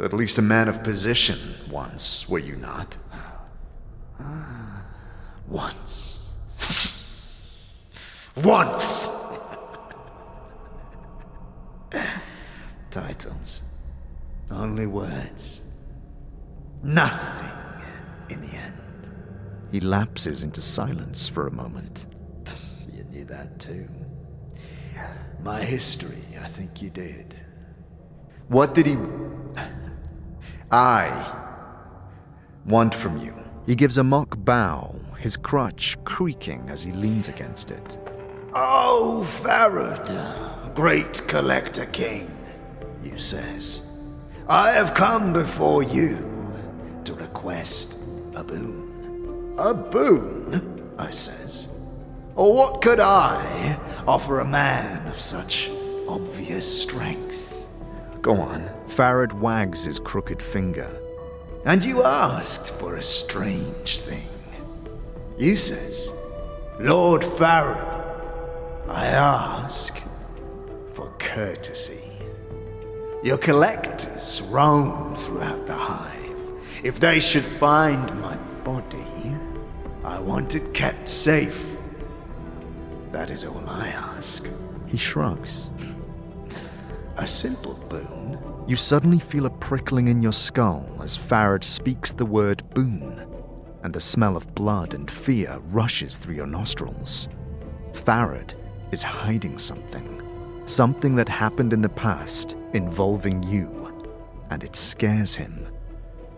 At least a man of position once, were you not? Once. Once! Titles. Only words. Nothing in the end. He lapses into silence for a moment. You knew that too. My history, I think you did. What did I want from you? He gives a mock bow, his crutch creaking as he leans against it. Oh, Pharod, great collector king, you says. I have come before you to request a boon. A boon, I says. Or what could I offer a man of such obvious strength? Go on. Pharod wags his crooked finger. And you asked for a strange thing. You says, Lord Pharod, I ask for courtesy. Your collectors roam throughout the hive. If they should find my body, I want it kept safe. That is all I ask. He shrugs. A simple boon. You suddenly feel a prickling in your skull as Pharod speaks the word boon, and the smell of blood and fear rushes through your nostrils. Pharod is hiding something. Something that happened in the past involving you, and it scares him.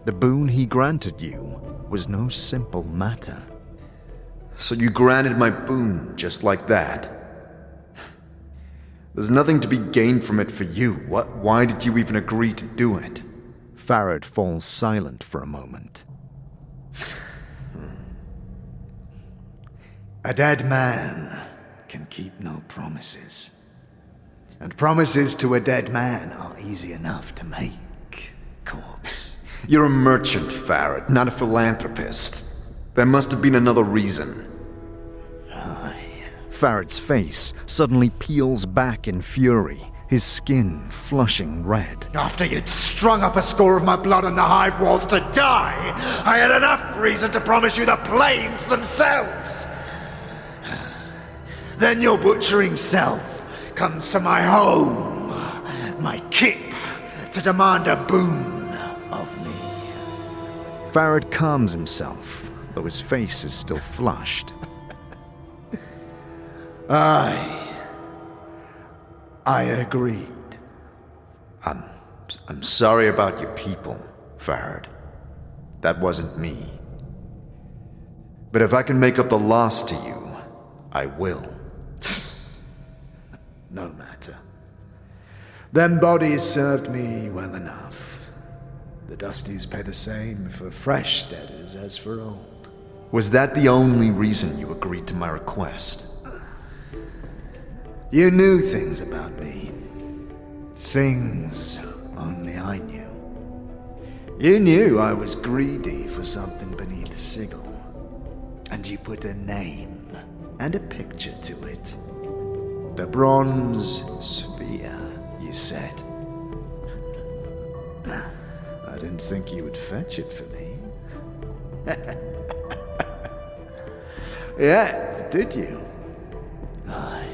The boon he granted you was no simple matter. So you granted my boon just like that? There's nothing to be gained from it for you. Why did you even agree to do it? Pharod falls silent for a moment. A dead man can keep no promises. And promises to a dead man are easy enough to make, corpse. You're a merchant, Pharod, not a philanthropist. There must have been another reason. Pharod's face suddenly peels back in fury, his skin flushing red. After you'd strung up a score of my blood on the hive walls to die, I had enough reason to promise you the plains themselves. Then your butchering self comes to my home, my keep, to demand a boon of me. Pharod calms himself, though his face is still flushed. I agreed. I'm sorry about your people, Pharod. That wasn't me. But if I can make up the loss to you, I will. No matter. Them bodies served me well enough. The Dusties pay the same for fresh debtors as for old. Was that the only reason you agreed to my request? You knew things about me. Things only I knew. You knew I was greedy for something beneath Sigil. And you put a name and a picture to it. The Bronze Sphere, you said. I didn't think you would fetch it for me. Yet, did you? Aye.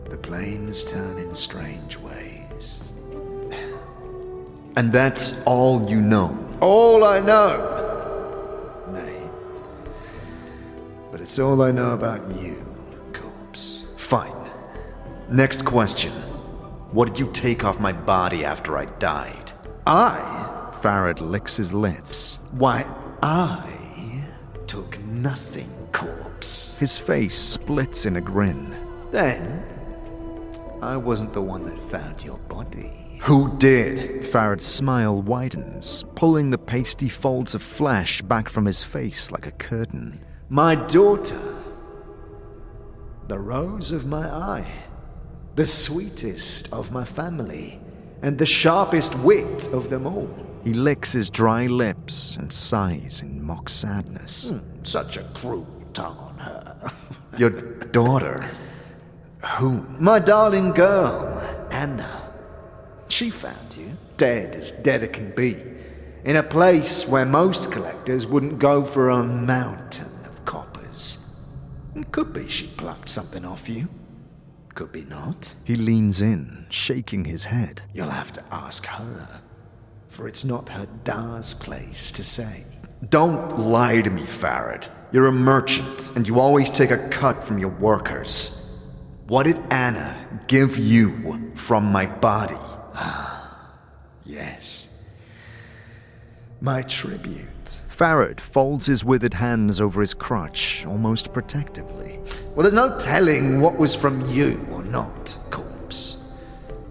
The plains turn in strange ways. And that's all you know? All I know! Nay. But it's all I know about you, corpse. Fine. Next question. What did you take off my body after I died? Pharod licks his lips. Why, I took nothing, corpse. His face splits in a grin. Then, I wasn't the one that found your body. Who did? Pharod's smile widens, pulling the pasty folds of flesh back from his face like a curtain. My daughter. The rose of my eye. The sweetest of my family. And the sharpest wit of them all. He licks his dry lips and sighs in mock sadness. Such a cruel tongue on her. Your daughter? Who? My darling girl, Anna. She found you, dead as dead it can be, in a place where most collectors wouldn't go for a mountain of coppers. Could be she plucked something off you. Could be not. He leans in, shaking his head. You'll have to ask her, for it's not her Da's place to say. Don't lie to me, Pharod. You're a merchant, and you always take a cut from your workers. What did Anna give you from my body? Yes. My tribute. Pharod folds his withered hands over his crotch, almost protectively. Well, there's no telling what was from you or not, corpse.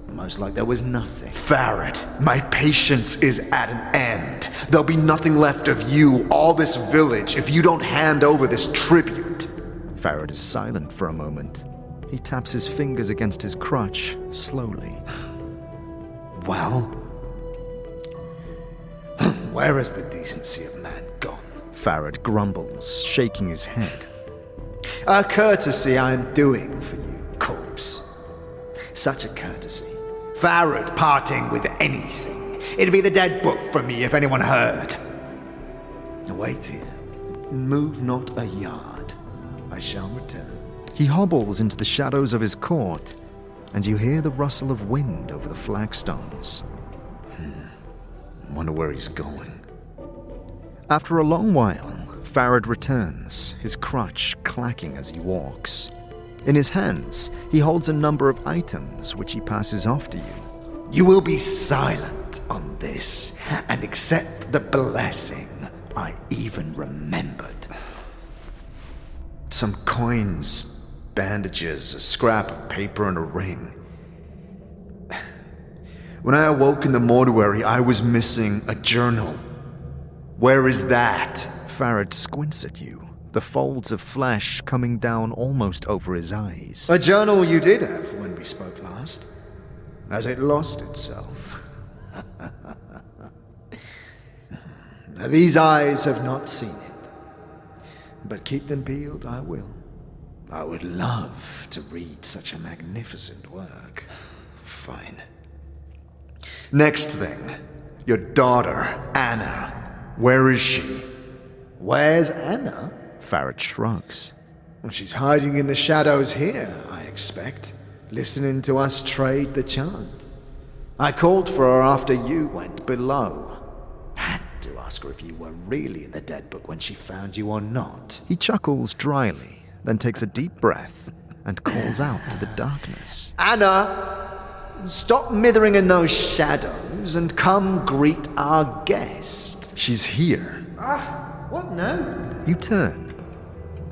Most like there was nothing. Pharod, my patience is at an end. There'll be nothing left of you, all this village, if you don't hand over this tribute. Pharod is silent for a moment. He taps his fingers against his crotch, slowly. Well, where is the decency of man gone? Pharod grumbles, shaking his head. A courtesy I'm doing for you, corpse. Such a courtesy. Pharod parting with anything. It'd be the dead book for me if anyone heard. Wait here. Move not a yard. I shall return. He hobbles into the shadows of his court, and you hear the rustle of wind over the flagstones. Wonder where he's going. After a long while, Pharod returns, his crutch clacking as he walks. In his hands, he holds a number of items which he passes off to you. You will be silent on this and accept the blessing I even remembered. Some coins, bandages, a scrap of paper, and a ring. When I awoke in the mortuary, I was missing a journal. Where is that? Pharod squints at you, the folds of flesh coming down almost over his eyes. A journal you did have when we spoke last. Has it lost itself? These eyes have not seen it. But keep them peeled, I will. I would love to read such a magnificent work. Fine. Next thing, your daughter, Anna. Where is she? Where's Anna? Pharod shrugs. Well, she's hiding in the shadows here, I expect, listening to us trade the chant. I called for her after you went below. Had to ask her if you were really in the dead book when she found you or not. He chuckles dryly, then takes a deep breath and calls out to the darkness. Anna, stop mithering in those shadows and come greet our guest. She's here. What now? You turn,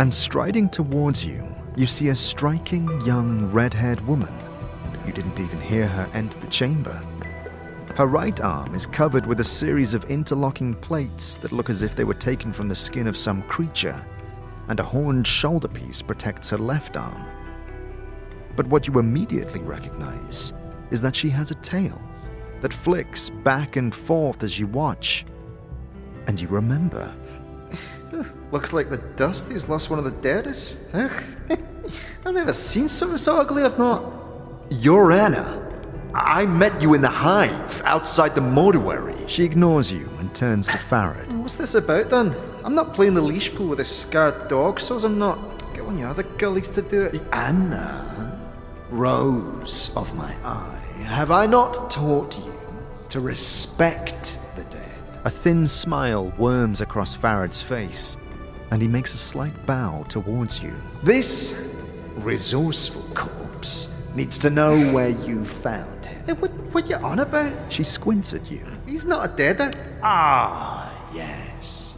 and striding towards you, you see a striking young red-haired woman. You didn't even hear her enter the chamber. Her right arm is covered with a series of interlocking plates that look as if they were taken from the skin of some creature, and a horned shoulder piece protects her left arm. But what you immediately recognize is that she has a tail that flicks back and forth as you watch. And you remember. Looks like the Dusty's lost one of the deadest. I've never seen something so ugly, I've not. You're Anna. I met you in the hive, outside the mortuary. She ignores you and turns to Pharod. What's this about then? I'm not playing the leash pull with a scared dog, so's I'm not. Get one of your other gullies to do it. Anna, rose of my eye, have I not taught you to respect the dead? A thin smile worms across Pharod's face, and he makes a slight bow towards you. This resourceful corpse needs to know where you found him. Hey, what you on about? She squints at you. He's not a deader. Ah, yes.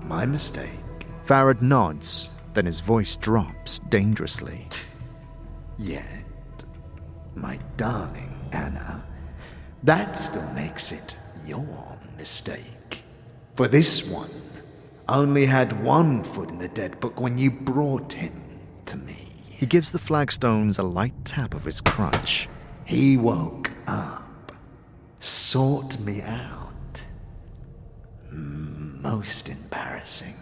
My mistake. Pharod nods, then his voice drops dangerously. Yet, my darling Anna, that still makes it your mistake. For this one only had one foot in the dead book when you brought him to me. He gives the flagstones a light tap of his crutch. He woke up, sought me out. Most embarrassing.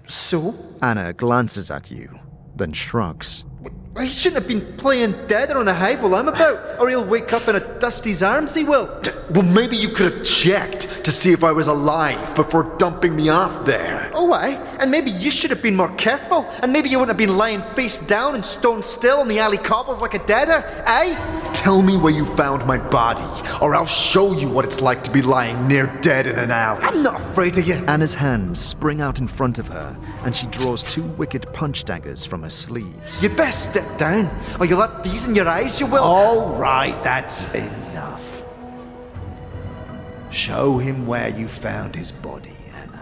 So? Anna glances at you, then shrugs. He shouldn't have been playing dead on a hive while I'm about, or he'll wake up in a Dusty's arms, he will. Well, maybe you could have checked to see if I was alive before dumping me off there. Oh, aye, and maybe you should have been more careful, and maybe you wouldn't have been lying face down and stone still on the alley cobbles like a deader, aye? Tell me where you found my body, or I'll show you what it's like to be lying near dead in an alley. I'm not afraid of you. Anna's hands spring out in front of her, and she draws two wicked punch daggers from her sleeves. You'd best step down, or you'll have these in your eyes, you will. All right, that's enough. Show him where you found his body, Anna.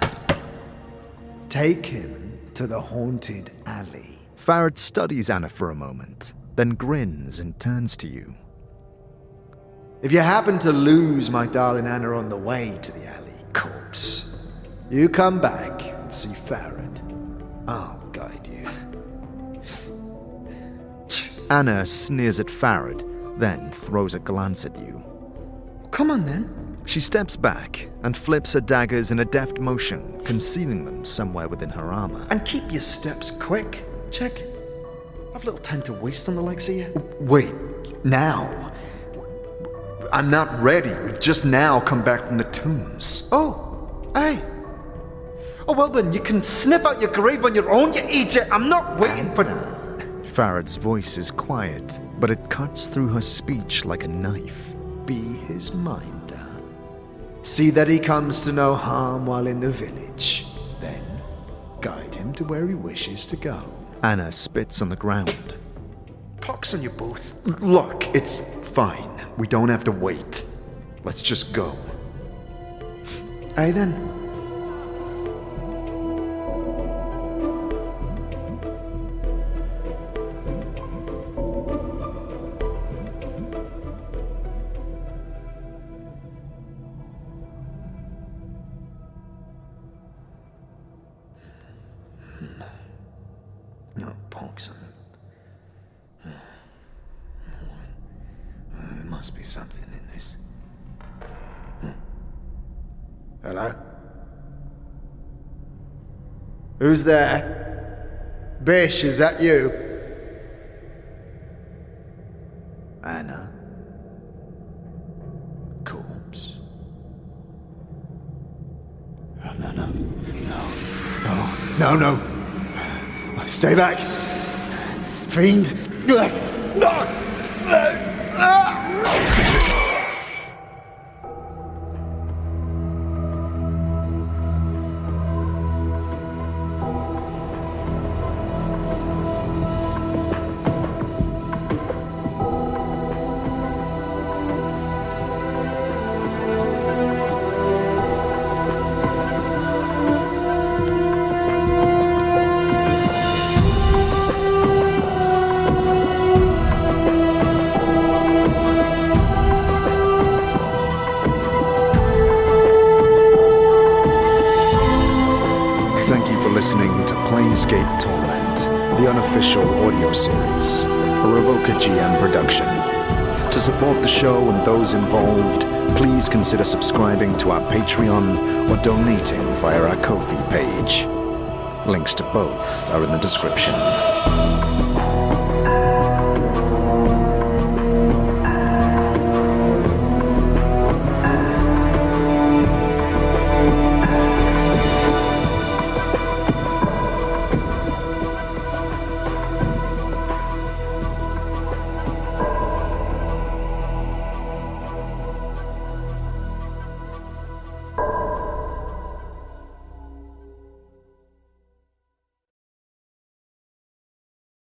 Take him to the haunted alley. Pharod studies Anna for a moment, then grins and turns to you. If you happen to lose my darling Anna on the way to the alley, corpse, you come back and see Pharod. I'll guide you. Anna sneers at Pharod, then throws a glance at you. Come on then. She steps back and flips her daggers in a deft motion, concealing them somewhere within her armor. And keep your steps quick. Check. I've little time to waste on the likes of you. Wait, now? I'm not ready. We've just now come back from the tombs. Oh, aye. Oh, well then, you can sniff out your grave on your own, you idiot. I'm not waiting for... Pharod's voice is quiet, but it cuts through her speech like a knife. Be his minder. See that he comes to no harm while in the village. Then, guide him to where he wishes to go. Anna spits on the ground. Pox on you both. Look, it's fine. We don't have to wait. Let's just go. Aye then. must be something in this. Hello? Who's there? Bish, is that you? Anna? Corpse? Oh, no. No. Stay back. Fiend. Listening to Planescape Torment, the unofficial audio series, a Revoca GM production. To support the show and those involved, please consider subscribing to our Patreon or donating via our Ko-fi page. Links to both are in the description.